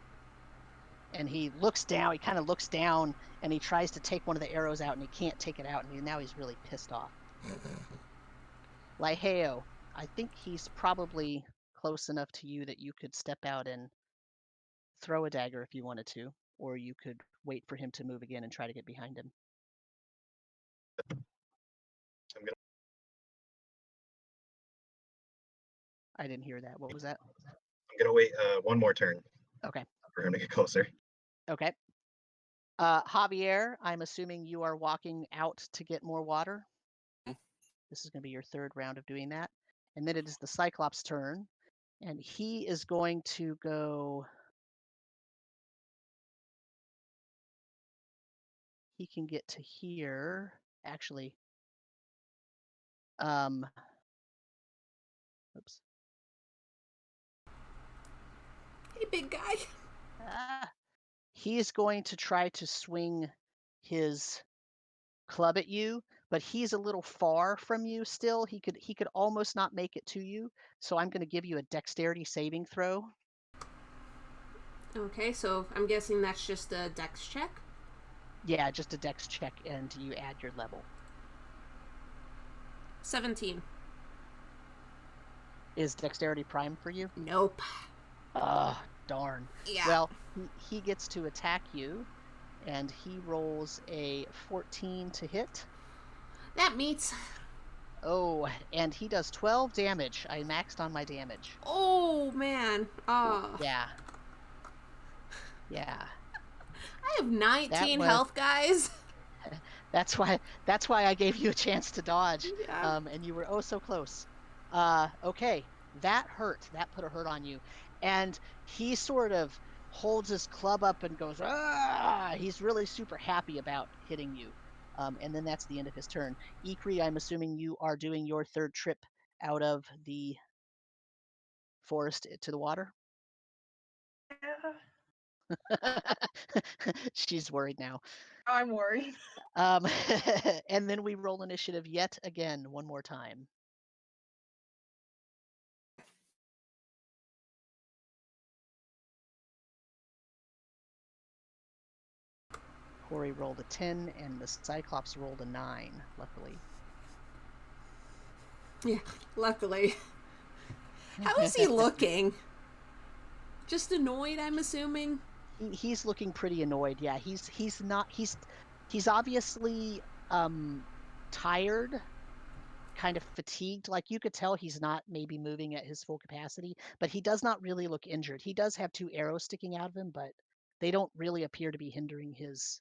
And he looks down. He kind of looks down, and he tries to take one of the arrows out, and he can't take it out. And now he's really pissed off. Liheo, I think he's probably close enough to you that you could step out and throw a dagger if you wanted to, or you could wait for him to move again and try to get behind him. I didn't hear that. What was that? I'm gonna wait one more turn. Okay. For him to get closer. Okay. Javier, I'm assuming you are walking out to get more water. This is going to be your 3rd round of doing that. And then it is the Cyclops' turn. And he is going to go... He can get to here. Actually... Oops. Hey, big guy. He is going to try to swing his club at you, but he's a little far from you still. He could almost not make it to you. So I'm going to give you a dexterity saving throw. Okay, so I'm guessing that's just a dex check? Yeah, just a dex check, and you add your level. 17. Is dexterity prime for you? Nope. Darn. Yeah. Well, he gets to attack you, and he rolls a 14 to hit. That meets. Oh, and he does 12 damage. I maxed on my damage. Oh, man. Yeah. Yeah. I have 19 health, guys. That's why I gave you a chance to dodge. Yeah. And you were oh so close. Okay, that hurt. That put a hurt on you. And he sort of holds his club up and goes, ah! He's really super happy about hitting you. And then that's the end of his turn. Ikri, I'm assuming you are doing your 3rd trip out of the forest to the water? Yeah. She's worried now. I'm worried. And then we roll initiative yet again, one more time. Corey rolled a 10, and the Cyclops rolled a 9, luckily. Yeah, luckily. How is he looking? Just annoyed, I'm assuming? He's looking pretty annoyed, yeah. He's obviously tired, kind of fatigued. Like, you could tell he's not maybe moving at his full capacity, but he does not really look injured. He does have 2 arrows sticking out of him, but they don't really appear to be hindering his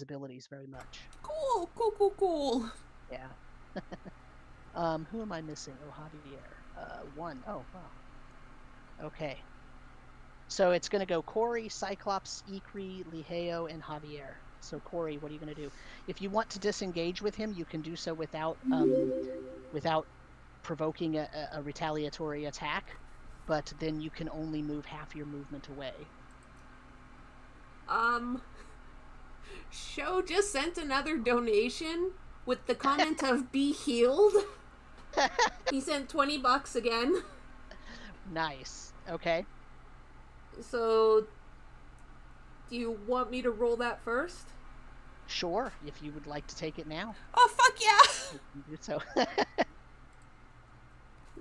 abilities very much. Cool. Yeah. Who am I missing? Oh, Javier. 1. Oh, wow. Okay. So it's going to go Corey, Cyclops, Ikri, Liheo, and Javier. So Corey, what are you going to do? If you want to disengage with him, you can do so without provoking a retaliatory attack, but then you can only move half your movement away. Show just sent another donation with the comment of be healed. He sent $20 again. Nice. Okay. So, do you want me to roll that first? Sure, if you would like to take it now. Oh, fuck yeah! You can do so.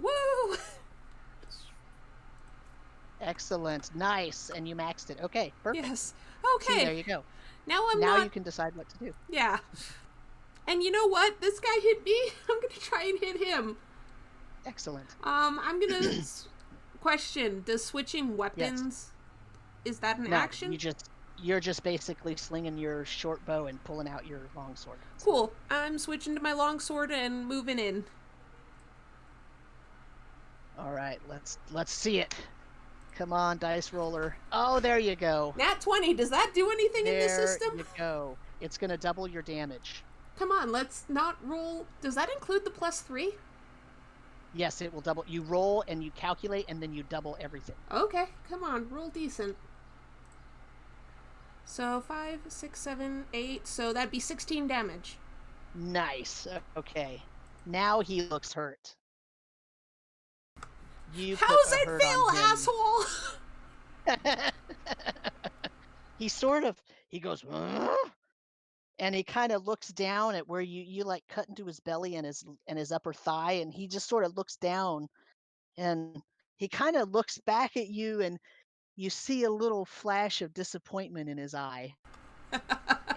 Woo! Excellent. Nice. And you maxed it. Okay, perfect. Yes. Okay. See, there you go. Now you can decide what to do. Yeah. And you know what? This guy hit me. I'm gonna try and hit him. Excellent. I'm gonna question: does switching weapons is that an action? You're just basically slinging your short bow and pulling out your longsword. Cool. I'm switching to my longsword and moving in. All right, let's see it. Come on, dice roller. Oh, there you go. Nat 20, does that do anything in this There system? you go. It's going to double your damage. Come on, let's not roll. Does that include the +3? Yes, it will double. You roll and you calculate and then you double everything. Okay, come on, roll decent. So 5, 6, 7, 8. So that'd be 16 damage. Nice. Okay. Now he looks hurt. You put How's a it hurt feel, on him. asshole? He goes, "Huh?" And he kind of looks down at where you like cut into his belly and his upper thigh, and he just sort of looks down, and he kind of looks back at you, and you see a little flash of disappointment in his eye,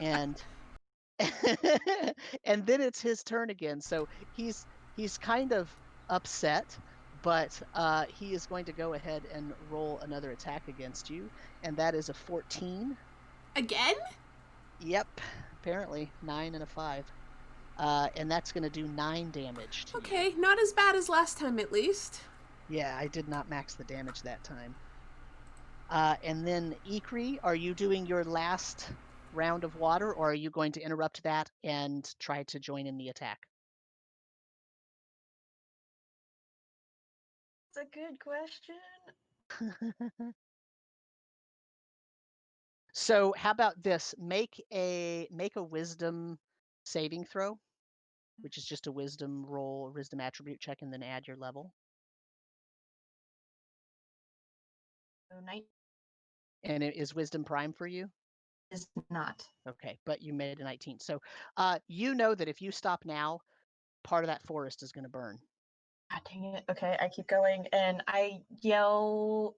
and and then it's his turn again. So he's kind of upset, but he is going to go ahead and roll another attack against you, and that is a 14. Again? Yep, apparently 9 and a 5. And that's going to do 9 damage to you. Okay, not as bad as last time, at least. Yeah, I did not max the damage that time. And then Ikri, are you doing your last round of water, or are you going to interrupt that and try to join in the attack? That's a good question. So how about this? Make a wisdom saving throw, which is just a wisdom roll, a wisdom attribute check, and then add your level. So 9 And is wisdom prime for you? is not. Okay, but you made a 19. So you know that if you stop now, part of that forest is going to burn. God dang it. Okay, I keep going and I yell.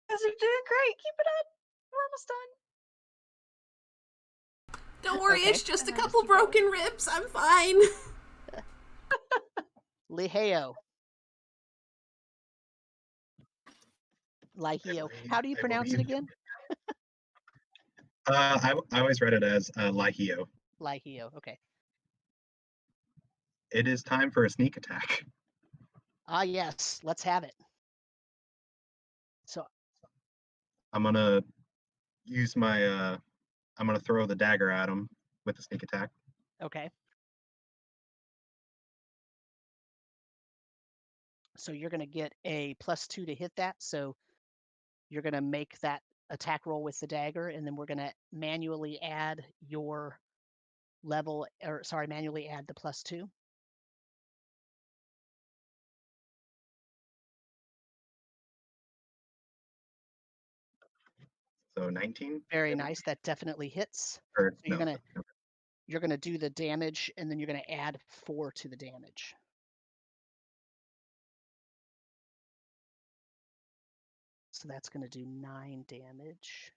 You guys are doing great. Keep it up. We're almost done. Don't worry, Okay. it's just a And I couple just keep going. broken ribs. I'm fine. Liheo. Liheo. How do you pronounce it again? I always read it as Lihio. Liheo. Okay. It is time for a sneak attack. Ah, yes. Let's have it. So, I'm gonna use my I'm gonna throw the dagger at him with the sneak attack. okay. So you're going to get a +2 to hit that. So you're going to make that attack roll with the dagger, and then we're going to manually add your level, or sorry, manually add the +2. So 19. Very nice. That definitely hits. Or, So you're no, gonna do the damage, and then you're gonna add 4 to the damage. So that's gonna do 9 damage.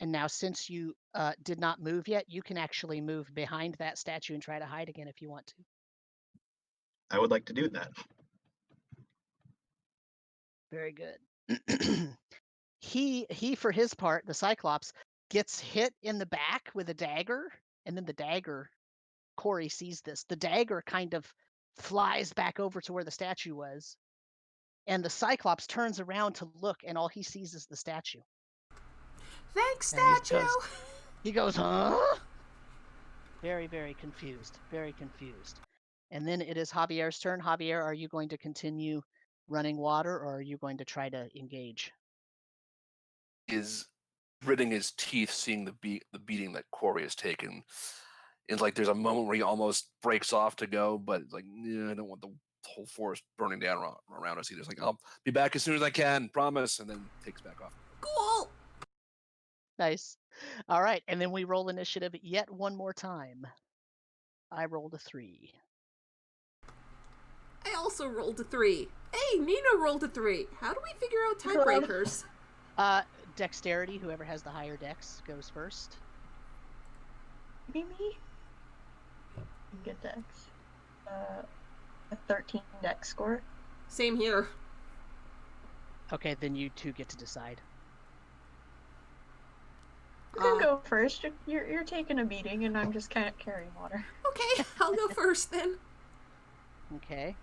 And now, since you did not move yet, you can actually move behind that statue and try to hide again if you want to. I would like to do that. Very good. He for his part, the Cyclops, gets hit in the back with a dagger, and then the dagger, Corey sees this. The dagger kind of flies back over to where the statue was, and the Cyclops turns around to look, and all he sees is the statue. Thanks, And he statue. He goes, huh? Very, very confused. Very confused. And then it is Javier's turn. Javier, are you going to continue running water, or are you going to try to engage? Is gritting his teeth, seeing the beating that Corey has taken. It's like there's a moment where he almost breaks off to go, but it's like, yeah, I don't want the whole forest burning down around us. He's just like, I'll be back as soon as I can, promise, and then takes back off. Cool. Nice. All right, and then we roll initiative yet one more time. I rolled a 3. I also rolled a 3. Hey, Nina rolled a 3. How do we figure out tiebreakers? Dexterity, whoever has the higher dex goes first. Maybe me? Good dex. A 13 dex score. Same here. Okay, then you two get to decide. You can go first. You're taking a beating, and I'm just kind of carrying water. Okay, I'll go first then. Okay.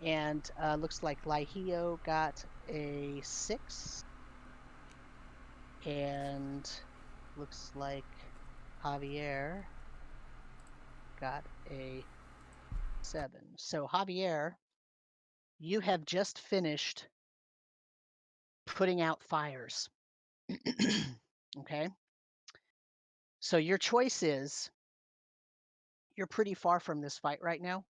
And looks like Laihio got a 6. And looks like Javier got a 7. So Javier, you have just finished putting out fires. Okay. So your choice is, you're pretty far from this fight right now,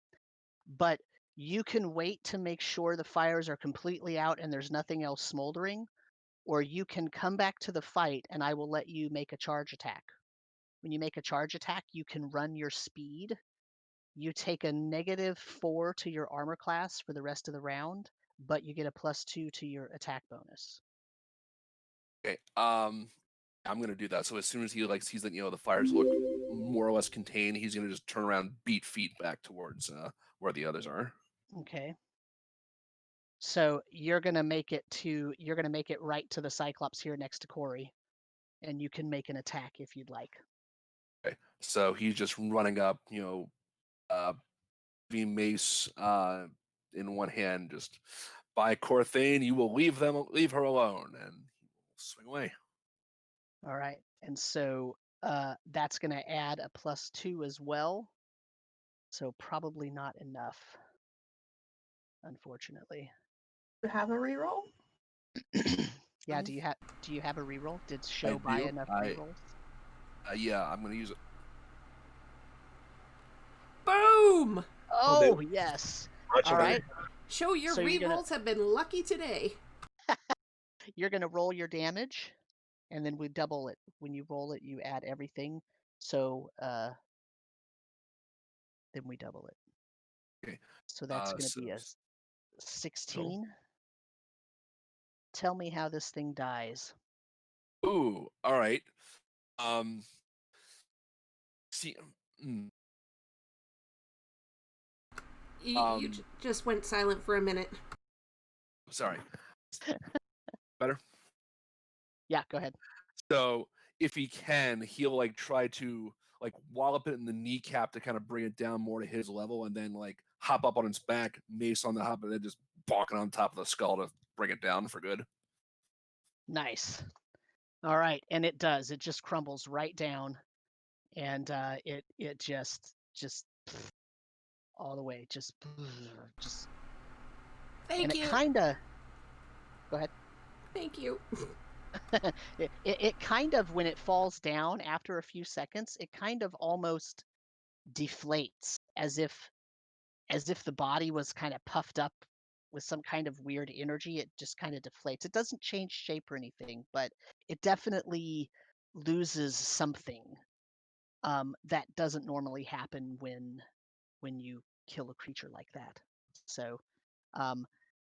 but you can wait to make sure the fires are completely out and there's nothing else smoldering, or you can come back to the fight and I will let you make a charge attack. When you make a charge attack, you can run your speed. You take a -4 to your armor class for the rest of the round, but you get a +2 to your attack bonus. Okay. I'm gonna do that. So as soon as he sees that the fires look more or less contained, he's gonna just turn around, beat feet back towards where the others are. Okay. So you're gonna make it right to the Cyclops here next to Corey, and you can make an attack if you'd like. Okay. So he's just running up, heavy mace in one hand, just by Corthane, you will leave her alone, and he will swing away. All right. And so that's going to add a +2 as well. So probably not enough, unfortunately. You have a reroll? Yeah, do you have a reroll? Did Show buy do. enough rerolls? Yeah, I'm gonna use it. Boom! Oh, yes. Much All better. right. Show your So you're rerolls have been lucky today. You're going to roll your damage, and then we double it. When you roll it, you add everything. So then we double it. Okay. So that's going to be a 16. Tell me how this thing dies. Ooh, all right. See, You just went silent for a minute. sorry. Better? Yeah, go ahead. So if he can, he'll try to wallop it in the kneecap to kind of bring it down more to his level, and then hop up on its back, mace on the hop, and then just bonk it on top of the skull to bring it down for good. Nice. All right, and it does. It just crumbles right down, and it just all the way, just. Thank and you. It kind of. Go ahead. Thank you. It kind of, when it falls down after a few seconds, it kind of almost deflates, as if the body was kind of puffed up with some kind of weird energy. It just kind of deflates. It doesn't change shape or anything, but it definitely loses something that doesn't normally happen when you kill a creature like that. So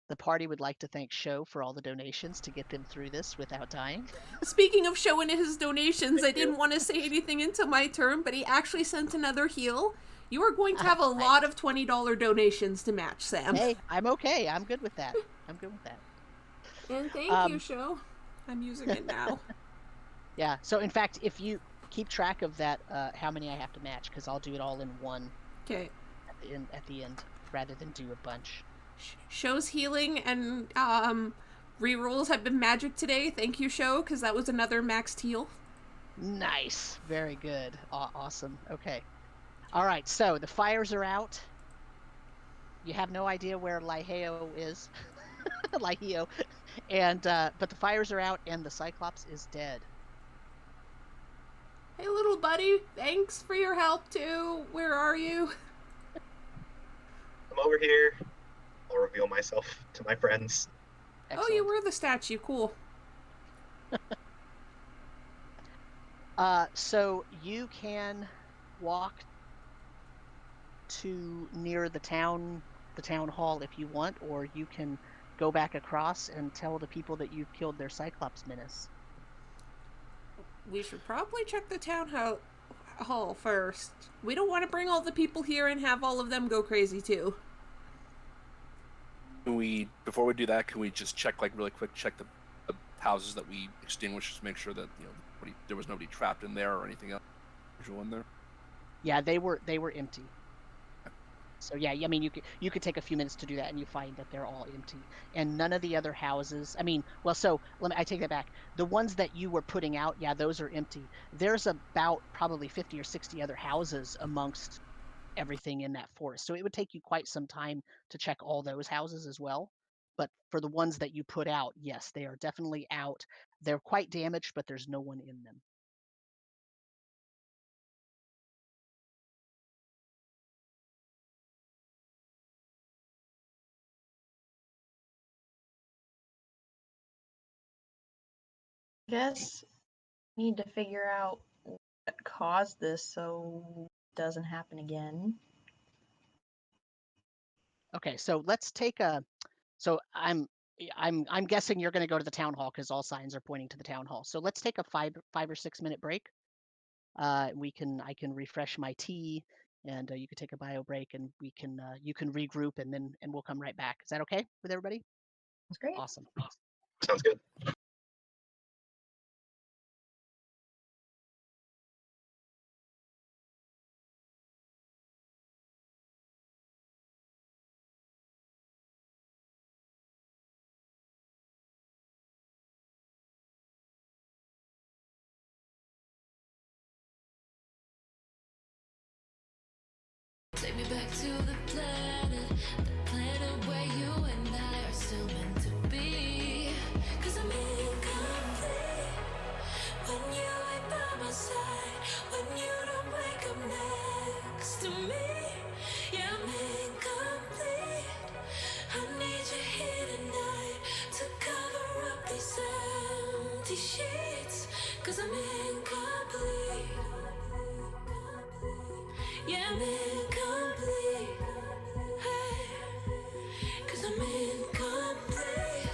the party would like to thank Sho for all the donations to get them through this without dying. Speaking of showing his donations, I didn't want to say anything until my turn, but he actually sent another heal. You are going to have a lot of $20 donations to match, Sam. Hey, I'm okay. I'm good with that. And thank you, Sho. I'm using it now. Yeah. So in fact, if you keep track of that, how many I have to match, because I'll do it all in one. Okay. At the end, rather than do a bunch. Sho's healing and rerolls have been magic today. Thank you, Sho, because that was another maxed heal. Nice. Very good. Awesome. Okay. All right. So the fires are out. You have no idea where Laihio is. Laihio. And but the fires are out and the Cyclops is dead. Hey, little buddy. Thanks for your help, too. Where are you? I'm over here. I'll reveal myself to my friends. Excellent. Oh, you were the statue. Cool. So you can walk to near the town hall if you want, or you can go back across and tell the people that you've killed their Cyclops menace. We should probably check the town hall first. We don't want to bring all the people here and have all of them go crazy too. Before we do that, can we just check really quick, check the houses that we extinguished, just make sure that there was nobody trapped in there or anything else usual in there? Yeah, they were empty. So yeah, I mean, you could take a few minutes to do that, and you find that they're all empty, and none of the other houses. I mean, well, so I take that back. The ones that you were putting out, yeah, those are empty. There's about probably 50 or 60 other houses amongst everything in that forest, so it would take you quite some time to check all those houses as well. But for the ones that you put out, yes, they are definitely out. They're quite damaged, but there's no one in them. I guess we need to figure out what caused this so it doesn't happen again. Okay, so let's take a. So I'm guessing you're going to go to the town hall because all signs are pointing to the town hall. So let's take a 5 or 6 minute break. I can refresh my tea, and you can take a bio break, and you can regroup, and we'll come right back. Is that okay with everybody? That's great. Awesome. Sounds good. Take me back to the planet where you and I are still meant to be. 'Cause I'm incomplete when you ain't by my side, when you don't wake up next to me. Yeah, I'm incomplete. I need you here tonight to cover up these empty sheets. 'Cause I'm incomplete. Yeah, I'm incomplete. Hey, 'cause I'm incomplete.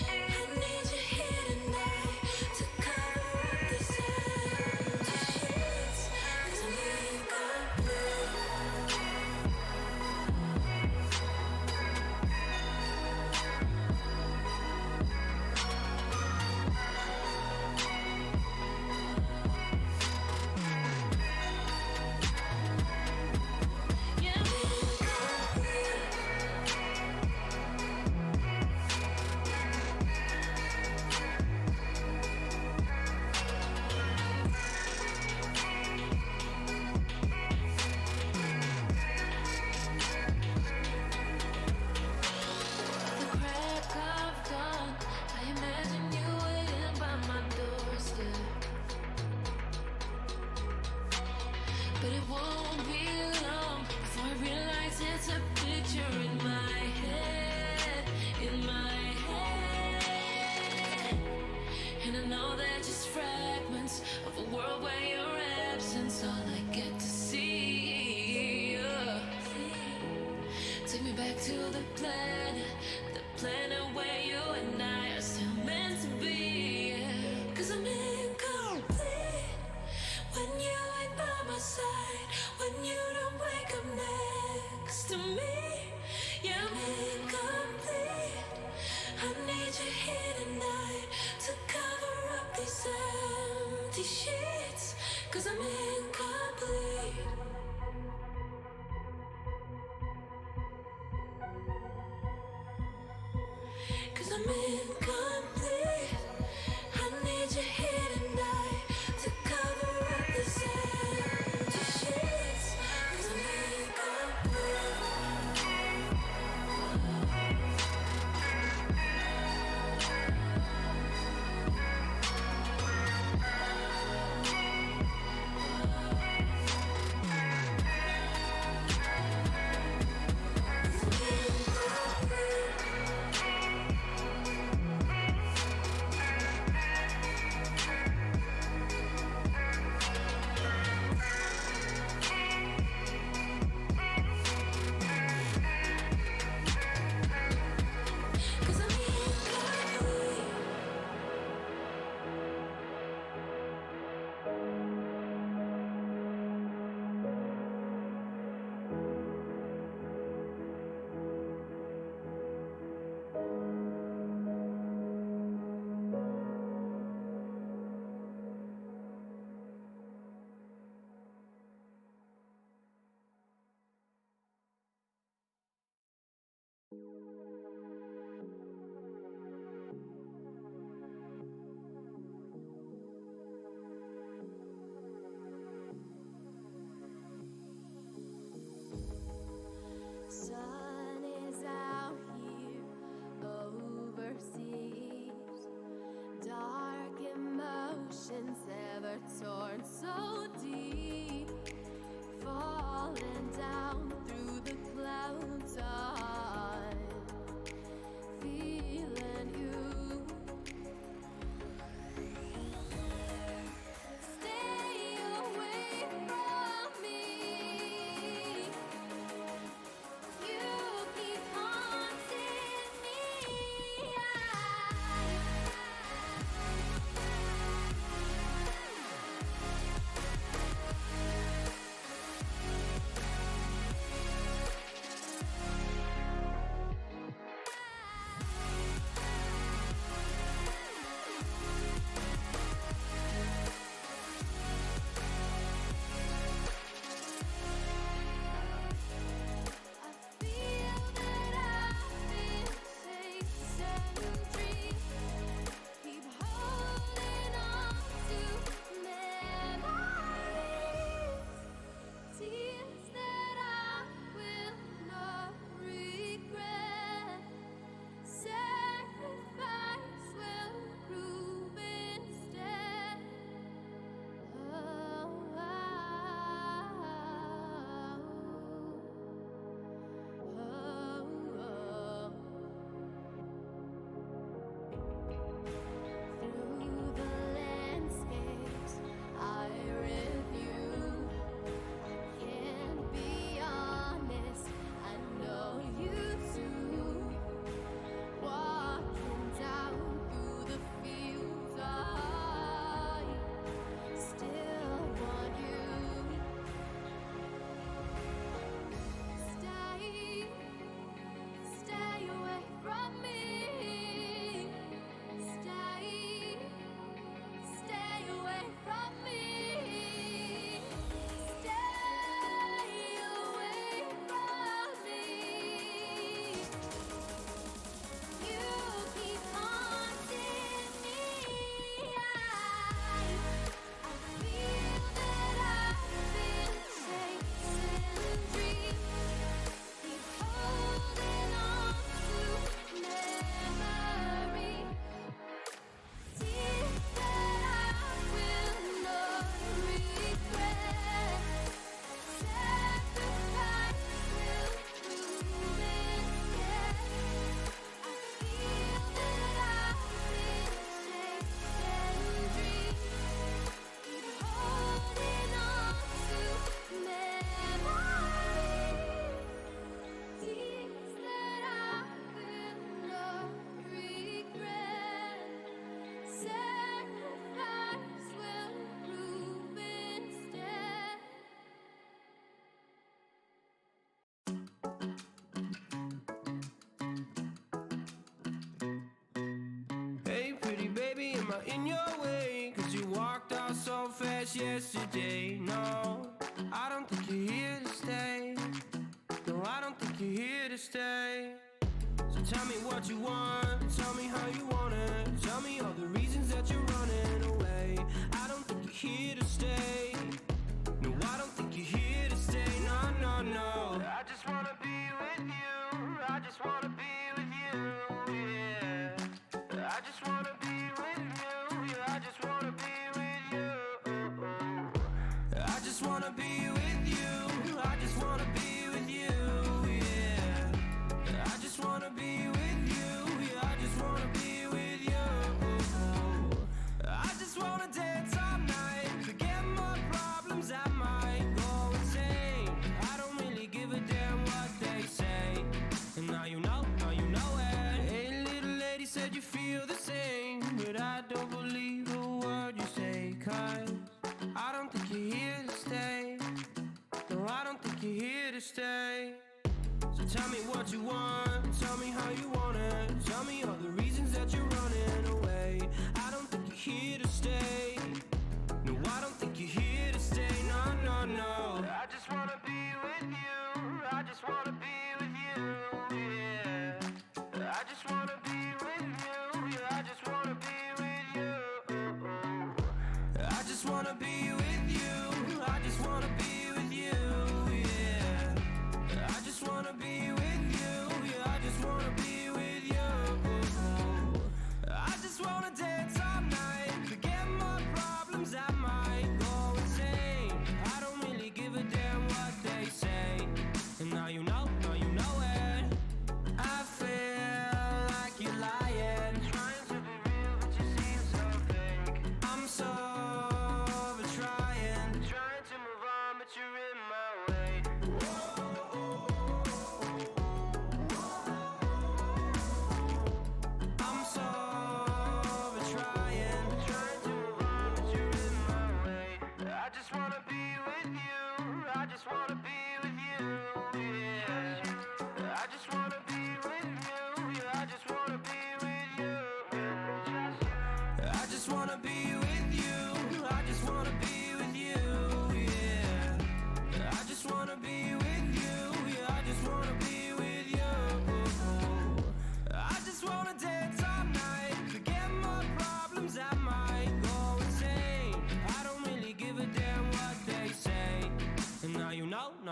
I need you here tonight to cover up these empty sheets. 'Cause I'm incomplete. Yeah, I'm incomplete. The crack of dawn, I imagine you waiting by my doorstep. But it won't be long before I realize it's a picture in my head, in my head. And I know they're just fragments of a world where your absence all I get to see. Take me back to the planet where you and I are still meant to be. 'Cause I'm incomplete when you ain't by my side, when you don't wake up next to me. Yeah, I'm incomplete. I need you here tonight to cover up these empty sheets. 'Cause I'm incomplete. 'Cause I'm incomplete. I need you here tonight to cover up these empty sheets. 'Cause I'm incomplete. Sun is out here overseas. Dark emotions ever torn so deep. Falling down through the clouds. I'm feeling you. Stay away from me. You keep haunting me. I feel that I've been chasing dreams. Keep holding on to memories. Tears that I will not regret. Sacrifice will prove instead. Through the landscapes I review, I can't be honest. I know you too. Walking down through the fields, I still want you. Stay away from me. Stay away from me. Stay away from me. You keep haunting me. I feel that I've been chasing dreams. Keep holding on to memories. Tears that I will not regret. Sacrifice will prove instead. I feel that I've been chasing dreams. Keep holding on to memories. Tears that I will not regret. Sacrifice will prove instead. Hey, pretty baby, am I in your way? 'Cause you walked out so fast yesterday. No, I don't think you're here to stay. No, I don't think you're here to stay. So tell me what you want, tell me how you want it. Tell me all the reasons that you're running away. I don't think you're here to stay. No, I don't think you're here to stay. No, no, no. I just wanna be with you. I just wanna be with you, yeah. I just wanna be with you. Yeah, I just wanna be with you. I just wanna be with you. I just wanna be with you, yeah. I just wanna be with you. Yeah, I just wanna be with you. I just wanna dance all night, forget my problems. I might go insane. I don't really give a damn what they say. And now you know it. Hey, little lady said you feel the same, but I don't believe a word you say. 'Cause I don't think you're here to stay. No, I don't think you're here to stay. So tell me what you want, tell me how you want it. Tell me all the reasons that you're running away. I don't think you're here to stay. No, I don't think you're here to stay. No, no, no. I just wanna be with you. I just wanna be with you, yeah.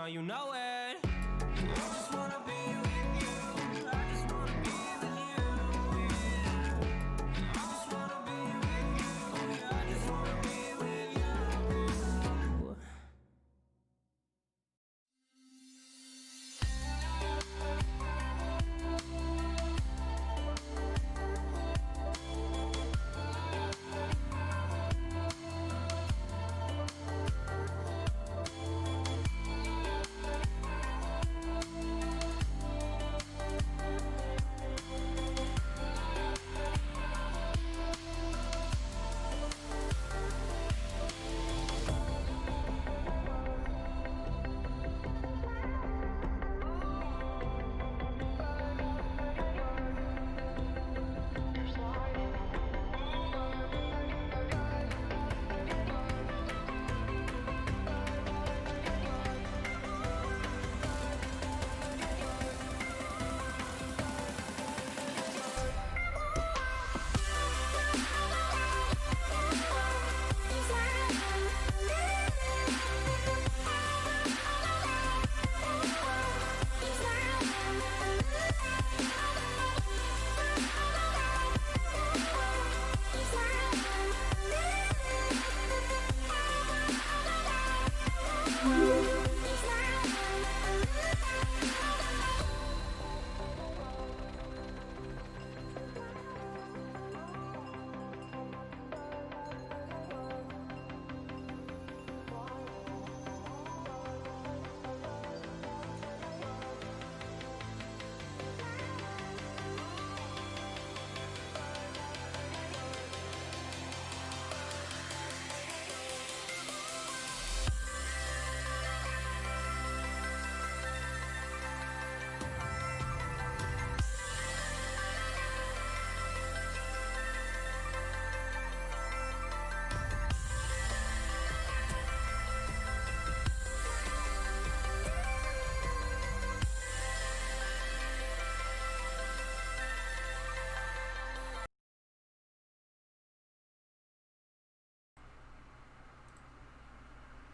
know you know it. I just wanna be with you. I just wanna be with you. I just wanna be with you. I just wanna be with you.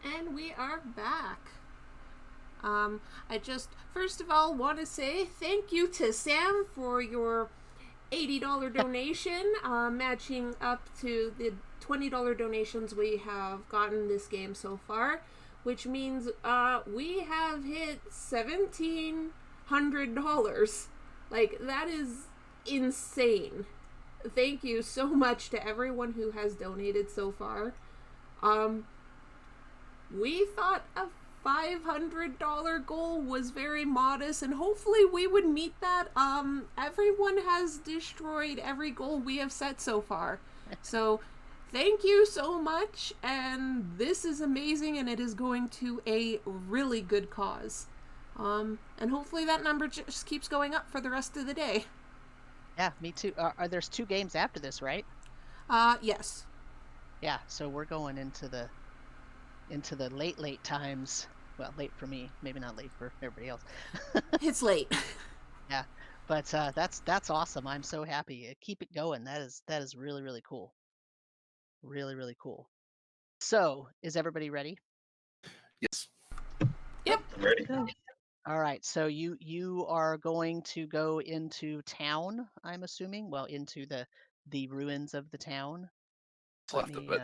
And we are back. I just first of all want to say thank you to Sam for your $80 donation, matching up to the $20 donations we have gotten this game so far, which means we have hit $1,700. Like, that is insane. Thank you so much to everyone who has donated so far. We thought a $500 goal was very modest, and hopefully we would meet that. Everyone has destroyed every goal we have set so far. So thank you so much, and this is amazing, and it is going to a really good cause. And hopefully that number just keeps going up for the rest of the day. Yeah, me too. There's 2 games after this, right? Yes. Yeah, so we're going into the late times. Well, late for me, maybe not late for everybody else. It's late. Yeah, but that's awesome. I'm so happy. Keep it going. That is really, really cool. Really, really cool. So, is everybody ready? Yes. Yep. I'm ready. All right. So you are going to go into town, I'm assuming. Well, into the ruins of the town. Let Left me of it.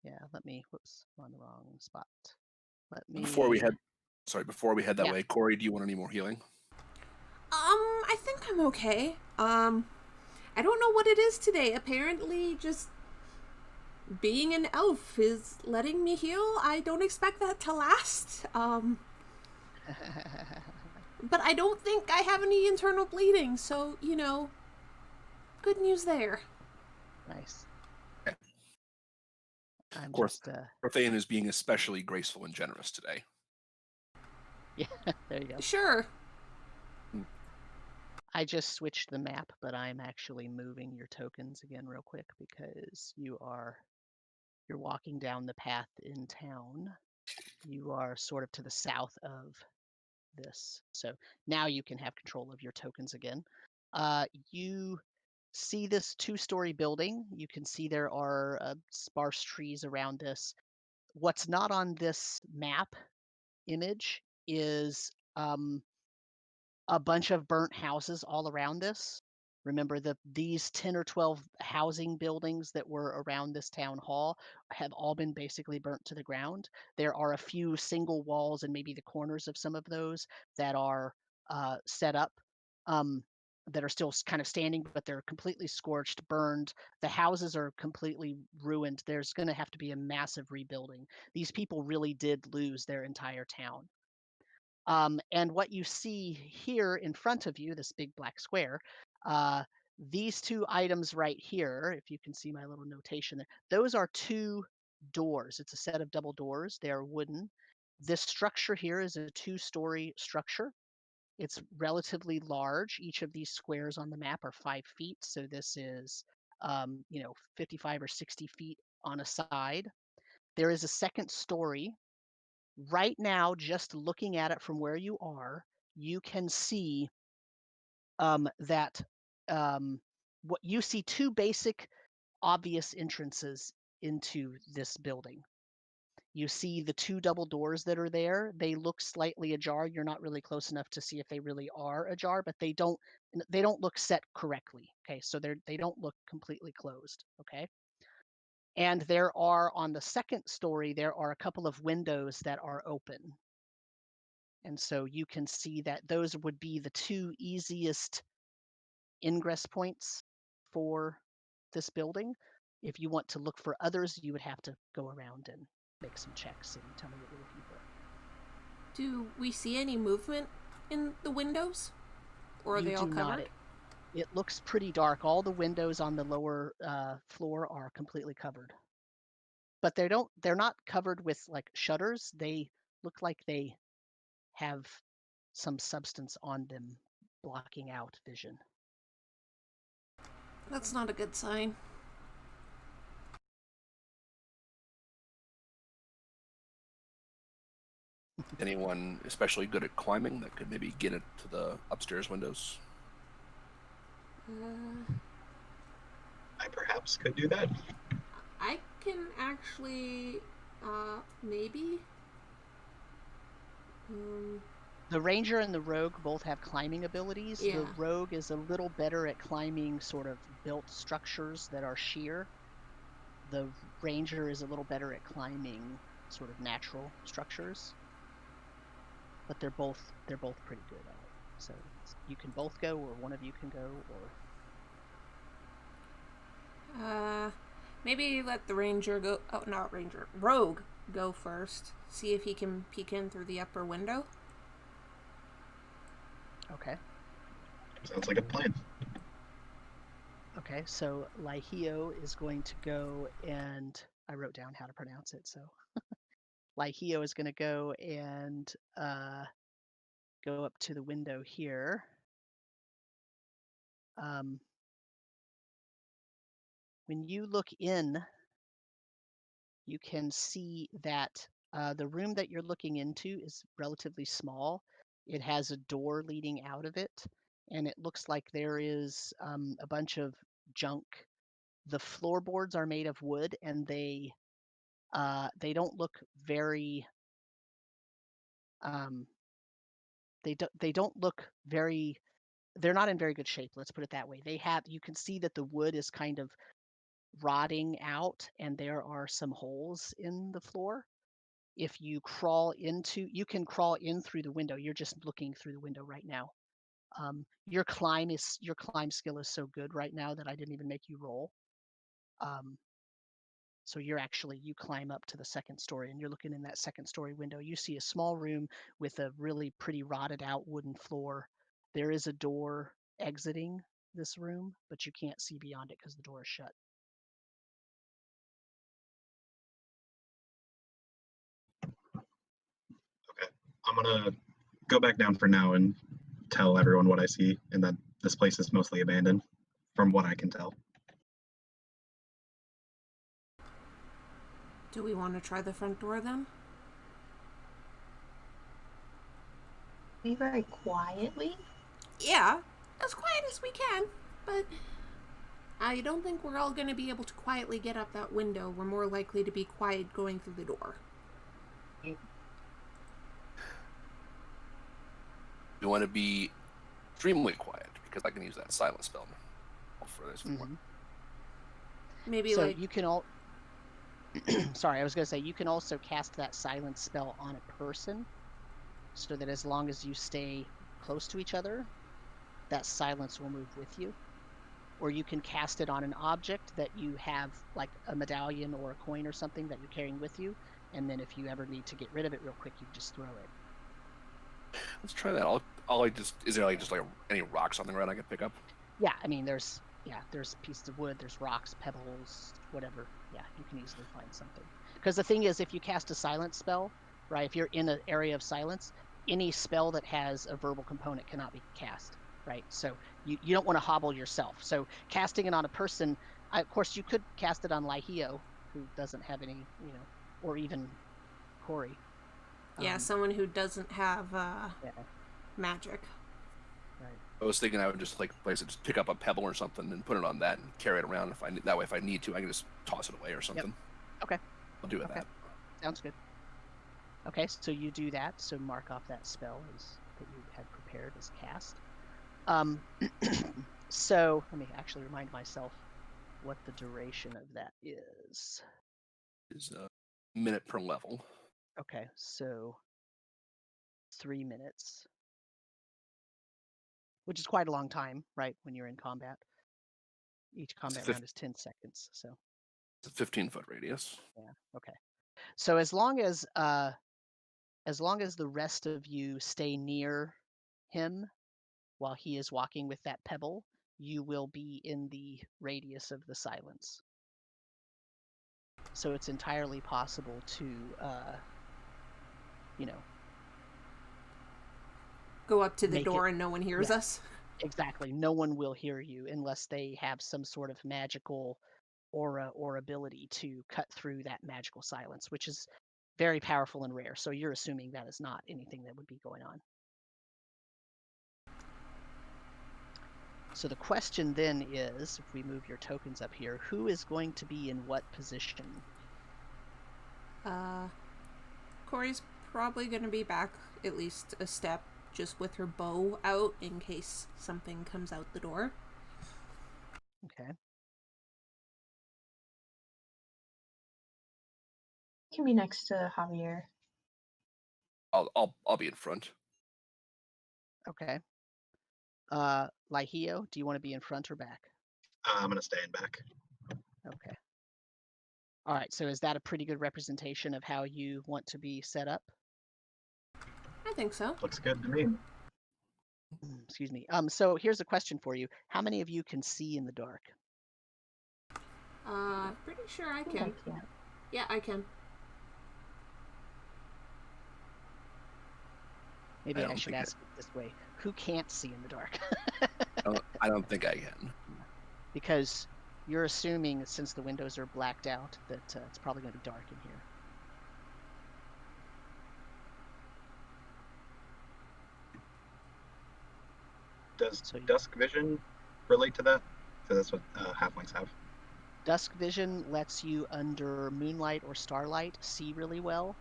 yeah, let me whoops, I'm on the wrong spot. Let me Before we head that Yeah. way, Corey, do you want any more healing? I think I'm okay. I don't know what it is today. Apparently, just being an elf is letting me heal. I don't expect that to last. But I don't think I have any internal bleeding, so, good news there. Nice. Okay. I'm Of course, just Orthaean is being especially graceful and generous today. yeah, there you go. Sure. I just switched the map, but I'm actually moving your tokens again real quick because you're walking down the path in town. You are sort of to the south of this. So now you can have control of your tokens again. You see this 2-story building. You can see there are sparse trees around this. What's not on this map image is a bunch of burnt houses all around this. Remember that these 10 or 12 housing buildings that were around this town hall have all been basically burnt to the ground. There are a few single walls and maybe the corners of some of those that are set up, that are still kind of standing, but they're completely scorched, burned. The houses are completely ruined. There's going to have to be a massive rebuilding. These people really did lose their entire town. And what you see here in front of you, this big black square, these two items right here, if you can see my little notation there, those are two doors. It's a set of double doors. They are wooden. This structure here is a 2-story structure. It's relatively large. Each of these squares on the map are 5 feet. So this is, 55 or 60 feet on a side. There is a second story. Right now, just looking at it from where you are, you can see that what you see 2 basic obvious entrances into this building. You see the 2 double doors that are there. They look slightly ajar. You're not really close enough to see if they really are ajar, but they don't look set correctly. Okay, so they don't look completely closed. Okay. And there are, on the second story, there are a couple of windows that are open. And so you can see that those would be the 2 easiest ingress points for this building. If you want to look for others, you would have to go around and make some checks and tell me what you're looking for. Do we see any movement in the windows? Or are You they all do covered? not. It looks pretty dark. All the windows on the lower floor are completely covered. But they're not covered with like shutters. They look like they have some substance on them blocking out vision. That's not a good sign. Anyone especially good at climbing that could maybe get it to the upstairs windows? I perhaps could do that. I can actually, maybe. The ranger and the rogue both have climbing abilities. Yeah. The rogue is a little better at climbing sort of built structures that are sheer. The ranger is a little better at climbing sort of natural structures. But they're both pretty good at it. So you can both go, or one of you can go, or Maybe let the ranger go. Oh, not ranger. Rogue go first. See if he can peek in through the upper window. okay. Sounds like a plan. Okay, so Lihio is going to go, and I wrote down how to pronounce it, so Lihio is going to go and go up to the window here. When you look in, you can see that the room that you're looking into is relatively small. It has a door leading out of it, and it looks like there is a bunch of junk. The floorboards are made of wood, and they don't look very. They don't look very. They're not in very good shape. Let's put it that way. You can see that the wood is kind of rotting out, and there are some holes in the floor. If you you can crawl in through the window. You're just looking through the window right now. Your climb skill is so good right now that I didn't even make you roll. So you climb up to the second story, and you're looking in that second story window. You see a small room with a really pretty rotted out wooden floor. There is a door exiting this room, but you can't see beyond it because the door is shut. Okay. I'm gonna go back down for now and tell everyone what I see, and that this place is mostly abandoned, from what I can tell. Do we want to try the front door then? Be very quietly. Yeah, as quiet as we can, but I don't think we're all going to be able to quietly get up that window. We're more likely to be quiet going through the door. You want to be extremely quiet because I can use that silent spell for this. Mhm. Maybe So like you can all. Sorry, I was going to say you can also cast that silence spell on a person, so that as long as you stay close to each other, that silence will move with you. Or you can cast it on an object that you have, like a medallion or a coin or something that you're carrying with you, and then if you ever need to get rid of it real quick, you just throw it. Let's try that. Is there like any rocks on the ground I can pick up? Yeah, I mean, there's pieces of wood, there's rocks, pebbles, whatever. Yeah, you can easily find something. Because the thing is, if you cast a silence spell, right, if you're in an area of silence, any spell that has a verbal component cannot be cast, right? So you don't want to hobble yourself. So casting it on a person, of course, you could cast it on Lihio, who doesn't have any, or even Corey. someone who doesn't have Yeah, magic. right. I was thinking I would just just pick up a pebble or something and put it on that and carry it around. That way, if I need to, I can just toss it away or something. Okay. I'll do Okay. that. Sounds good. Okay, so you do that. So mark off that spell that you had prepared as cast. So let me actually remind myself what the duration of that is. Is a minute per level. Okay, so 3 minutes, which is quite a long time, right? When you're in combat, each combat round is 10 seconds. So it's a 15-foot radius. Yeah. Okay. So as long as the rest of you stay near him while he is walking with that pebble, you will be in the radius of the silence. So it's entirely possible to, Go up to the Make door it- and no one hears yeah. us. exactly. No one will hear you unless they have some sort of magical aura or ability to cut through that magical silence, which is very powerful and rare. So you're assuming that is not anything that would be going on. So the question then is, if we move your tokens up here, who is going to be in what position? Corey's probably going to be back at least a step, just with her bow out in case something comes out the door. Okay. Can be next to Javier. I'll be in front. Okay. Lihio, do you want to be in front or back? I'm gonna stay in back. Okay. All right. So is that a pretty good representation of how you want to be set up? I think so. Looks good to me. Excuse me. So here's a question for you. How many of you can see in the dark? Pretty sure I I can. can't. Yeah, I can. Maybe I I don't should think ask it this way. Who can't see in the dark? I don't think I can. Because you're assuming, since the windows are blacked out, that it's probably going to be dark in here. Does So dusk vision relate to that? Because that's what halflings have. dusk vision lets you, under moonlight or starlight, see really well.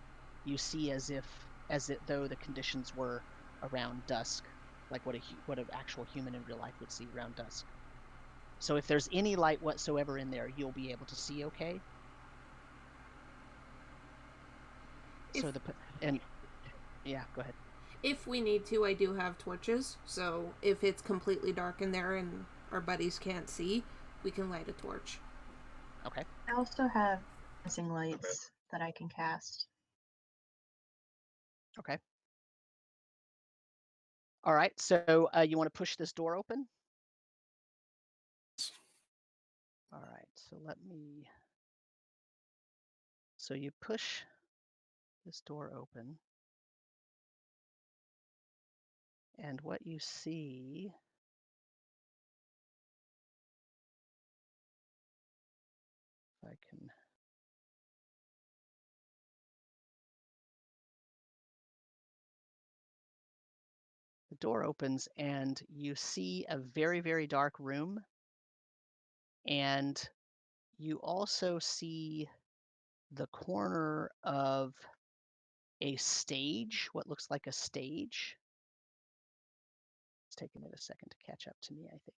You see as though the conditions were around dusk, like what an actual human in real life would see around dusk. So if there's any light whatsoever in there, you'll be able to see okay. So yeah, go ahead. If we need to, I do have torches. So if it's completely dark in there and our buddies can't see, we can light a torch. Okay. I also have missing lights that I can cast. Okay. All right. So you want to push this door open? All right. So you push this door open. And what you see if I can the door opens and you see a very, very dark room. And you also see the corner of a stage, what looks like a stage. It's taking it a second to catch up to me, I think.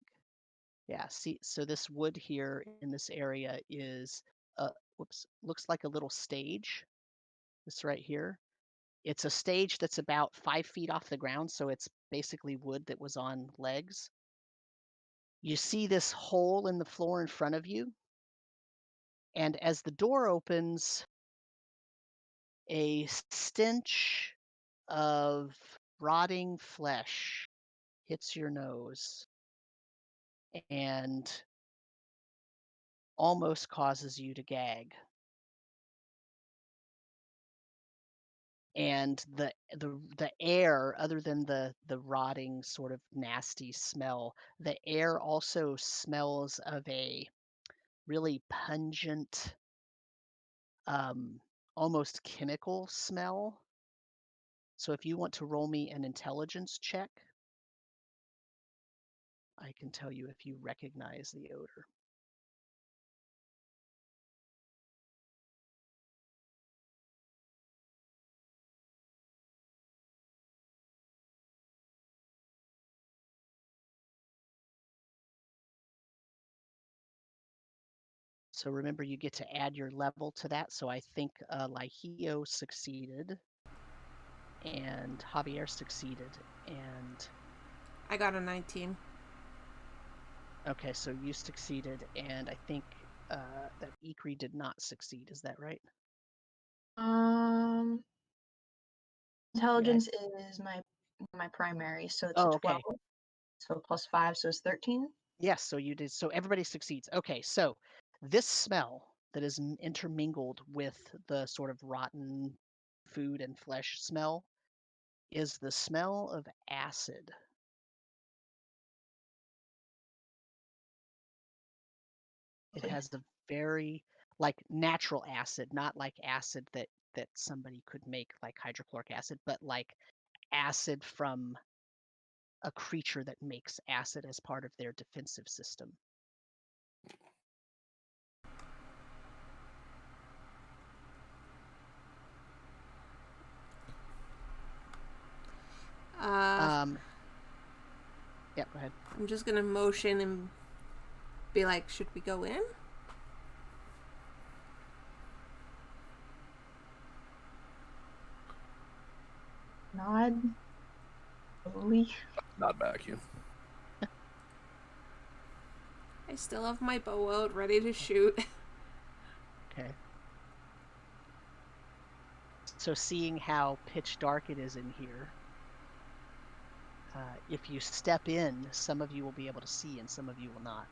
Yeah, see, so this wood here in this area is, looks like a little stage. This right here. It's a stage that's about 5 feet off the ground, so it's basically wood that was on legs. You see this hole in the floor in front of you, and as the door opens, a stench of rotting flesh hits your nose and almost causes you to gag. And the air, other than the rotting sort of nasty smell, the air also smells of a really pungent, almost chemical smell. So if you want to roll me an intelligence check, I can tell you if you recognize the odor. So remember, you get to add your level to that. So I think Lihio succeeded and Javier succeeded. And I got a 19. okay, so you succeeded, and I think that Ikri did not succeed. Is that right? Intelligence is my primary, so it's a 12. Okay. So plus 5, so it's 13. Yes, so you did. So everybody succeeds. Okay, so this smell that is intermingled with the sort of rotten food and flesh smell is the smell of acid. It has a very like natural acid, not like acid that somebody could make like hydrochloric acid, but like acid from a creature that makes acid as part of their defensive system. Yeah, go ahead. I'm just gonna motion and be like, should we go in? Nod. Slowly. Not back you. I still have my bow out, ready to shoot. Okay. So seeing how pitch dark it is in here, if you step in, some of you will be able to see and some of you will not.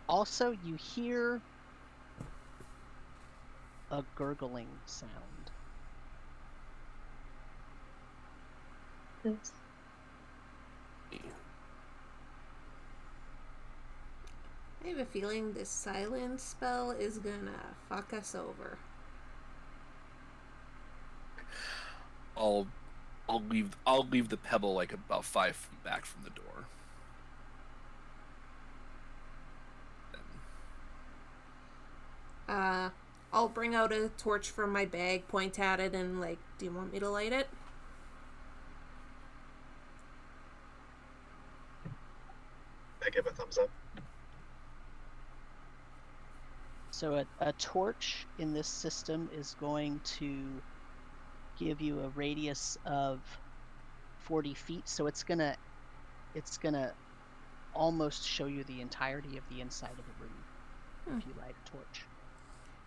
Also, you hear a gurgling sound. This. I have a feeling this silence spell is gonna fuck us over. I'll leave the pebble like about 5 feet back from the door. I'll bring out a torch from my bag, point at it, and like, do you want me to light it? I give a thumbs up. So a torch in this system is going to give you a radius of 40 feet. So it's gonna almost show you the entirety of the inside of a room if you light a torch.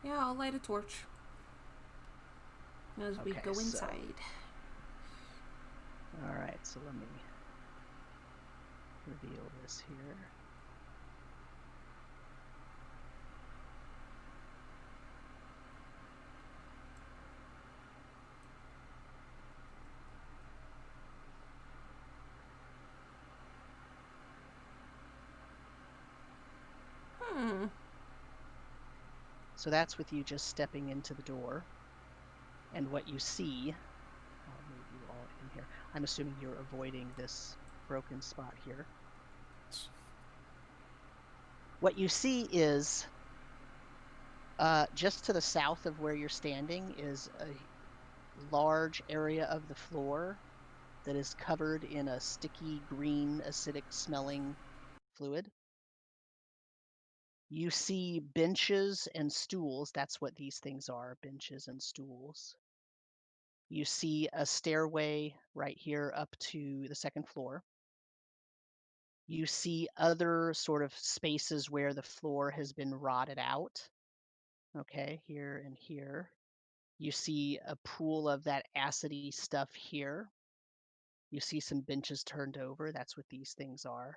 Yeah, I'll light a torch as we go inside. All right, so let me reveal this here. So that's with you just stepping into the door. And what you see, I'll move you all in here. I'm assuming you're avoiding this broken spot here. What you see is just to the south of where you're standing is large area of the floor that is covered in a sticky green acidic smelling fluid. You see benches and stools. That's what these things are, benches and stools. You see a stairway right here up to the second floor. You see other sort of spaces where the floor has been rotted out. Okay, here and here. You see a pool of that acidy stuff here. You see some benches turned over. That's what these things are.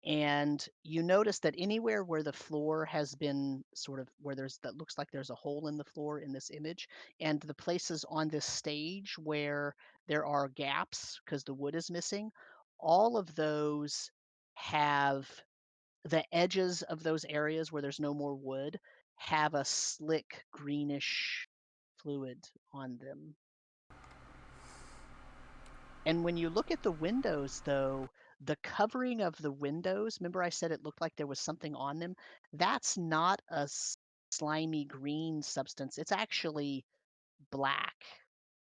And you notice that anywhere where the floor has been sort of where that looks like there's a hole in the floor in this image, and the places on this stage where there are gaps because the wood is missing, all of those have the edges of those areas where there's no more wood have a slick greenish fluid on them. And when you look at the windows, though, the covering of the windows, remember I said it looked like there was something on them? That's not a slimy green substance. It's actually black,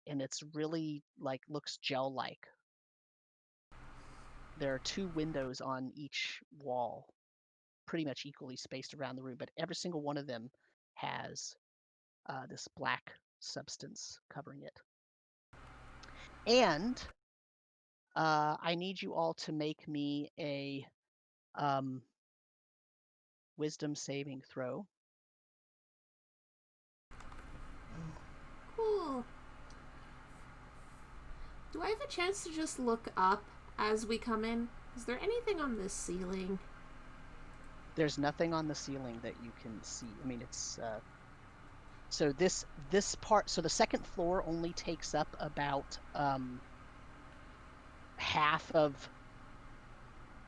and it's really like looks gel-like. There are 2 windows on each wall, pretty much equally spaced around the room, but every single one of them has this black substance covering it. And I need you all to make me a wisdom saving throw. Cool. Do I have a chance to just look up as we come in? Is there anything on this ceiling? There's nothing on the ceiling that you can see. I mean, it's so this part. So the second floor only takes up about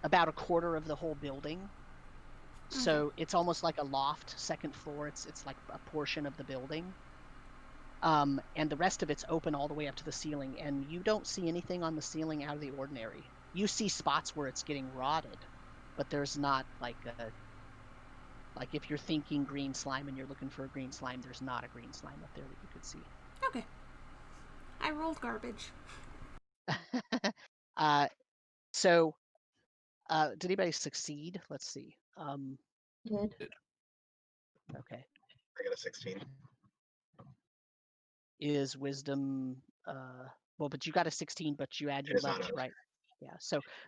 about a quarter of the whole building. So it's almost like a loft. Second floor. It's like a portion of the building. And the rest of it's open all the way up to the ceiling, and you don't see anything on the ceiling out of the ordinary. You see spots where it's getting rotted, but there's not like if you're thinking green slime and you're looking for a green slime, there's not a green slime up there that you could see. Okay. I rolled garbage. So did anybody succeed? Let's see. Did. Okay. I got a 16. Is wisdom well, but you got a 16, but you add your It's not left, out. right? Yeah.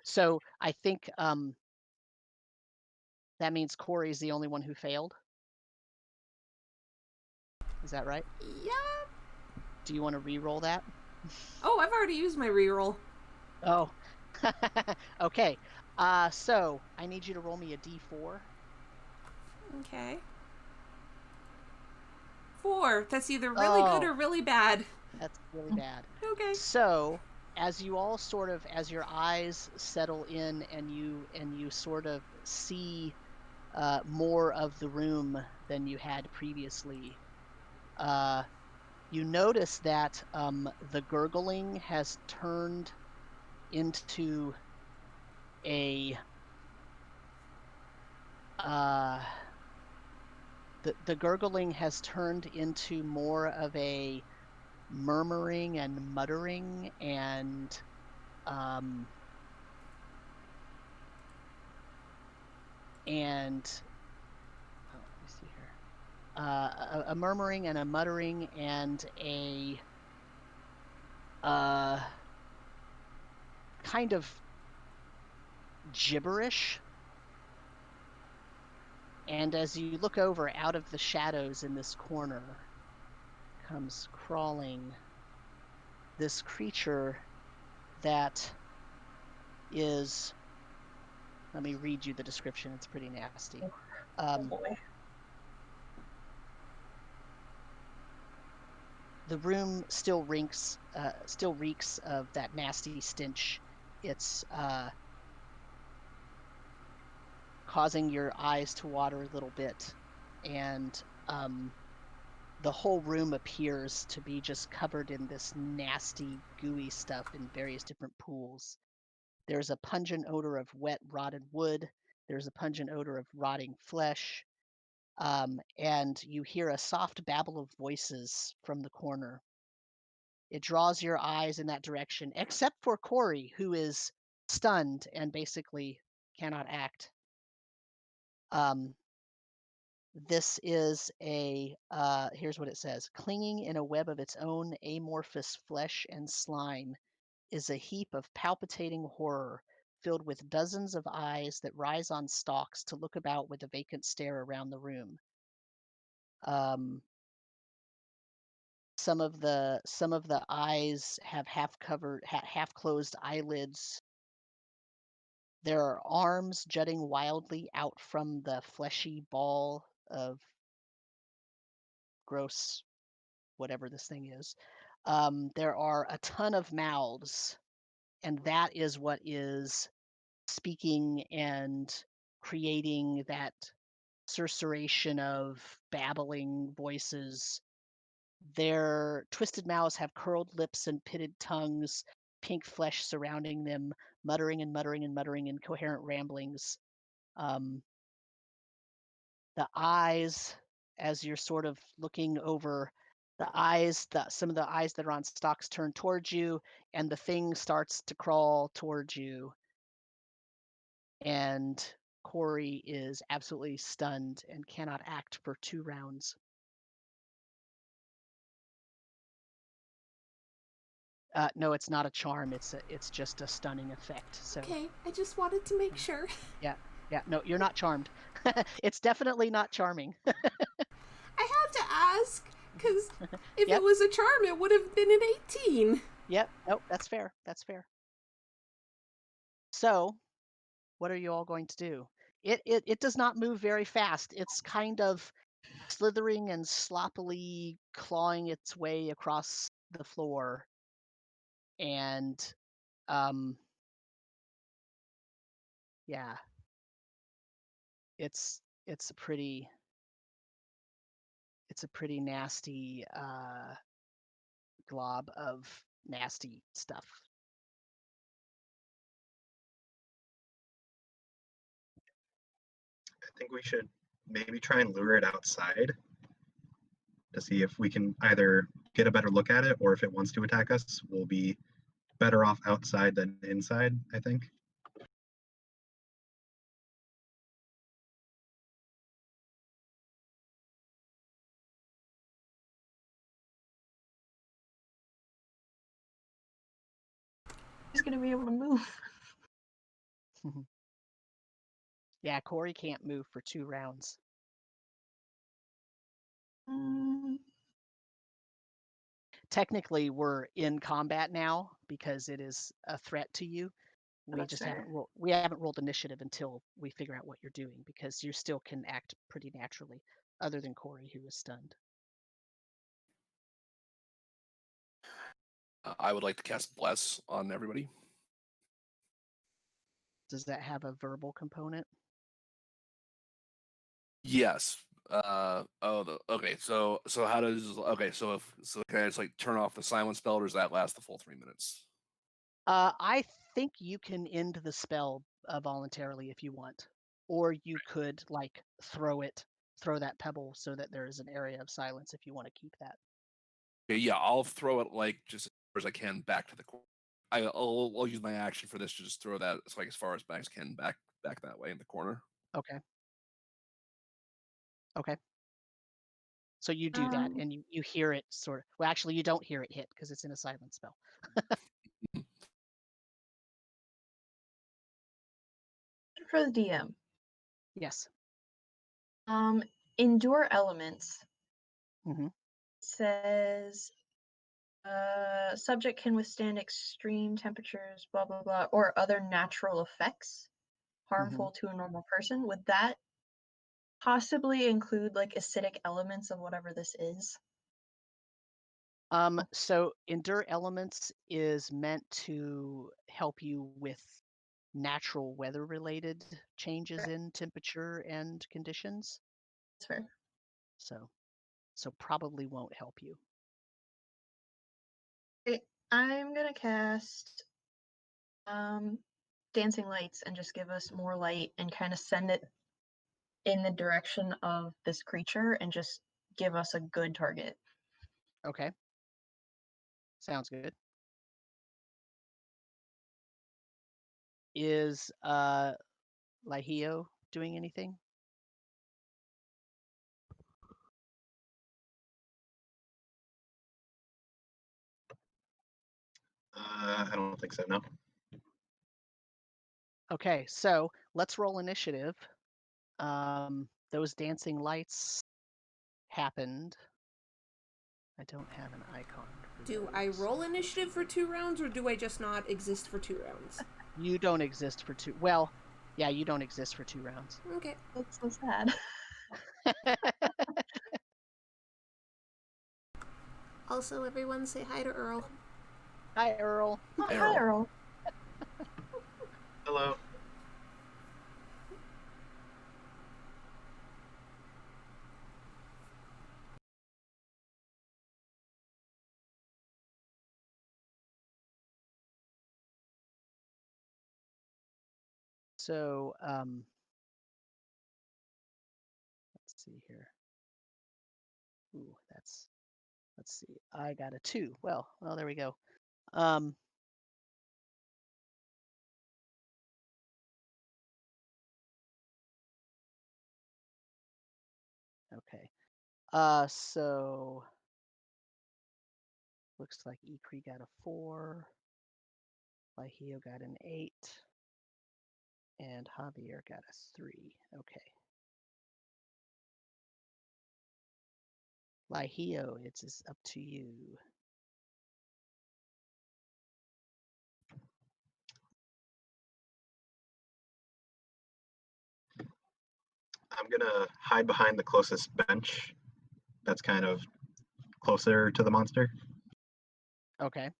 So I think that means Corey's the only one who failed. Is that right? Yeah. Do you want to re-roll that? Oh, I've already used my reroll. Oh. Okay. So I need you to roll me a d4. Okay. 4. That's either really good or really bad. That's really bad. Okay. So as you all as your eyes settle in and you sort of see more of the room than you had previously, you notice that the gurgling has turned into a the gurgling has turned into more of a murmuring and muttering and let me see here. A murmuring and a muttering and a kind of gibberish. And as you look over, out of the shadows in this corner comes crawling this creature that is, let me read you the description, it's pretty nasty. Oh boy. The room still reeks of that nasty stench. It's causing your eyes to water a little bit, and the whole room appears to be just covered in this nasty, gooey stuff in various different pools. There's a pungent odor of wet, rotted wood. There's a pungent odor of rotting flesh. and you hear a soft babble of voices from the corner. It draws your eyes in that direction, except for Corey, who is stunned and basically cannot act. This is here's what it says. Clinging in a web of its own amorphous flesh and slime is a heap of palpitating horror, filled with dozens of eyes that rise on stalks to look about with a vacant stare around the room. Some of the eyes have half closed eyelids. There are arms jutting wildly out from the fleshy ball of gross whatever this thing is. There are a ton of mouths, and that is what is speaking and creating that susurration of babbling voices. Their twisted mouths have curled lips and pitted tongues, pink flesh surrounding them, muttering and muttering and muttering incoherent ramblings. The eyes, as you're sort of looking over some of the eyes that are on stalks turn towards you, and the thing starts to crawl towards you. And Corey is absolutely stunned and cannot act for 2 rounds. No, it's not a charm. It's just a stunning effect. So Okay, I just wanted to make sure. yeah. No, you're not charmed. It's definitely not charming. I had to ask, because if Yep. it was a charm, it would have been an 18. Yep. Nope. That's fair. That's fair. So, what are you all going to do? It does not move very fast. It's kind of slithering and sloppily clawing its way across the floor, and yeah, it's a pretty nasty glob of nasty stuff. I think we should maybe try and lure it outside to see if we can either get a better look at it, or if it wants to attack us, we'll be better off outside than inside, I think. He's gonna be able to move. Yeah, Corey can't move for 2 rounds. Technically, we're in combat now because it is a threat to you. We That's just fair. haven't rolled initiative until we figure out what you're doing, because you still can act pretty naturally, other than Corey, who is stunned. I would like to cast Bless on everybody. Does that have a verbal component? Yes. Okay. So how does can I just like turn off the silence spell, or does that last the full 3 minutes? I think you can end the spell voluntarily if you want, or you could like throw that pebble so that there is an area of silence if you want to keep that. Okay, yeah, I'll throw it like just as far as I can back to the corner. I'll use my action for this to just throw that like as far as back as I can back that way in the corner. Okay. So you do that, and you hear it sort of. Well, actually, you don't hear it hit because it's in a silent spell. For the DM. Yes. Endure elements. Mhm. Says subject can withstand extreme temperatures, blah blah blah, or other natural effects harmful to a normal person. Would that possibly include like acidic elements of whatever this is? So endure elements is meant to help you with natural weather related changes in temperature and conditions. That's fair. So probably won't help you. Okay, I'm gonna cast dancing lights and just give us more light and kind of send it in the direction of this creature and just give us a good target. Okay. Sounds good. Is Lihio doing anything? I don't think so. No. Okay, so let's roll initiative. Those dancing lights happened. I don't have an icon. For Do I those. roll initiative for 2 rounds, or do I just not exist for 2 rounds? You don't exist for two. Well, yeah, you don't exist for 2 rounds. Okay. That's so sad. Also, everyone say hi to Earl. Hi, Earl. Oh, Earl. hi, Earl. Hello. So, let's see here. Ooh, let's see. I got a 2. Well, there we go. Okay. So looks like Ikri got a 4. Lihio got an 8. And Javier got a 3. Okay. Lihio, it's up to you. I'm gonna hide behind the closest bench. That's kind of closer to the monster. Okay.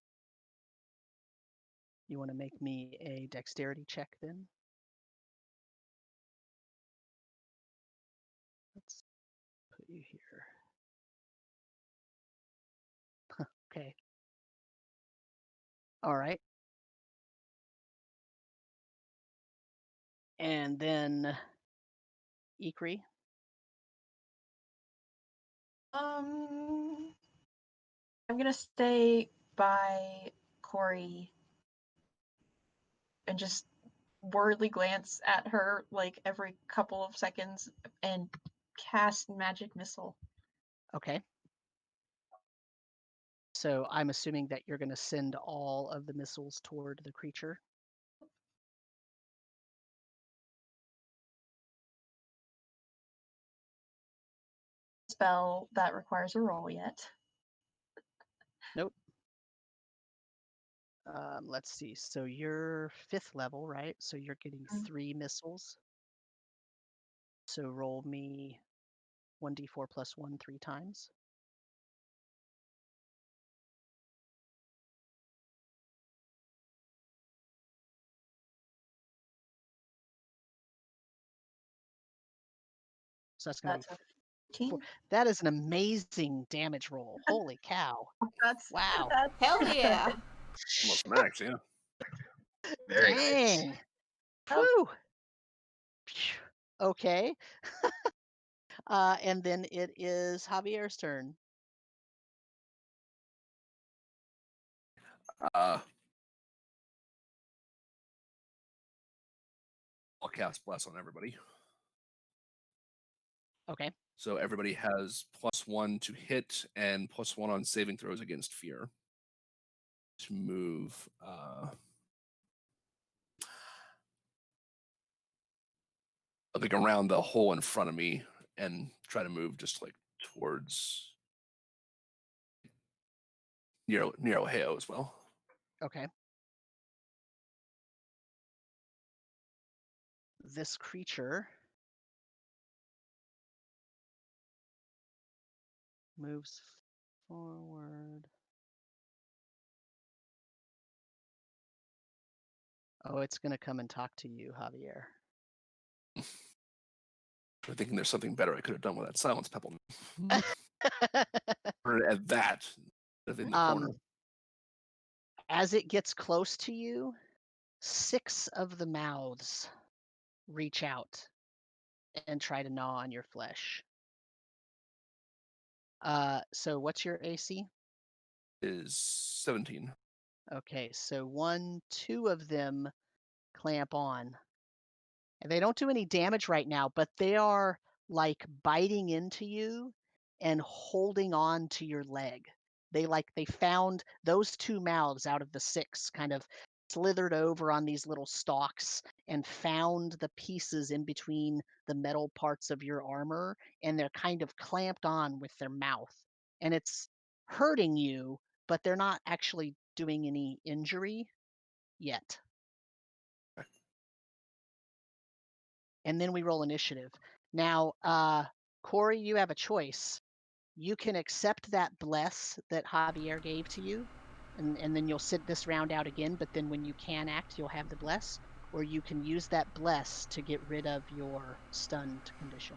You want to make me a dexterity check then? Let's put you here. Okay. All right. And then Ikri. I'm gonna stay by Corey and just worriedly glance at her like every couple of seconds and cast magic missile. Okay. So I'm assuming that you're going to send all of the missiles toward the creature. Spell that requires a roll yet. Nope. Let's see. So you're 5th level, right? So you're getting 3 missiles. So roll me 1d4 plus 1 3 times. So that's going to That's be 4. That is an amazing damage roll. Holy cow. That's Wow. That's Hell yeah. Almost max, yeah. Very nice. Dang. Whew. Phew. Okay. And then it is Javier's turn. I'll cast Bless on everybody. Okay. So everybody has +1 to hit and +1 on saving throws against fear. To move like around the hole in front of me and try to move just like towards near Ohio as well. Okay. This creature moves forward. Oh, it's going to come and talk to you, Javier. I'm thinking there's something better I could have done with that silence pebble. At that, in the corner. As it gets close to you, 6 of the mouths reach out and try to gnaw on your flesh. So what's your AC? Is 17. Okay, so 2 of them clamp on. And they don't do any damage right now, but they are like biting into you and holding on to your leg. They found those 2 mouths out of the 6 kind of slithered over on these little stalks and found the pieces in between the metal parts of your armor, and they're kind of clamped on with their mouth. And it's hurting you, but they're not actually doing any injury yet. And then we roll initiative. Now, Corey, you have a choice. You can accept that bless that Javier gave to you, and then you'll sit this round out again, but then when you can act, you'll have the bless, or you can use that bless to get rid of your stunned condition.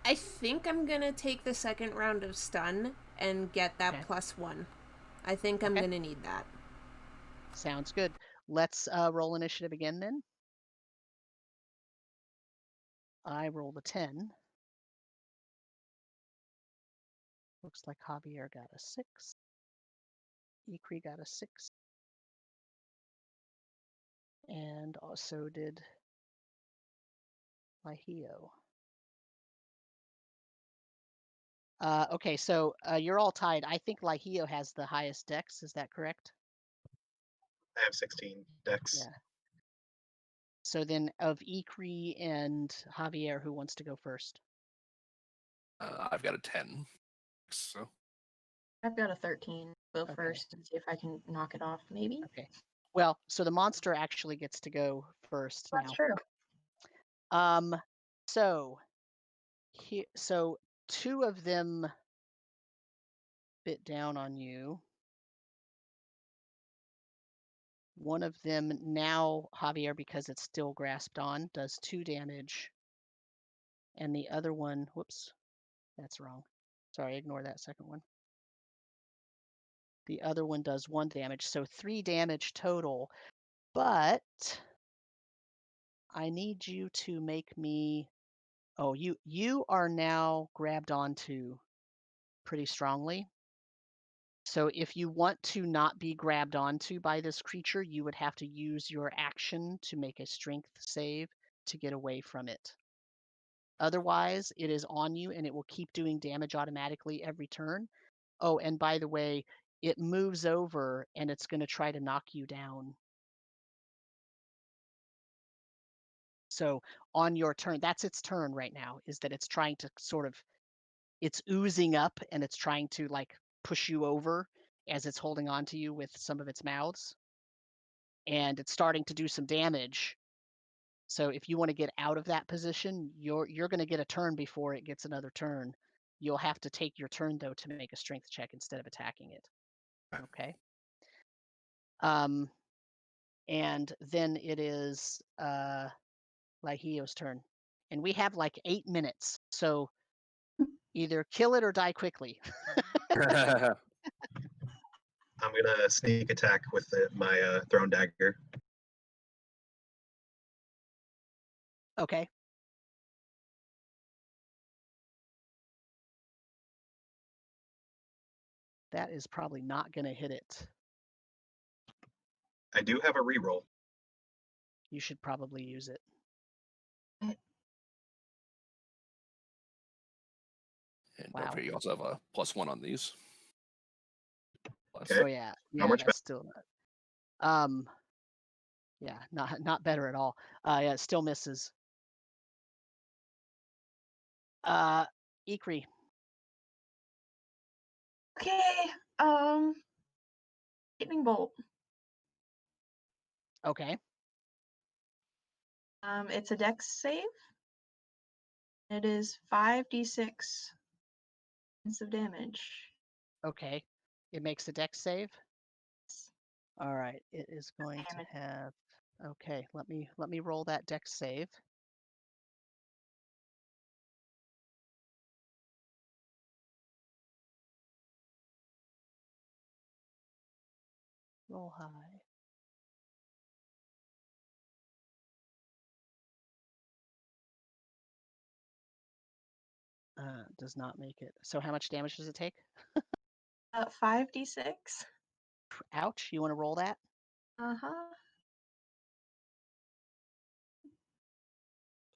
I think I'm gonna take the second round of stun and get that Okay. +1. I think I'm Okay. gonna need that. Sounds good. Let's roll initiative again then. I rolled a 10. Looks like Javier got a 6. Ikri got a 6. And also did Lahio. Okay, so you're all tied. I think Lahio has the highest dex. Is that correct? I have 16 dex. Yeah. So then of Ikri and Javier, who wants to go first? I've got a 10. So I've got a 13. Go Okay. first and see if I can knock it off, maybe. Okay. Well, so the monster actually gets to go first That's now. true. So here, so 2 of them bit down on you. One of them now, Javier, because it's still grasped on, does 2 damage. And the other one, whoops, that's wrong. Sorry, ignore that second one. The other one does 1 damage, so 3 damage total. But I need you to make me. Oh, you are now grabbed onto pretty strongly. So if you want to not be grabbed onto by this creature, you would have to use your action to make a strength save to get away from it. Otherwise, it is on you and it will keep doing damage automatically every turn. Oh, and by the way, it moves over and it's going to try to knock you down. So on your turn, that's its turn right now, is that it's trying to it's oozing up and it's trying to like push you over as it's holding on to you with some of its mouths. And it's starting to do some damage. So if you want to get out of that position, you're going to get a turn before it gets another turn. You'll have to take your turn though to make a strength check instead of attacking it. Okay. And then it is Lahio's turn. And we have like 8 minutes. So either kill it or die quickly. I'm gonna sneak attack with my thrown dagger. Okay. That is probably not going to hit it. I do have a reroll. You should probably use it. And Wow. don't forget, you also have a +1 on these. Okay. Oh yeah, yeah, much that's still not. Yeah, not better at all. Yeah, it still misses. Ikri. Okay. Lightning bolt. Okay. It's a dex save. It is 5d6 points of damage. Okay. It makes a dex save. All right. It is going to Damage. have. Okay. Let me roll that dex save. Roll high. Does not make it. So how much damage does it take? 5d6. Ouch. You want to roll that? Uh-huh.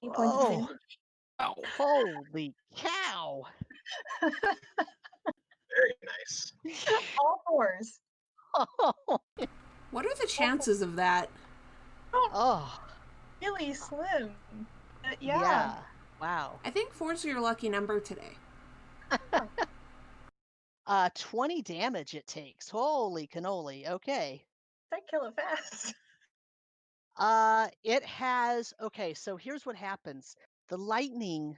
8 points of Oh, damage. Ow. holy cow. Very nice. All fours. Oh, What are the chances of that? oh, Really slim. Yeah. yeah. Wow. I think 4's your lucky number today. 20 damage it takes. Holy cannoli. Okay. I kill it fast. It has, okay, so here's what happens. The lightning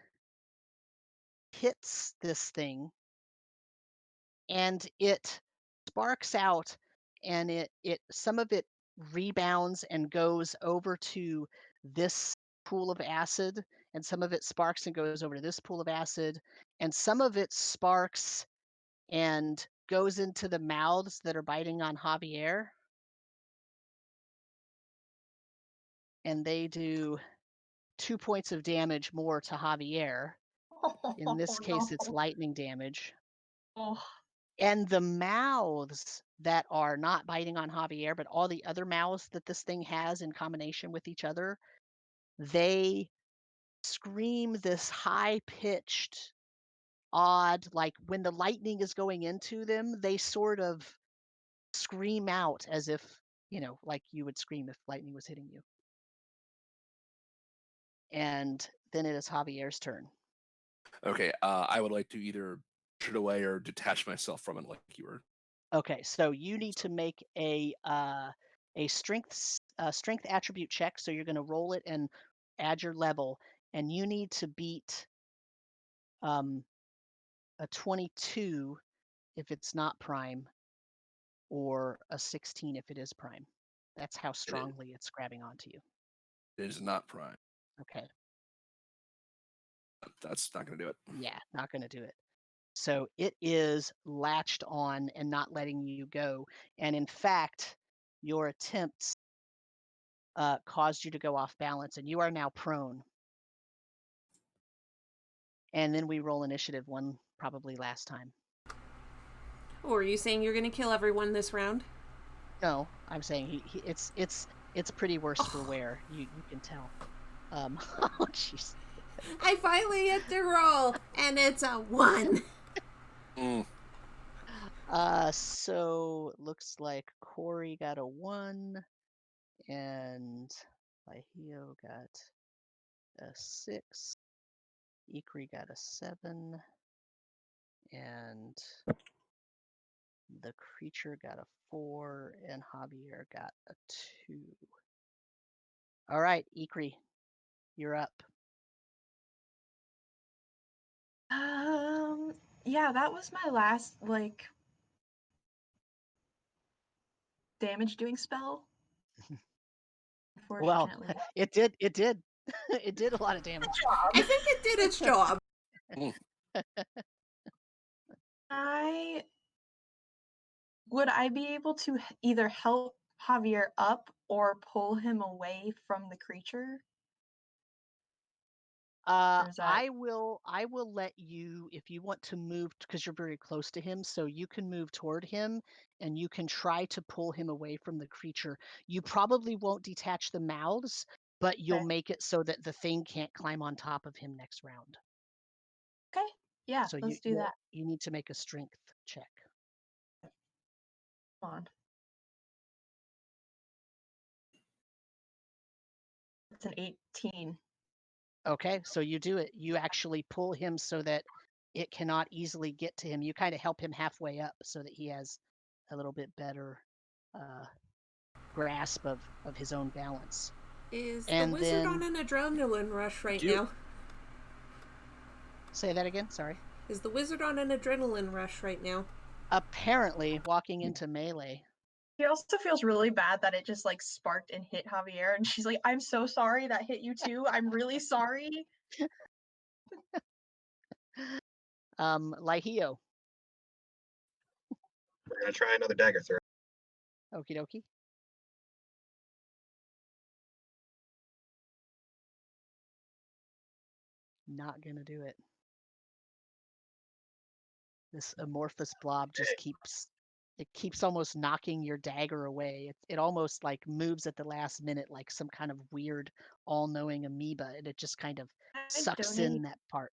hits this thing and it sparks out, and it some of it rebounds and goes over to this pool of acid, and some of it sparks and goes over to this pool of acid, and some of it sparks and goes into the mouths that are biting on Javier, and they do 2 points of damage more to Javier. In this case, it's no. lightning damage. Oh. And the mouths that are not biting on Javier, but all the other mouths that this thing has in combination with each other, they scream this high-pitched, odd, like when the lightning is going into them, they sort of scream out as if, like you would scream if lightning was hitting you. And then it is Javier's turn. Okay, I would like to either push it away or detach myself from it, like you were. Okay, so you need to make a strength attribute check. So you're going to roll it and add your level, and you need to beat a 22 if it's not prime, or a 16 if it is prime. That's how strongly it's grabbing onto you. It is not prime. Okay. That's not going to do it. Yeah, not going to do it. So it is latched on and not letting you go. And in fact, your attempts caused you to go off balance, and you are now prone. And then we roll initiative one, probably last time. Or are you saying you're going to kill everyone this round? No, I'm saying it's pretty worse for wear. You can tell. Oh jeez. I finally hit the roll, and it's a 1. Mm. So looks like Corey got a 1, and Lahio got a 6. Ikri got a 7, and the creature got a 4, and Javier got a 2. All right, Ikri, you're up. Yeah, that was my last damage doing spell. Well, Unfortunately. it did it did a lot of damage. I think it did its job. Would I be able to either help Javier up or pull him away from the creature? Or is that... I will let you, if you want to move, because you're very close to him, so you can move toward him and you can try to pull him away from the creature. You probably won't detach the mouths, but you'll Okay. make it so that the thing can't climb on top of him next round. Okay, yeah, So let's do that. You need to make a strength check. Come on. It's an 18. Okay, so you do it. You actually pull him so that it cannot easily get to him. You kind of help him halfway up so that he has a little bit better grasp of his own balance. Is And the wizard then- on an adrenaline rush right You- now? Say that again, sorry. Is the wizard on an adrenaline rush right now? Apparently, walking into melee. She also feels really bad that it just sparked and hit Javier, and she's like, I'm so sorry that hit you too. I'm really sorry. Lahio. We're gonna try another dagger throw. Okie dokie. Not gonna do it. This amorphous blob just keeps almost knocking your dagger away. It almost like moves at the last minute like some kind of weird all-knowing amoeba, and it just kind of sucks in that part.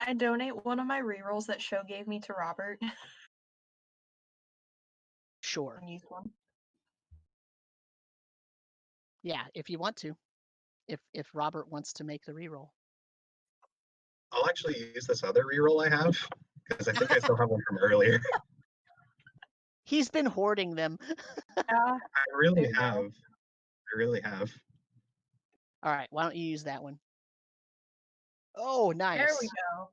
I donate one of my rerolls that Show gave me to Robert. Sure. Use one. Yeah, if you want to. If Robert wants to make the reroll. I'll actually use this other reroll I have because I think I still have one from earlier. He's been hoarding them. Yeah. I really There you go. have. I really have. All right, why don't you use that one? Oh, nice. There we go.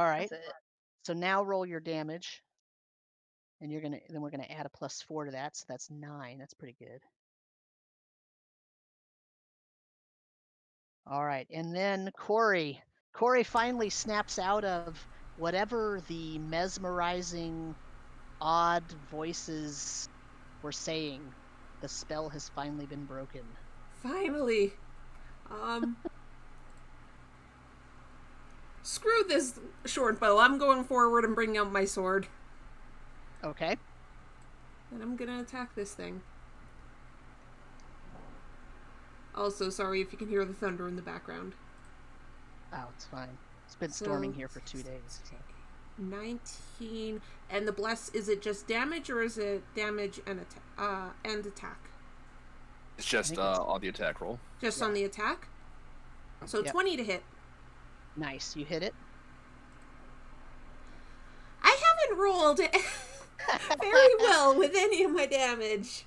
All right. That's it. So now roll your damage. And then we're gonna add a +4 to that, so that's 9. That's pretty good. All right, and then Corey. Corey finally snaps out of whatever the mesmerizing, odd voices were saying. The spell has finally been broken. Finally. Screw this short bow. I'm going forward and bringing out my sword. Okay. And I'm gonna attack this thing. Also, sorry if you can hear the thunder in the background. Oh, it's fine. It's been storming here for 2 days. So. 19. And the bless, is it just damage or is it damage and attack? It's just on the attack roll. Just on the attack? So 20 to hit. Nice. You hit it? I haven't rolled very well with any of my damage.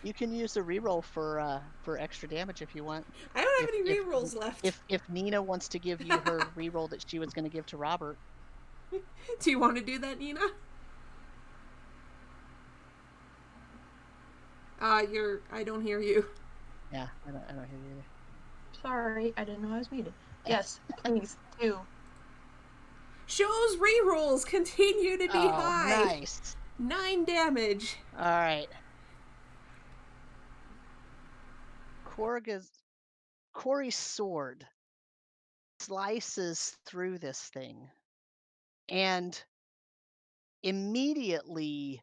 You can use a reroll for extra damage if you want. I don't have any rerolls left. If Nina wants to give you her reroll that she was going to give to Robert. Do you want to do that, Nina? I don't hear you. Yeah, I don't hear you either. Sorry, I didn't know I was muted. Yes, please do. Show's rerolls continue to be high. Nice. 9 damage. All right. Corey's sword slices through this thing, and immediately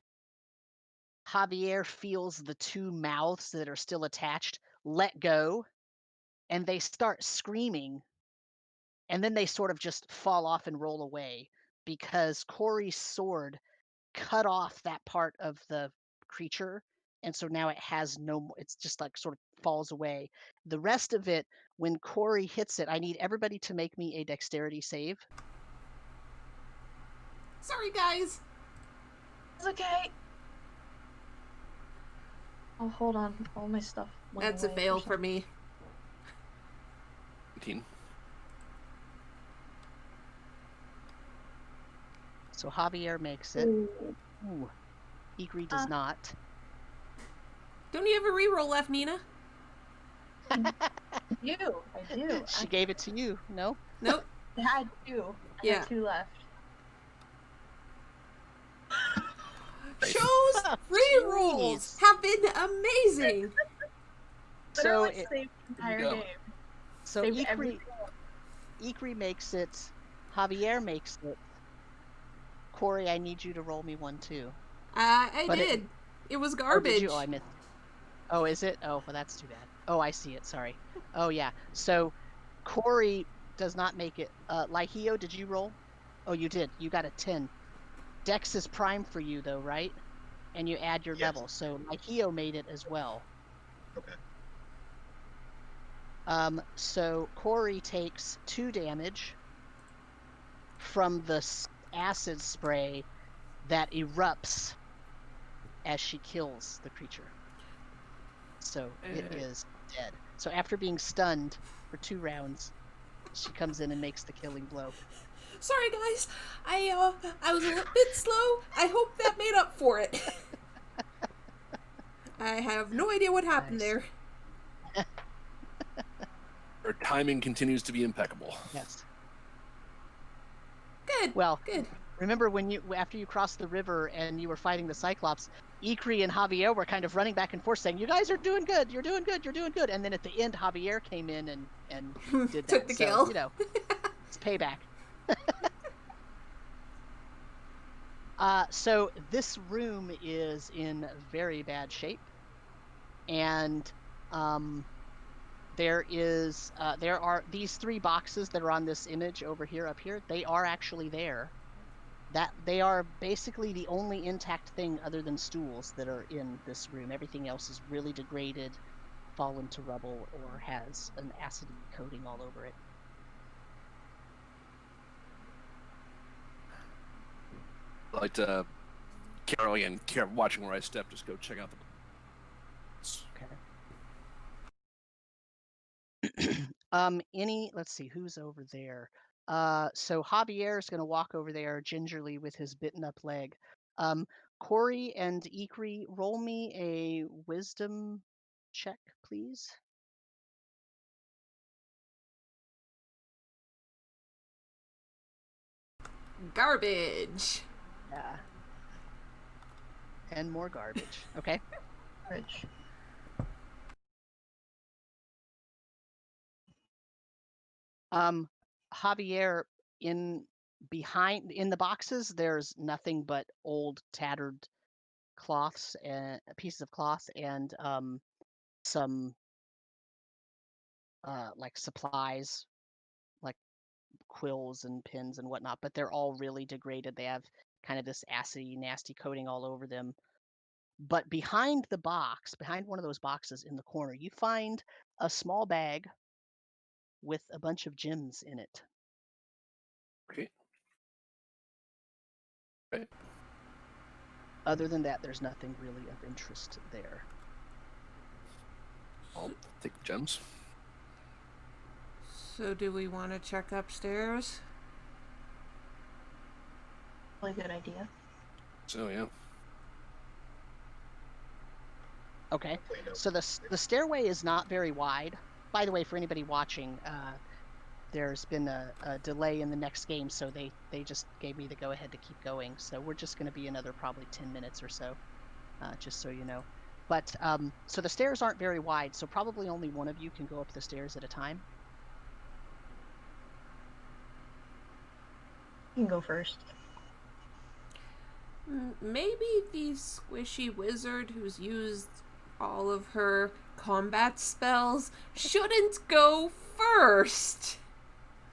Javier feels the 2 mouths that are still attached let go, and they start screaming, and then they sort of just fall off and roll away because Corey's sword cut off that part of the creature, and so now it has no more. It's just like sort of falls away. The rest of it, when Corey hits it, I need everybody to make me a dexterity save. Sorry, guys. It's okay. Oh, hold on. All my stuff went That's a away fail some- for me. 18. So Javier makes it. Ooh. Igri does not. Don't you have a reroll left, Nina? I do. She gave it to you. No? Nope. I had 2. I had 2 left. Show's rerolls have been amazing. Literally So saved the entire go. game. So Saved everything. Ikri makes it. Javier makes it. Corey, I need you to roll me one too. I But did. It was Oh, did garbage. you? Oh, I missed. Oh, is it? Oh, well, that's too bad. Oh, I see it. Sorry. Oh, yeah. So Corey does not make it. Lihio, did you roll? Oh, you did. You got a 10. Dex is prime for you, though, right? And you add your Yes. level. So Lihio made it as well. Okay. So Corey takes 2 damage from the acid spray that erupts as she kills the creature. So it is dead. So after being stunned for 2 rounds, she comes in and makes the killing blow. Sorry, guys. I was a little bit slow. I hope that made up for it. I have no idea what happened Nice. there. Her timing continues to be impeccable. Yes. Good. Well, Good. remember when after you crossed the river and you were fighting the Cyclops, Ikri and Javier were kind of running back and forth saying, "You guys are doing good. You're doing good. You're doing good." And then at the end, Javier came in and did that. Took the So, kill. You know, it's payback. So this room is in very bad shape, and there are these 3 boxes that are on this image over here, up here. They are actually there. That they are basically the only intact thing other than stools that are in this room. Everything else is really degraded, fallen to rubble, or has an acidy coating all over it. I like to, Carol, again, watching where I step, just go check out the. Okay. Let's see, who's over there? So Javier is going to walk over there gingerly with his bitten up leg. Corey and Ikri, roll me a wisdom check, please. Garbage. Yeah. And more garbage. Okay. Rich. Javier, in the boxes, there's nothing but old tattered cloths and pieces of cloth and some like supplies, like quills and pins and whatnot, but they're all really degraded. They have kind of this acidy, nasty coating all over them. But behind one of those boxes in the corner, you find a small bag with a bunch of gems in it. Okay. Okay. Other than that, there's nothing really of interest there. I'll take the gems. So do we want to check upstairs? Really good idea. So yeah. Okay. So the stairway is not very wide. By the way, for anybody watching, there's been a delay in the next game, so they just gave me the go-ahead to keep going. So we're just going to be another probably 10 minutes or so, just so you know. But so the stairs aren't very wide, so probably only one of you can go up the stairs at a time. You can go first. Maybe the squishy wizard who's used all of her combat spells shouldn't go first.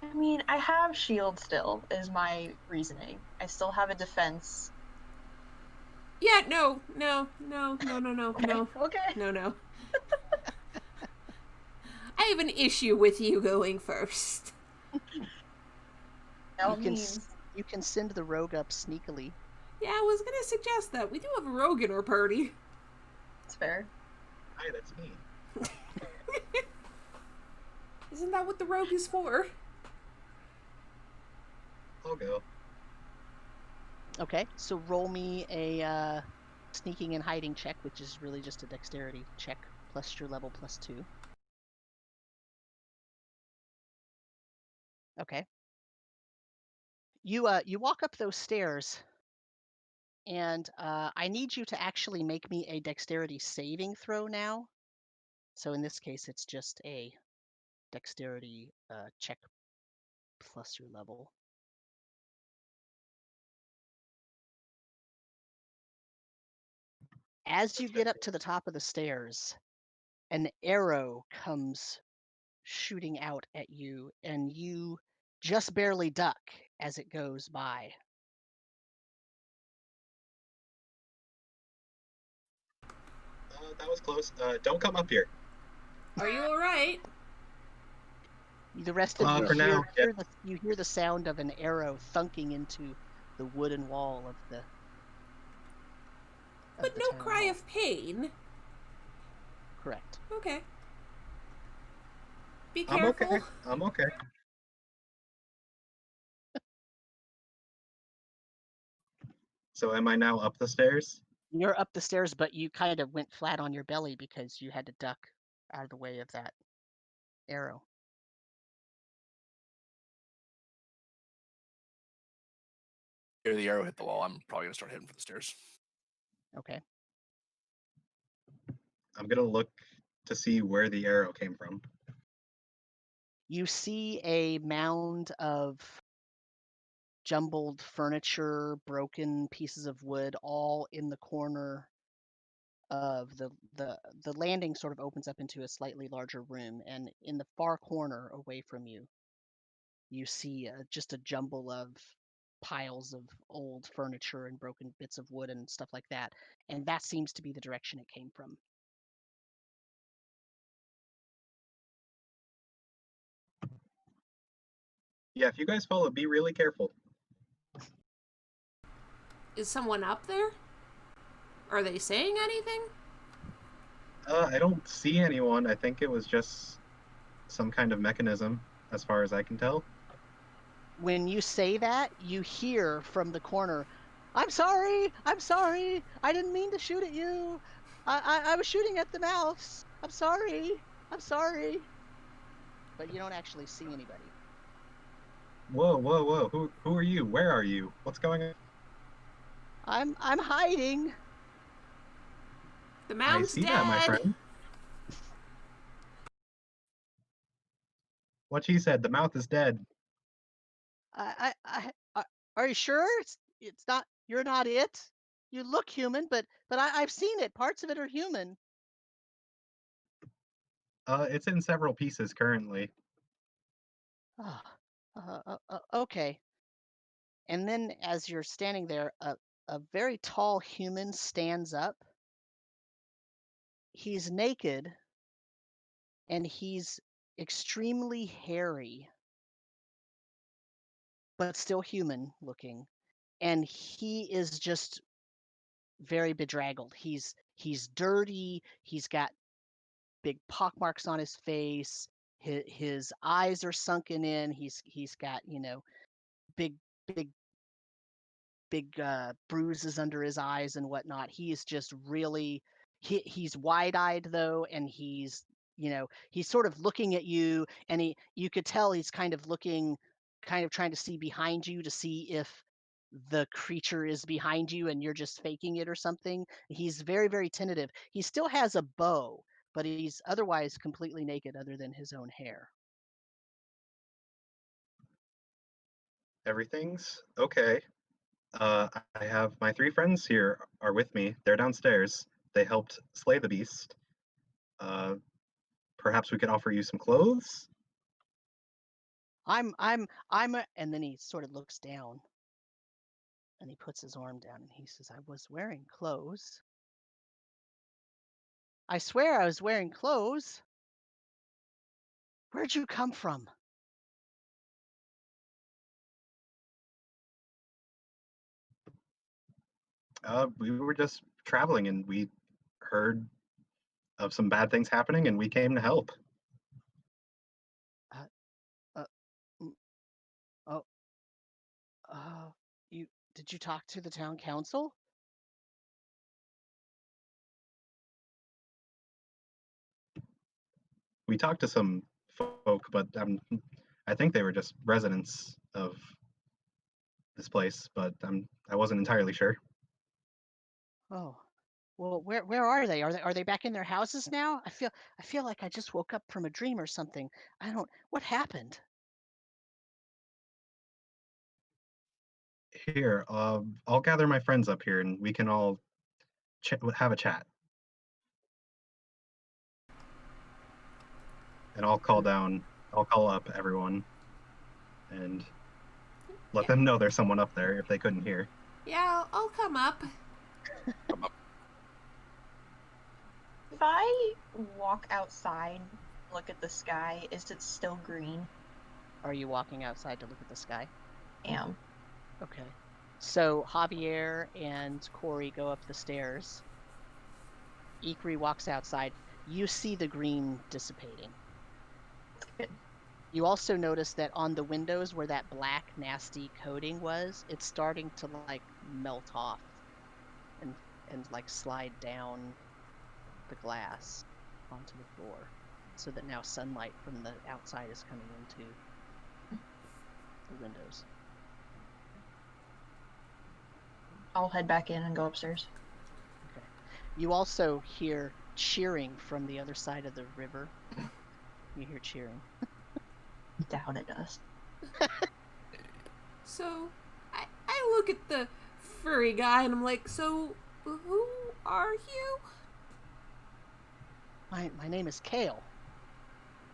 I mean, I have shield still, is my reasoning. I still have a defense. Yeah, no. Okay. No. I have an issue with you going first. You can send the rogue up sneakily. Yeah, I was gonna suggest that. We do have a rogue in our party. That's fair. Hi, that's me. Isn't that what the rogue is for? I'll go. Okay, so roll me a sneaking and hiding check, which is really just a dexterity check plus your level plus 2. Okay. You walk up those stairs, and I need you to actually make me a dexterity saving throw now. So in this case, it's just a dexterity check plus your level. As you get up to the top of the stairs, an arrow comes shooting out at you, and you just barely duck as it goes by. That was close. Don't come up here. Are you alright? The rest of you for now, you hear the sound of an arrow thunking into the wooden wall of the. But no cry of pain. Correct. Okay. Be careful. I'm okay. So am I now up the stairs? You're up the stairs, but you kind of went flat on your belly because you had to duck out of the way of that arrow. Hear the arrow hit the wall. I'm probably gonna start heading for the stairs. Okay. I'm gonna look to see where the arrow came from. You see a mound of jumbled furniture, broken pieces of wood, all in the corner of the landing. Sort of opens up into a slightly larger room, and in the far corner away from you, you see just a jumble of piles of old furniture and broken bits of wood and stuff like that, and that seems to be the direction it came from. Yeah, if you guys follow, be really careful. Is someone up there? Are they saying anything? I don't see anyone. I think it was just some kind of mechanism, as far as I can tell. When you say that, you hear from the corner, I'm sorry, I didn't mean to shoot at you. I was shooting at the mouse. I'm sorry. But you don't actually see anybody. Whoa. Who are you? Where are you? What's going on? I'm hiding. The I mound's see dead. that, my friend. What she said, the mouth is dead. Are you sure it's not, you're not it? You look human, but I've seen it. Parts of it are human. It's in several pieces currently. Okay. And then as you're standing there, a very tall human stands up. He's naked and he's extremely hairy, but still human looking. And he is just very bedraggled. He's dirty. He's got big pockmarks on his face. His eyes are sunken in. He's got, big bruises under his eyes and whatnot. He is just really he's wide-eyed though, and he's sort of looking at you, and you could tell he's kind of looking, kind of trying to see behind you to see if the creature is behind you and you're just faking it or something. He's very, very tentative. He still has a bow, but he's otherwise completely naked other than his own hair. Everything's okay. I have my 3 friends here are with me. They're downstairs. They helped slay the beast. Perhaps we could offer you some clothes? And then he sort of looks down and he puts his arm down and he says, I was wearing clothes. I swear I was wearing clothes. Where'd you come from? We were just traveling and we heard of some bad things happening and we came to help. Oh, did you talk to the town council? We talked to some folk, but I think they were just residents of this place, but I wasn't entirely sure. Oh, well, where are they? Are they back in their houses now? I feel like I just woke up from a dream or something. What happened? Here, I'll gather my friends up here and we can all have a chat. And I'll call up everyone and let them know there's someone up there if they couldn't hear. Yeah, I'll come up. If I walk outside, look at the sky, is it still green? Are you walking outside to look at the sky? Am. Okay. So Javier and Corey go up the stairs. Ikri walks outside. You see the green dissipating. Good. You also notice that on the windows where that black nasty coating was, it's starting to like melt off and like slide down the glass onto the floor, so that now sunlight from the outside is coming into the windows. I'll head back in and go upstairs. Okay. You also hear cheering from the other side of the river. You hear cheering. Doubt it does. So, look at the furry guy and I'm like, so who are you? My name is Kale.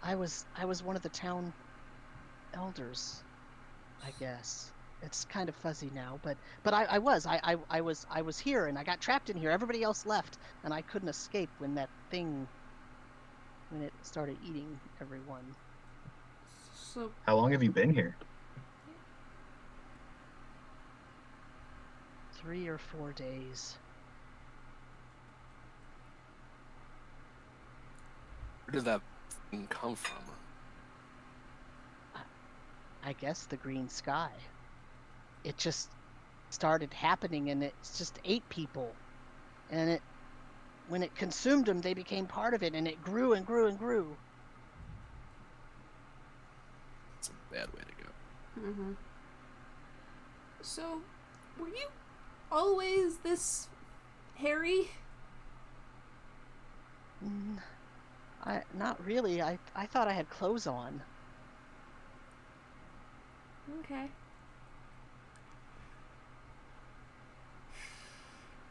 I was one of the town elders, I guess. It's kind of fuzzy now, but I was here and I got trapped in here. Everybody else left and I couldn't escape when it started eating everyone. So How long have you been here? 3 or 4 days. Where did that thing come from? I guess the green sky. It just started happening and it just ate people. And when it consumed them, they became part of it and it grew and grew and grew. It's a bad way to go. Mm-hmm. So, were you always this hairy? Not really. I thought I had clothes on. Okay.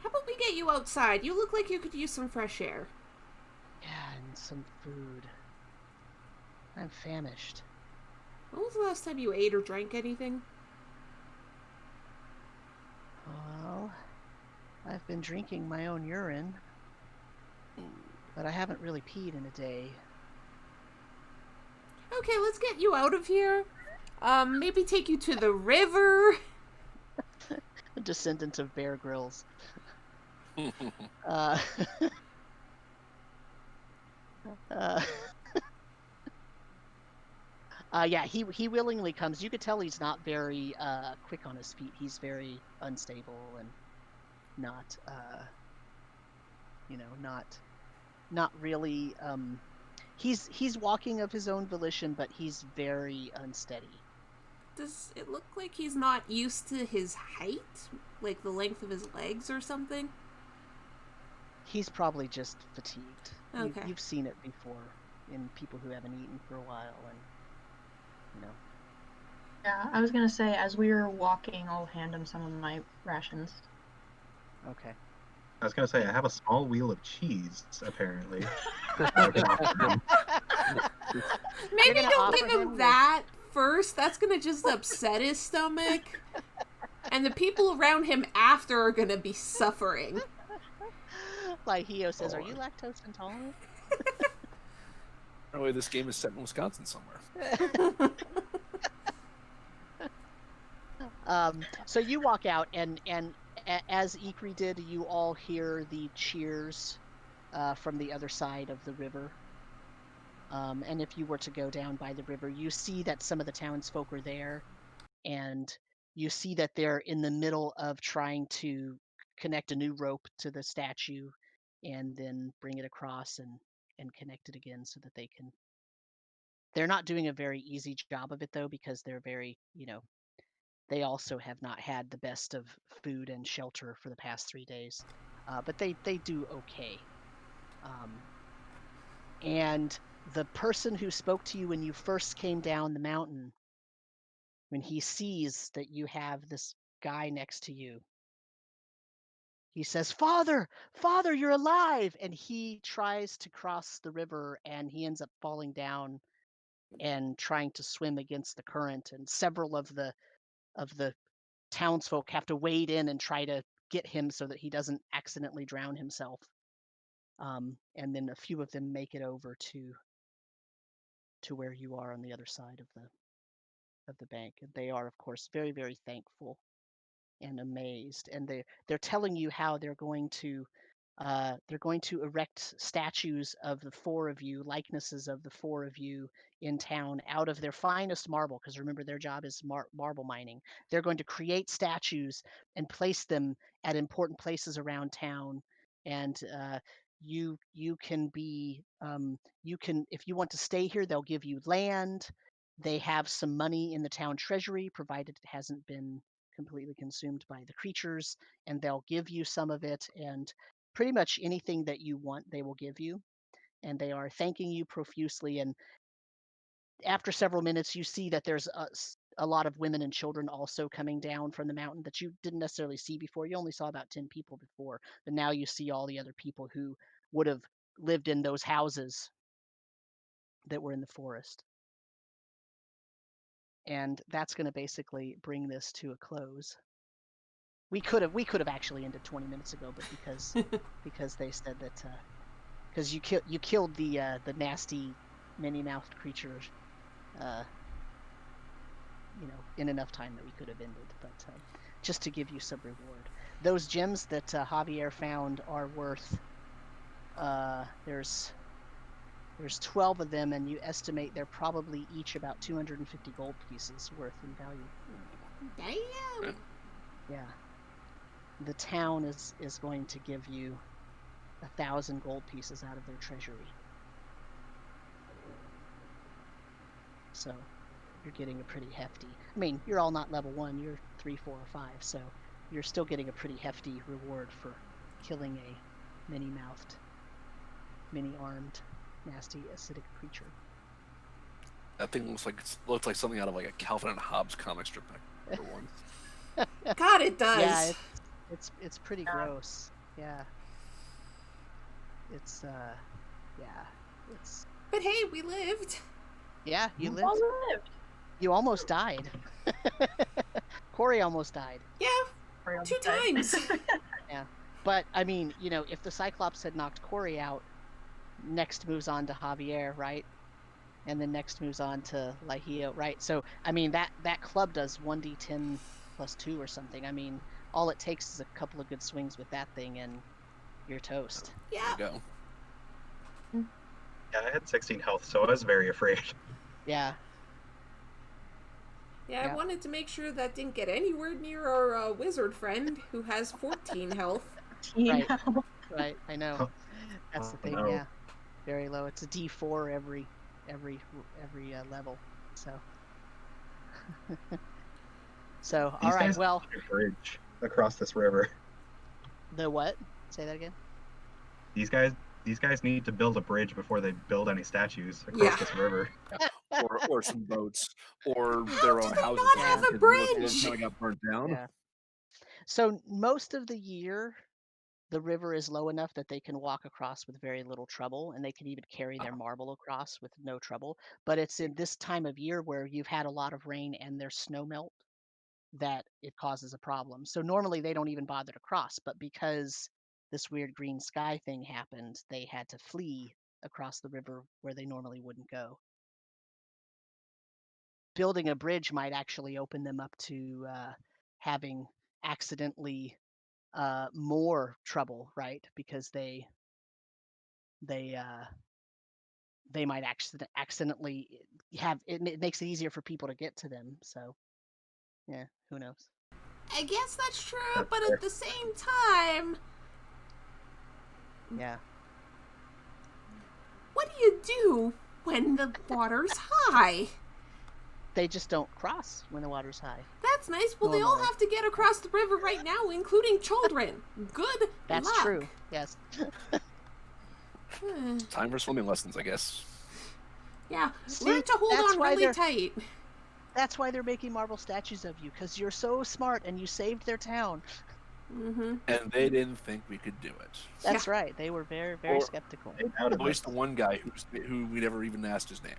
How about we get you outside? You look like you could use some fresh air. Yeah, and some food. I'm famished. When was the last time you ate or drank anything? Well, I've been drinking my own urine, but I haven't really peed in a day. Okay, let's get you out of here. Maybe take you to the river. A descendant of Bear Grylls. uh, yeah, he willingly comes. You could tell he's not very quick on his feet. He's very unstable and not not really he's walking of his own volition, but he's very unsteady. Does it look like he's not used to his height? Like the length of his legs or something? He's probably just fatigued. Okay. You've seen it before in people who haven't eaten for a while, and Yeah, I was gonna say, as we were walking, I'll hand him some of my rations. Okay. I was gonna say I have a small wheel of cheese, apparently. Maybe gonna don't give offer him him that first. That's gonna just upset his stomach. And the people around him after are gonna be suffering. Like Hio says, are you lactose intolerant? Apparently, this game is set in Wisconsin somewhere. So you walk out, and as Ikri did, you all hear the cheers from the other side of the river. And if you were to go down by the river, you see that some of the townsfolk are there, and you see that they're in the middle of trying to connect a new rope to the statue and then bring it across and connect it again so that they can. They're not doing a very easy job of it, though, because they're very, they also have not had the best of food and shelter for the past 3 days. But they do okay. And the person who spoke to you when you first came down the mountain, when he sees that you have this guy next to you, he says, Father, you're alive. And he tries to cross the river and he ends up falling down and trying to swim against the current. And several of the townsfolk have to wade in and try to get him so that he doesn't accidentally drown himself. And then a few of them make it over to where you are on the other side of the bank. And they are, of course, very, very thankful and amazed. And they're telling you how they're going to erect statues of the 4 of you, likenesses of the 4 of you in town out of their finest marble, because remember their job is marble mining. They're going to create statues and place them at important places around town. And you can be you can, if you want to stay here, they'll give you land. They have some money in the town treasury, provided it hasn't been completely consumed by the creatures, and they'll give you some of it. And pretty much anything that you want, they will give you. And they are thanking you profusely. And after several minutes, you see that there's a lot of women and children also coming down from the mountain that you didn't necessarily see before. You only saw about 10 people before, but now you see all the other people who would have lived in those houses that were in the forest. And that's going to basically bring this to a close. We could have actually ended 20 minutes ago, but because they said that because you killed the nasty many-mouthed creature, in enough time that we could have ended. But just to give you some reward, those gems that Javier found are worth. There's 12 of them, and you estimate they're probably each about 250 gold pieces worth in value. Damn. Yeah. The town is going to give you 1,000 gold pieces out of their treasury. So you're getting a pretty hefty. I mean, you're all not level 1. You're 3, 4, or 5. So you're still getting a pretty hefty reward for killing a many-mouthed, many-armed, nasty acidic creature. That thing looks like something out of like a Calvin and Hobbes comic strip back for one. God, it does. Yeah, it's pretty gross. Yeah. It's it's. But hey, we lived. Yeah, you We lived. all lived. You almost died. Corey almost died. Yeah, We're all 2 dead. times. Yeah, but I mean, if the Cyclops had knocked Corey out, next moves on to Javier, right? And then next moves on to Lahio, right? So I mean that club does 1d10 plus 2 or something. I mean, all it takes is a couple of good swings with that thing, and you're toast. Yeah. There you go. Yeah, I had 16 health, so I was very afraid. Yeah. Yeah, I wanted to make sure that didn't get anywhere near our wizard friend who has 14 health. Right. Right. I know. That's the thing. No. Yeah. Very low. It's a D4 every level. So. So all These right. guys Well, need a bridge across this river. the what? Say that again. These guys need to build a bridge before they build any statues across Yeah. this river. Or some boats, or How their do own they houses. not have a because most of them bridge? kinda got burnt down. Yeah. So most of the year, the river is low enough that they can walk across with very little trouble, and they can even carry their marble across with no trouble. But it's in this time of year where you've had a lot of rain and there's snow melt that it causes a problem. So normally they don't even bother to cross, but because this weird green sky thing happened, they had to flee across the river where they normally wouldn't go. Building a bridge might actually open them up to having accidentally more trouble, right? Because they might accidentally have it. It makes it easier for people to get to them. So, yeah, who knows? I guess that's true, That's but fair. at the same time, Yeah, what do you do when the water's high? they just don't cross when the water's high. That's nice. Well, they all Normally. have to get across the river right now, including children. Good That's luck. true. Yes. Time for swimming lessons, I guess. Yeah, See, learn to hold that's on why really they're- tight. That's why they're making marble statues of you, because you're so smart and you saved their town. Mm-hmm. And they didn't think we could do it. That's right. They were very, very Or- skeptical. They doubted At least us. the one guy who we never even asked his name.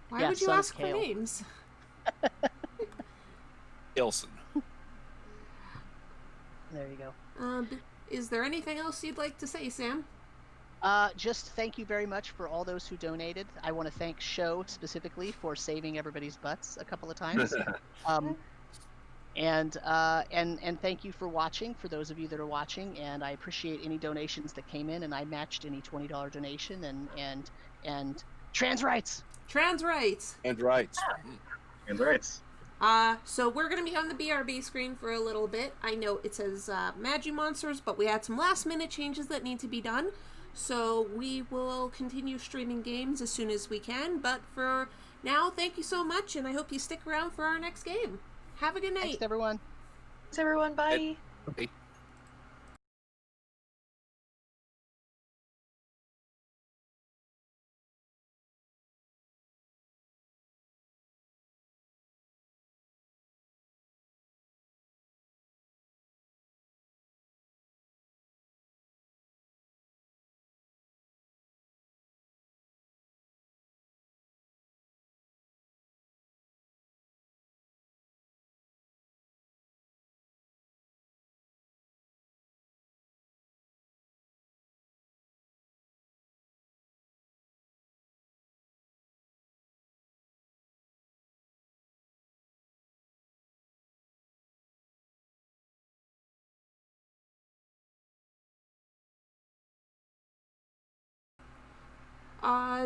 Why Yeah, would you son of ask for Kale. names? Ilson. There you go. Is there anything else you'd like to say, Sam? Just thank you very much for all those who donated. I want to thank Show specifically for saving everybody's butts a couple of times. And thank you for watching, for those of you that are watching, and I appreciate any donations that came in, and I matched any $20 donation and trans rights. Trans rights. And right. And rights. So we're gonna be on the BRB screen for a little bit. I know it says Magi Monsters, but we had some last minute changes that need to be done. So we will continue streaming games as soon as we can. But for now, thank you so much, and I hope you stick around for our next game. Have a good night. Thanks, everyone. Thanks, everyone. Bye. Okay.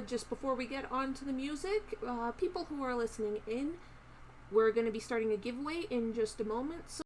Just before we get on to the music, people who are listening in, we're going to be starting a giveaway in just a moment. So